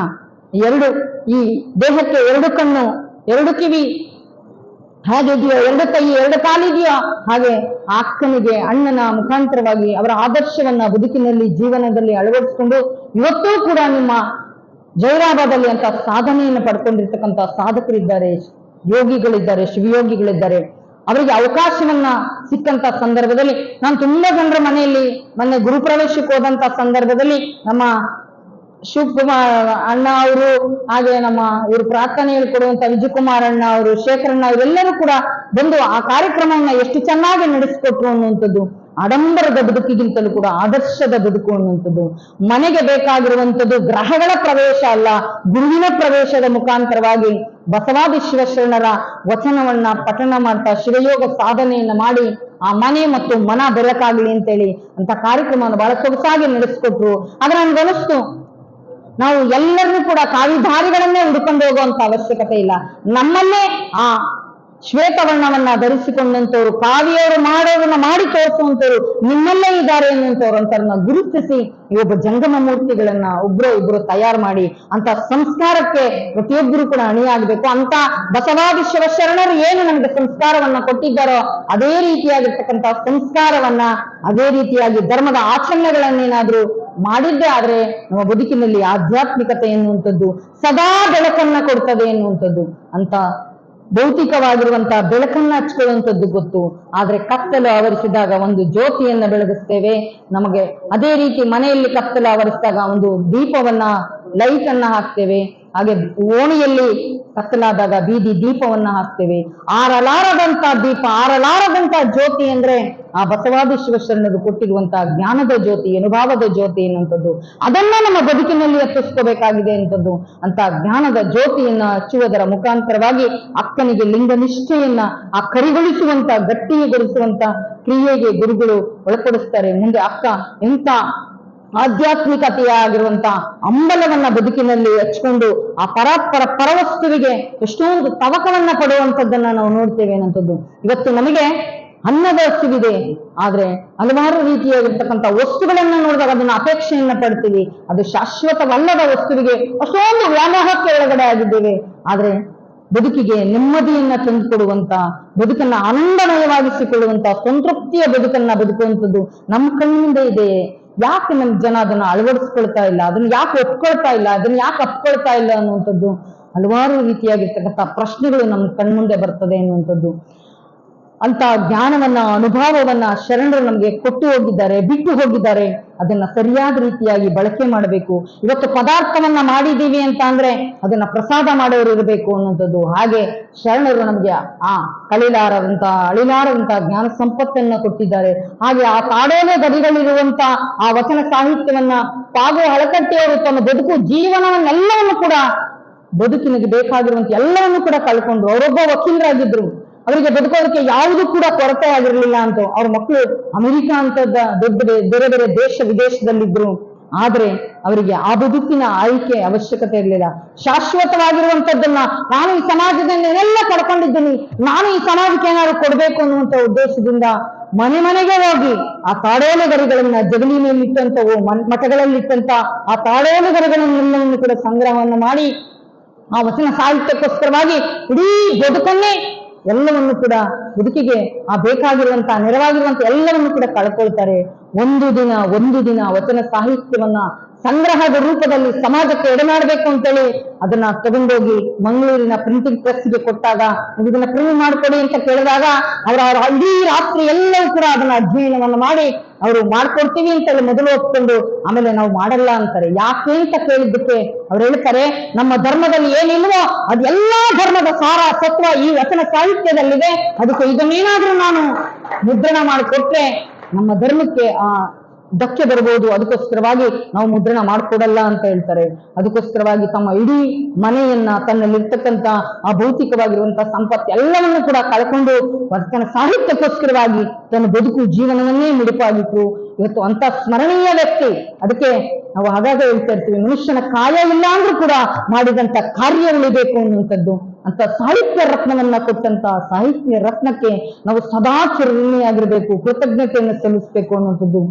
ಈ ದೇಹಕ್ಕೆ 2 ಕಣ್ಣು 2 ಕಿವಿ ಹೇಗಿದೆಯೋ, ಎರಡು ಕೈ ಎರಡು ಕಾಲಿದೆಯೋ ಹಾಗೆ ಆ ಅಕ್ಕನಿಗೆ ಅಣ್ಣನ ಮುಖಾಂತರವಾಗಿ ಅವರ ಆದರ್ಶವನ್ನ ಬದುಕಿನಲ್ಲಿ ಜೀವನದಲ್ಲಿ ಅಳವಡಿಸಿಕೊಂಡು ಇವತ್ತೂ ಕೂಡ ನಿಮ್ಮ ಜೈರಾಬಾದಲ್ಲಿ ಅಂತ ಸಾಧನೆಯನ್ನು ಪಡ್ಕೊಂಡಿರ್ತಕ್ಕಂಥ ಸಾಧಕರಿದ್ದಾರೆ, ಯೋಗಿಗಳಿದ್ದಾರೆ, ಶಿವಯೋಗಿಗಳಿದ್ದಾರೆ. ಅವರಿಗೆ ಅವಕಾಶವನ್ನ ಸಿಕ್ಕಂತ ಸಂದರ್ಭದಲ್ಲಿ ನಾನು ತುಂಬಾ ಜನರ ಮನೆಯಲ್ಲಿ ಮೊನ್ನೆ ಗುರುಪ್ರವೇಶಕ್ಕೆ ಹೋದಂತ ಸಂದರ್ಭದಲ್ಲಿ ನಮ್ಮ ಶಿವಕುಮಾರ್ ಅಣ್ಣ ಅವರು, ಹಾಗೆ ನಮ್ಮ ಇವರು ಪ್ರಾರ್ಥನೆ ಹೇಳ್ಕೊಡುವಂತ ವಿಜಯಕುಮಾರ್ ಅಣ್ಣ ಅವರು, ಶೇಖರಣ್ಣ ಅವರೆಲ್ಲರೂ ಕೂಡ ಬಂದು ಆ ಕಾರ್ಯಕ್ರಮವನ್ನ ಎಷ್ಟು ಚೆನ್ನಾಗಿ ನಡೆಸಿಕೊಟ್ರು ಅನ್ನುವಂಥದ್ದು. ಆಡಂಬರದ ಬದುಕಿಗಿಂತಲೂ ಕೂಡ ಆದರ್ಶದ ಬದುಕು ಅನ್ನುವಂಥದ್ದು. ಮನೆಗೆ ಬೇಕಾಗಿರುವಂಥದ್ದು ಗ್ರಹಗಳ ಪ್ರವೇಶ ಅಲ್ಲ, ಗುರುವಿನ ಪ್ರವೇಶದ ಮುಖಾಂತರವಾಗಿ ಬಸವಾದಿ ಶಿವಶರಣರ ವಚನವನ್ನ ಪಠಣ ಮಾಡ್ತಾ ಶಿವಯೋಗ ಸಾಧನೆಯನ್ನ ಮಾಡಿ ಆ ಮನೆ ಮತ್ತು ಮನ ಬೆಳಕಾಗ್ಲಿ ಅಂತೇಳಿ ಅಂತ ಕಾರ್ಯಕ್ರಮವನ್ನು ಬಹಳ ಸೊಗಸಾಗಿ ನಡೆಸಿಕೊಟ್ರು. ಆದ್ರೆ ನನ್ಗನಿಸ್ತು ನಾವು ಎಲ್ಲರನ್ನೂ ಕೂಡ ಕಾವಿಧಾರಿಗಳನ್ನೇ ಹುಡುಕೊಂಡು ಹೋಗುವಂತ ಅವಶ್ಯಕತೆ ಇಲ್ಲ. ನಮ್ಮಲ್ಲೇ ಆ ಶ್ವೇತವರ್ಣವನ್ನ ಧರಿಸಿಕೊಂಡಂತವ್ರು, ಕಾವಿಯವರು ಮಾಡೋದನ್ನ ಮಾಡಿ ತೋರಿಸುವಂತವ್ರು ನಿಮ್ಮಲ್ಲೇ ಇದ್ದಾರೆ ಎನ್ನುವಂತವ್ರು ಅಂತವ್ರನ್ನ ಗುರುತಿಸಿ ಈ ಒಬ್ಬ ಜಂಗಮ ಮೂರ್ತಿಗಳನ್ನ ಒಬ್ರು ತಯಾರು ಮಾಡಿ ಅಂತ ಸಂಸ್ಕಾರಕ್ಕೆ ಪ್ರತಿಯೊಬ್ಬರು ಕೂಡ ಅಣಿಯಾಗಬೇಕು. ಅಂತ ಬಸವಾದಿ ಶಿವಶರಣರು ಏನು ನಮಗೆ ಸಂಸ್ಕಾರವನ್ನ ಕೊಟ್ಟಿದ್ದಾರೋ ಅದೇ ರೀತಿಯಾಗಿರ್ತಕ್ಕಂಥ ಸಂಸ್ಕಾರವನ್ನ, ಅದೇ ರೀತಿಯಾಗಿ ಧರ್ಮದ ಆಚರಣೆಗಳನ್ನೇನಾದ್ರೂ ಮಾಡಿದ್ದೇ ಆದ್ರೆ ನಮ್ಮ ಬದುಕಿನಲ್ಲಿ ಆಧ್ಯಾತ್ಮಿಕತೆ ಎನ್ನುವಂಥದ್ದು ಸದಾ ಬೆಳಕನ್ನ ಕೊಡ್ತದೆ ಎನ್ನುವಂಥದ್ದು. ಅಂತ ಭೌತಿಕವಾಗಿರುವಂತಹ ಬೆಳಕನ್ನ ಹಚ್ಕೊಳ್ಳುವಂಥದ್ದು ಗೊತ್ತು, ಆದ್ರೆ ಕತ್ತಲು ಆವರಿಸಿದಾಗ ಒಂದು ಜ್ಯೋತಿಯನ್ನ ಬೆಳಗಿಸ್ತೇವೆ. ನಮಗೆ ಅದೇ ರೀತಿ ಮನೆಯಲ್ಲಿ ಕತ್ತಲು ಆವರಿಸಿದಾಗ ಒಂದು ದೀಪವನ್ನ, ಲೈಟ್ ಅನ್ನ ಹಾಕ್ತೇವೆ. ಹಾಗೆ ಓಣಿಯಲ್ಲಿ ಕತ್ತಲಾದಾಗ ಬೀದಿ ದೀಪವನ್ನ ಹಾಕ್ತೇವೆ. ಆರಲಾರದಂತ ದೀಪ, ಆರಲಾರದಂತ ಜ್ಯೋತಿ ಅಂದ್ರೆ ಆ ಬಸವಾದಿ ಶಿವಶರಣರು ಕೊಟ್ಟಿರುವಂತಹ ಜ್ಞಾನದ ಜ್ಯೋತಿ, ಅನುಭವದ ಜ್ಯೋತಿ ಎನ್ನುವಂಥದ್ದು. ಅದನ್ನ ನಮ್ಮ ಬದುಕಿನಲ್ಲಿ ಹಚ್ಚಿಸ್ಕೋಬೇಕಾಗಿದೆ ಅಂತದ್ದು. ಅಂತ ಜ್ಞಾನದ ಜ್ಯೋತಿಯನ್ನ ಹಚ್ಚುವುದರ ಮುಖಾಂತರವಾಗಿ ಅಕ್ಕನಿಗೆ ಲಿಂಗ ನಿಷ್ಠೆಯನ್ನ ಆ ಕರಿಗೊಳಿಸುವಂತ, ಗಟ್ಟಿಗೊಳಿಸುವಂತ ಕ್ರಿಯೆಗೆ ಗುರುಗಳು ಒಳಪಡಿಸ್ತಾರೆ. ಮುಂದೆ ಅಕ್ಕ ಎಂತ ಆಧ್ಯಾತ್ಮಿಕತೆಯಾಗಿರುವಂತ ಅಂಬಲವನ್ನ ಬದುಕಿನಲ್ಲಿ ಹಚ್ಕೊಂಡು ಆ ಪರವಸ್ತುವಿಗೆ ಎಷ್ಟೊಂದು ತವಕವನ್ನ ಪಡುವಂಥದ್ದನ್ನ ನಾವು ನೋಡ್ತೇವೆ ಅನ್ನೋಂಥದ್ದು. ಇವತ್ತು ನಮಗೆ ಅನ್ನದ ಹಸಿವಿದೆ, ಆದ್ರೆ ಹಲವಾರು ರೀತಿಯಾಗಿರ್ತಕ್ಕಂಥ ವಸ್ತುಗಳನ್ನ ನೋಡಿದಾಗ ಅದನ್ನ ಅಪೇಕ್ಷೆಯನ್ನ ಪಡ್ತೀವಿ. ಅದು ಶಾಶ್ವತವಲ್ಲದ ವಸ್ತುವಿಗೆ ಅಷ್ಟೊಂದು ವ್ಯಾಮೋಹಕ್ಕೆ ಒಳಗಡೆ ಆಗಿದ್ದೇವೆ. ಆದ್ರೆ ಬದುಕಿಗೆ ನೆಮ್ಮದಿಯನ್ನ ತಂದುಕೊಡುವಂತ, ಬದುಕನ್ನ ಆನಂದಮಯವಾಗಿಸಿಕೊಳ್ಳುವಂತ, ಸಂತೃಪ್ತಿಯ ಬದುಕನ್ನ ಬದುಕುವಂಥದ್ದು ನಮ್ಮ ಕಣ್ಣಿಂದ ಇದೆ. ಯಾಕೆ ನಮ್ ಜನ ಅದನ್ನ ಅಳವಡಿಸ್ಕೊಳ್ತಾ ಇಲ್ಲ, ಅದನ್ನ ಯಾಕೆ ಒಪ್ಕೊಳ್ತಾ ಇಲ್ಲ, ಅದನ್ನ ಯಾಕೆ ಅಪ್ಕೊಳ್ತಾ ಇಲ್ಲ ಅನ್ನುವಂಥದ್ದು ಹಲವಾರು ರೀತಿಯಾಗಿರ್ತಕ್ಕಂಥ ಪ್ರಶ್ನೆಗಳು ನಮ್ಮ ಕಣ್ಮುಂದೆ ಬರ್ತದೆ ಅನ್ನುವಂಥದ್ದು. ಅಂತ ಜ್ಞಾನವನ್ನ, ಅನುಭವವನ್ನ ಶರಣರು ನಮ್ಗೆ ಕೊಟ್ಟು ಹೋಗಿದ್ದಾರೆ, ಬಿಟ್ಟು ಹೋಗಿದ್ದಾರೆ. ಅದನ್ನ ಸರಿಯಾದ ರೀತಿಯಾಗಿ ಬಳಕೆ ಮಾಡಬೇಕು. ಇವತ್ತು ಪದಾರ್ಥವನ್ನ ಮಾಡಿದೀವಿ ಅಂತ ಅಂದ್ರೆ ಅದನ್ನ ಪ್ರಸಾದ ಮಾಡೋರು ಇರಬೇಕು ಅನ್ನುವಂಥದ್ದು. ಹಾಗೆ ಶರಣರು ನಮ್ಗೆ ಆ ಅಳಿಲಾರದಂತ ಜ್ಞಾನ ಸಂಪತ್ತನ್ನ ಕೊಟ್ಟಿದ್ದಾರೆ. ಹಾಗೆ ಆ ತಾಡೋಲೆ ಗದಿಗಳಿರುವಂತ ಆ ವಚನ ಸಾಹಿತ್ಯವನ್ನ ಪಾಗು ಹಳಕಟ್ಟಿಯವರು ತಮ್ಮ ಬದುಕು ಜೀವನವನ್ನೆಲ್ಲವನ್ನು ಕೂಡ, ಬದುಕಿನಿಗೆ ಬೇಕಾಗಿರುವಂತ ಎಲ್ಲವನ್ನು ಕೂಡ ಕಳ್ಕೊಂಡ್ರು. ಅವರೊಬ್ಬ ವಕೀಲರಾಗಿದ್ರು, ಅವರಿಗೆ ಬದುಕೋದಕ್ಕೆ ಯಾವುದು ಕೂಡ ಕೊರತೆ ಆಗಿರ್ಲಿಲ್ಲ ಅಂತ. ಅವ್ರ ಮಕ್ಕಳು ಅಮೆರಿಕ ಅಂತದ ದೊಡ್ಡ ಬೇರೆ ಬೇರೆ ದೇಶ ವಿದೇಶದಲ್ಲಿದ್ರು, ಆದ್ರೆ ಅವರಿಗೆ ಆ ಬದುಕಿನ ಆಯ್ಕೆ ಅವಶ್ಯಕತೆ ಇರಲಿಲ್ಲ. ಶಾಶ್ವತವಾಗಿರುವಂತದ್ದನ್ನ ನಾನು ಈ ಸಮಾಜದಲ್ಲಿ ಎಲ್ಲ ಪಡ್ಕೊಂಡಿದ್ದೀನಿ, ನಾನು ಈ ಸಮಾಜಕ್ಕೆ ಏನಾದ್ರು ಕೊಡ್ಬೇಕು ಅನ್ನುವಂತ ಉದ್ದೇಶದಿಂದ ಮನೆ ಮನೆಗೆ ಹೋಗಿ ಆ ತಾಡೋಲೆಗರಿಗಳನ್ನ, ಜಗಲಿ ಮೇಲಿಟ್ಟಂತವು, ಮಠಗಳಲ್ಲಿಟ್ಟಂತ ಆ ತಾಡೋಲೆಗರಿಗಳನ್ನೆಲ್ಲವನ್ನು ಕೂಡ ಸಂಗ್ರಹವನ್ನು ಮಾಡಿ ಆ ವಚನ ಸಾಹಿತ್ಯಕ್ಕೋಸ್ಕರವಾಗಿ ಇಡೀ ಬದುಕನ್ನೇ, ಎಲ್ಲವನ್ನು ಕೂಡ ಬದುಕಿಗೆ ಆ ಬೇಕಾಗಿರುವಂತಹ ನೆರವಾಗಿರುವಂತಹ ಎಲ್ಲವನ್ನು ಕೂಡ ಕಳ್ಕೊಳ್ತಾರೆ. ಒಂದು ದಿನ ವಚನ ಸಾಹಿತ್ಯವನ್ನ ಸಂಗ್ರಹದ ರೂಪದಲ್ಲಿ ಸಮಾಜಕ್ಕೆ ಎಡೆಮಾಡಬೇಕು ಅಂತೇಳಿ ಅದನ್ನ ತಗೊಂಡೋಗಿ ಮಂಗಳೂರಿನ ಪ್ರಿಂಟಿಂಗ್ ಪ್ರೆಸ್ಗೆ ಕೊಟ್ಟಾಗ, ಇದನ್ನ ಪ್ರಿಂಟ್ ಮಾಡ್ಕೊಡಿ ಅಂತ ಕೇಳಿದಾಗ ಅವರ ಇಡೀ ರಾತ್ರಿ ಎಲ್ಲವೂ ಕೂಡ ಅದನ್ನ ಅಧ್ಯಯನವನ್ನು ಮಾಡಿ ಅವರು ಮಾಡ್ಕೊಡ್ತೀವಿ ಅಂತೇಳಿ ಮೊದಲು ಒಪ್ಕೊಂಡು ಆಮೇಲೆ ನಾವು ಮಾಡಲ್ಲ ಅಂತಾರೆ. ಯಾಕೆ ಅಂತ ಕೇಳಿದ್ದಕ್ಕೆ ಅವ್ರು ಹೇಳ್ತಾರೆ, ನಮ್ಮ ಧರ್ಮದಲ್ಲಿ ಏನಿಲ್ವೋ ಅದು ಎಲ್ಲಾ ಧರ್ಮದ ಸಾರ ಸತ್ವ ಈ ವಚನ ಸಾಹಿತ್ಯದಲ್ಲಿದೆ, ಅದಕ್ಕೆ ಇದನ್ನೇನಾದ್ರೂ ನಾನು ಮುದ್ರಣ ಮಾಡಿಕೊಟ್ರೆ ನಮ್ಮ ಧರ್ಮಕ್ಕೆ ಧಕ್ಕೆ ಬರಬಹುದು, ಅದಕ್ಕೋಸ್ಕರವಾಗಿ ನಾವು ಮುದ್ರಣ ಮಾಡ್ಕೊಡಲ್ಲ ಅಂತ ಹೇಳ್ತಾರೆ. ಅದಕ್ಕೋಸ್ಕರವಾಗಿ ತಮ್ಮ ಇಡೀ ಮನೆಯನ್ನ, ತನ್ನಲ್ಲಿರ್ತಕ್ಕಂಥ ಆ ಭೌತಿಕವಾಗಿರುವಂತಹ ಸಂಪತ್ತು ಎಲ್ಲವನ್ನು ಕೂಡ ಕಳ್ಕೊಂಡು ವಚನ ಸಾಹಿತ್ಯಕ್ಕೋಸ್ಕರವಾಗಿ ತನ್ನ ಬದುಕು ಜೀವನವನ್ನೇ ಮುಡಿಪಾಗಿತ್ತು. ಇವತ್ತು ಅಂತ ಸ್ಮರಣೀಯ ವ್ಯಕ್ತಿ. ಅದಕ್ಕೆ ನಾವು ಆಗಾಗ ಹೇಳ್ತಾ ಇರ್ತೀವಿ, ಮನುಷ್ಯನ ಕಾಯ ಇಲ್ಲ ಅಂದ್ರೂ ಕೂಡ ಮಾಡಿದಂತ ಕಾರ್ಯ ಉಳಿಬೇಕು ಅನ್ನುವಂಥದ್ದು. ಅಂತ ಸಾಹಿತ್ಯ ರತ್ನವನ್ನ ಕೊಟ್ಟಂತ ಸಾಹಿತ್ಯ ರತ್ನಕ್ಕೆ ನಾವು ಸದಾ ಚಿರಋಣಿಯಾಗಿರ್ಬೇಕು, ಕೃತಜ್ಞತೆಯನ್ನು ಸಲ್ಲಿಸಬೇಕು ಅನ್ನುವಂಥದ್ದು.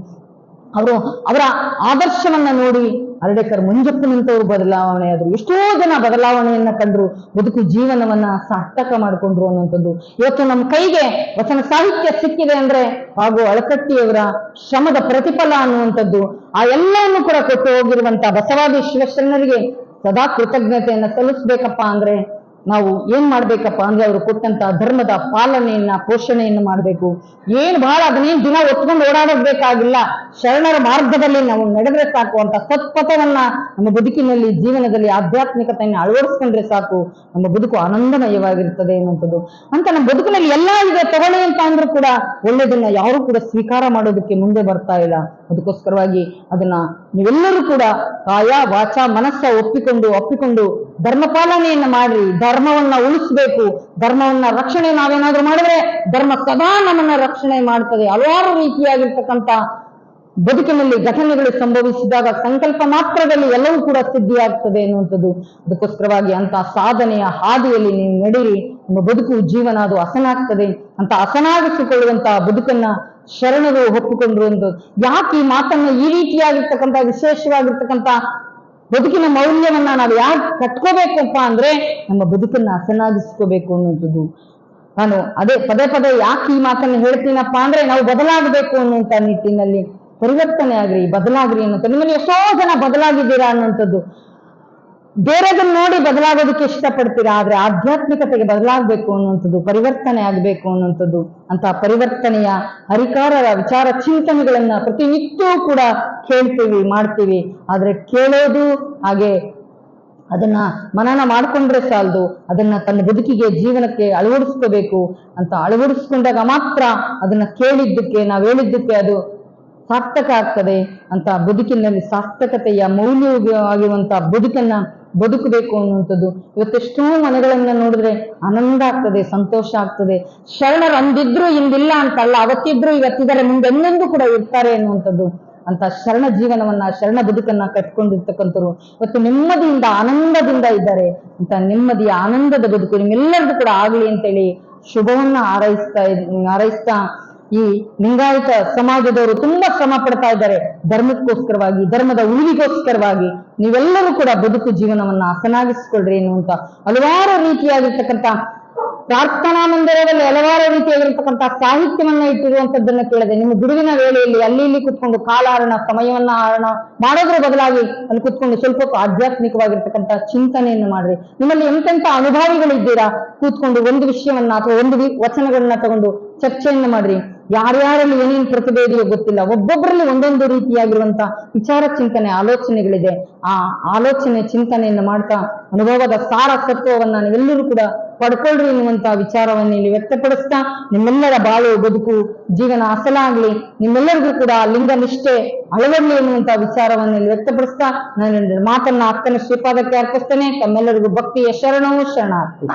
ಅವರ ಆದರ್ಶವನ್ನ ನೋಡಿ ಹರ್ಡೇಕರ್ ಮಂಜಪ್ಪನಂತವರು ಬದಲಾವಣೆ ಆದ್ರು. ಎಷ್ಟೋ ಜನ ಬದಲಾವಣೆಯನ್ನ ಕಂಡ್ರು, ಬದುಕು ಜೀವನವನ್ನ ಸಾರ್ಥಕ ಮಾಡಿಕೊಂಡ್ರು ಅನ್ನುವಂಥದ್ದು. ಇವತ್ತು ನಮ್ಮ ಕೈಗೆ ವಚನ ಸಾಹಿತ್ಯ ಸಿಕ್ಕಿದೆ ಅಂದ್ರೆ ಹಾಗೂ ಅಳಕಟ್ಟಿಯವರ ಶ್ರಮದ ಪ್ರತಿಫಲ ಅನ್ನುವಂಥದ್ದು. ಆ ಎಲ್ಲವನ್ನು ಕೂಡ ಕೊಟ್ಟು ಹೋಗಿರುವಂತ ಬಸವಾದಿ ಶಿವಶರಣರಿಗೆ ಸದಾ ಕೃತಜ್ಞತೆಯನ್ನ ಸಲ್ಲಿಸ್ಬೇಕಪ್ಪ ಅಂದ್ರೆ ನಾವು ಏನ್ ಮಾಡ್ಬೇಕಪ್ಪ ಅಂದ್ರೆ ಅವರು ಕೊಟ್ಟಂತ ಧರ್ಮದ ಪಾಲನೆಯನ್ನ ಪೋಷಣೆಯನ್ನು ಮಾಡ್ಬೇಕು. ಏನ್ ಬಹಳ ಅದನ್ನೇನ್ ದಿನ ಒತ್ಕೊಂಡು ಓಡಾಡಬೇಕಾಗಿಲ್ಲ, ಶರಣರ ಮಾರ್ಗದಲ್ಲಿ ನಾವು ನಡೆದ್ರೆ ಸಾಕು ಅಂತ ಸತ್ಪಥವನ್ನ ನಮ್ಮ ಬದುಕಿನಲ್ಲಿ ಜೀವನದಲ್ಲಿ ಆಧ್ಯಾತ್ಮಿಕತೆಯನ್ನು ಅಳವಡಿಸ್ಕೊಂಡ್ರೆ ಸಾಕು, ನಮ್ಮ ಬದುಕು ಆನಂದಮಯವಾಗಿರ್ತದೆ ಅನ್ನುವಂಥದ್ದು. ಅಂತ ನಮ್ಮ ಬದುಕಿನಲ್ಲಿ ಎಲ್ಲಾ ಇದೆ ತಗೊಳ್ಳಿ ಅಂತ ಅಂದ್ರೂ ಕೂಡ ಒಳ್ಳೆದನ್ನ ಯಾರು ಕೂಡ ಸ್ವೀಕಾರ ಮಾಡೋದಕ್ಕೆ ಮುಂದೆ ಬರ್ತಾ ಇಲ್ಲ. ಅದಕ್ಕೋಸ್ಕರವಾಗಿ ಅದನ್ನ ನೀವೆಲ್ಲರೂ ಕೂಡ ಕಾಯ ವಾಚ ಮನಸ್ಸ ಒಪ್ಪಿಕೊಂಡು ಧರ್ಮ ಪಾಲನೆಯನ್ನ ಮಾಡ್ರಿ. ಧರ್ಮವನ್ನ ಉಳಿಸ್ಬೇಕು, ಧರ್ಮವನ್ನ ರಕ್ಷಣೆ ನಾವೇನಾದ್ರೂ ಮಾಡಿದ್ರೆ ಧರ್ಮ ಸದಾ ನಮ್ಮನ್ನ ರಕ್ಷಣೆ ಮಾಡ್ತದೆ. ಹಲವಾರು ರೀತಿಯಾಗಿರ್ತಕ್ಕಂಥ ಬದುಕಿನಲ್ಲಿ ಘಟನೆಗಳು ಸಂಭವಿಸಿದಾಗ ಸಂಕಲ್ಪ ಮಾತ್ರದಲ್ಲಿ ಎಲ್ಲವೂ ಕೂಡ ಸಿದ್ಧಿಯಾಗ್ತದೆ ಅನ್ನುವಂಥದ್ದು. ಅದಕ್ಕೋಸ್ಕರವಾಗಿ ಅಂತ ಸಾಧನೆಯ ಹಾದಿಯಲ್ಲಿ ನೀವು ನಡೀರಿ, ನಿಮ್ಮ ಬದುಕು ಜೀವನ ಅದು ಹಸನಾಗ್ತದೆ. ಅಂತ ಹಸನಾಗಿಸಿಕೊಳ್ಳುವಂತ ಬದುಕನ್ನ ಶರಣರು ಒಪ್ಪಿಕೊಂಡ್ರು ಎಂದು. ಯಾಕೆ ಈ ಮಾತನ್ನ ಈ ರೀತಿಯಾಗಿರ್ತಕ್ಕಂಥ ವಿಶೇಷವಾಗಿರ್ತಕ್ಕಂಥ ಬದುಕಿನ ಮೌಲ್ಯವನ್ನ ನಾವು ಯಾಕೆ ಕಟ್ಕೋಬೇಕಪ್ಪ ಅಂದ್ರೆ ನಮ್ಮ ಬದುಕನ್ನ ಹಸನಾಗಿಸ್ಕೋಬೇಕು ಅನ್ನುವಂಥದ್ದು. ನಾನು ಅದೇ ಪದೇ ಯಾಕೆ ಈ ಮಾತನ್ನು ಹೇಳ್ತೀನಪ್ಪ ಅಂದ್ರೆ ನಾವು ಬದಲಾಗಬೇಕು ಅನ್ನುವಂತ ನಿಟ್ಟಿನಲ್ಲಿ ಪರಿವರ್ತನೆ ಆಗ್ರಿ, ಬದಲಾಗ್ರಿ ಅನ್ನುವಂಥದ್ದು. ನಿಮ್ಮಲ್ಲಿ ಎಷ್ಟೋ ಜನ ಬದಲಾಗಿದ್ದೀರಾ ಅನ್ನುವಂಥದ್ದು. ಬೇರೆದನ್ನ ನೋಡಿ ಬದಲಾಗೋದಕ್ಕೆ ಇಷ್ಟಪಡ್ತೀರಾ, ಆದ್ರೆ ಆಧ್ಯಾತ್ಮಿಕತೆಗೆ ಬದಲಾಗಬೇಕು ಅನ್ನುವಂಥದ್ದು, ಪರಿವರ್ತನೆ ಆಗ್ಬೇಕು ಅನ್ನುವಂಥದ್ದು. ಅಂತ ಪರಿವರ್ತನೆಯ ಹರಿಕಾರರ ವಿಚಾರ ಚಿಂತನೆಗಳನ್ನ ಪ್ರತಿನಿತ್ಯವೂ ಕೂಡ ಕೇಳ್ತೀವಿ, ಮಾಡ್ತೀವಿ. ಆದ್ರೆ ಕೇಳೋದು ಹಾಗೆ ಅದನ್ನ ಮನನ ಮಾಡ್ಕೊಂಡ್ರೆ ಸಾಲದು, ಅದನ್ನ ತನ್ನ ಬದುಕಿಗೆ ಜೀವನಕ್ಕೆ ಅಳವಡಿಸ್ಕೋಬೇಕು. ಅಂತ ಅಳವಡಿಸ್ಕೊಂಡಾಗ ಮಾತ್ರ ಅದನ್ನ ಕೇಳಿದ್ದಕ್ಕೆ ನಾವು ಹೇಳಿದ್ದಕ್ಕೆ ಅದು ಸಾರ್ಥಕ ಆಗ್ತದೆ. ಅಂತ ಬದುಕಿನಲ್ಲಿ ಸಾರ್ಥಕತೆಯ ಮೌಲ್ಯವಾಗಿರುವಂತಹ ಬದುಕನ್ನ ಬದುಕಬೇಕು ಅನ್ನುವಂಥದ್ದು. ಇವತ್ತೆಷ್ಟೋ ಮನೆಗಳನ್ನ ನೋಡಿದ್ರೆ ಆನಂದ ಆಗ್ತದೆ, ಸಂತೋಷ ಆಗ್ತದೆ. ಶರಣರು ಅಂದಿದ್ರು ಇಂದಿಲ್ಲ ಅಂತಲ್ಲ, ಅವತ್ತಿದ್ರು ಇವತ್ತಿದ್ದಾರೆ, ಮುಂದೆಂದೆಂದೂ ಕೂಡ ಇರ್ತಾರೆ ಅನ್ನುವಂಥದ್ದು. ಅಂತ ಶರಣ ಜೀವನವನ್ನ ಶರಣ ಬದುಕನ್ನ ಕಟ್ಕೊಂಡಿರ್ತಕ್ಕಂಥವ್ರು ಇವತ್ತು ನೆಮ್ಮದಿಯಿಂದ ಆನಂದದಿಂದ ಇದ್ದಾರೆ. ಅಂತ ನೆಮ್ಮದಿಯ ಆನಂದದ ಬದುಕು ನಿಮ್ಮೆಲ್ಲರಿಗೂ ಕೂಡ ಆಗ್ಲಿ ಅಂತೇಳಿ ಶುಭವನ್ನ ಹಾರೈಸ್ತಾ ಈ ಲಿಂಗಾಯತ ಸಮಾಜದವರು ತುಂಬಾ ಶ್ರಮ ಪಡ್ತಾ ಇದ್ದಾರೆ ಧರ್ಮಕ್ಕೋಸ್ಕರವಾಗಿ, ಧರ್ಮದ ಉಳಿವಿಗೋಸ್ಕರವಾಗಿ. ನೀವೆಲ್ಲರೂ ಕೂಡ ಬದುಕು ಜೀವನವನ್ನ ಹಸನಾಗಿಸ್ಕೊಳ್ರಿ ಎನ್ನುವಂತ ಹಲವಾರು ರೀತಿಯಾಗಿರ್ತಕ್ಕಂಥ ಪ್ರಾರ್ಥನಾ ಮಂದಿರದಲ್ಲಿ ಹಲವಾರು ರೀತಿಯಾಗಿರ್ತಕ್ಕಂಥ ಸಾಹಿತ್ಯವನ್ನ ಇಟ್ಟಿರುವಂತದ್ದನ್ನ ಕೇಳಿದೆ. ನಿಮ್ಮ ಬಿಡುವಿನ ವೇಳೆಯಲ್ಲಿ ಅಲ್ಲಿ ಇಲ್ಲಿ ಕುತ್ಕೊಂಡು ಕಾಲಹರಣ ಸಮಯವನ್ನ ಹರಣ ಮಾಡೋದ್ರ ಬದಲಾಗಿ ಅಲ್ಲಿ ಕುತ್ಕೊಂಡು ಸ್ವಲ್ಪ ಆಧ್ಯಾತ್ಮಿಕವಾಗಿರ್ತಕ್ಕಂಥ ಚಿಂತನೆಯನ್ನು ಮಾಡ್ರಿ. ನಿಮ್ಮಲ್ಲಿ ಎಂತೆಂಥ ಅನುಭವಿಗಳಿದ್ದೀರಾ, ಕೂತ್ಕೊಂಡು ಒಂದು ವಿಷಯವನ್ನ ಅಥವಾ ಒಂದು ವಚನಗಳನ್ನ ತಗೊಂಡು ಚರ್ಚೆಯನ್ನ ಮಾಡ್ರಿ. ಯಾರ್ಯಾರಲ್ಲಿ ಏನೇನು ಪ್ರತಿಭೆ ಇದೆಯೋ ಗೊತ್ತಿಲ್ಲ, ಒಬ್ಬೊಬ್ಬರಲ್ಲಿ ಒಂದೊಂದು ರೀತಿಯಾಗಿರುವಂತ ವಿಚಾರ ಚಿಂತನೆ ಆಲೋಚನೆಗಳಿದೆ. ಆ ಆಲೋಚನೆ ಚಿಂತನೆಯನ್ನು ಮಾಡ್ತಾ ಅನುಭವದ ಸಾರ ಸತ್ವವನ್ನ ನೀವೆಲ್ಲರೂ ಕೂಡ ಪಡ್ಕೊಳ್ರಿ ಎನ್ನುವಂತ ವಿಚಾರವನ್ನು ಇಲ್ಲಿ ವ್ಯಕ್ತಪಡಿಸ್ತಾ ನಿಮ್ಮೆಲ್ಲರ ಬಾಳು ಬದುಕು ಜೀವನ ಅಸಲಾಗ್ಲಿ, ನಿಮ್ಮೆಲ್ಲರಿಗೂ ಕೂಡ ಲಿಂಗ ನಿಷ್ಠೆ ಅಳವಡ್ಲಿ ಎನ್ನುವಂತ ವಿಚಾರವನ್ನು ಇಲ್ಲಿ ವ್ಯಕ್ತಪಡಿಸ್ತಾ ನಾನು ಮಾತನ್ನ ಅಕ್ಕನ ಶ್ರೀಪಾದಕ್ಕೆ ಅರ್ಪಿಸ್ತೇನೆ. ತಮ್ಮೆಲ್ಲರಿಗೂ ಭಕ್ತಿಯ ಶರಣವು ಶರಣಾರ್ಥಿ.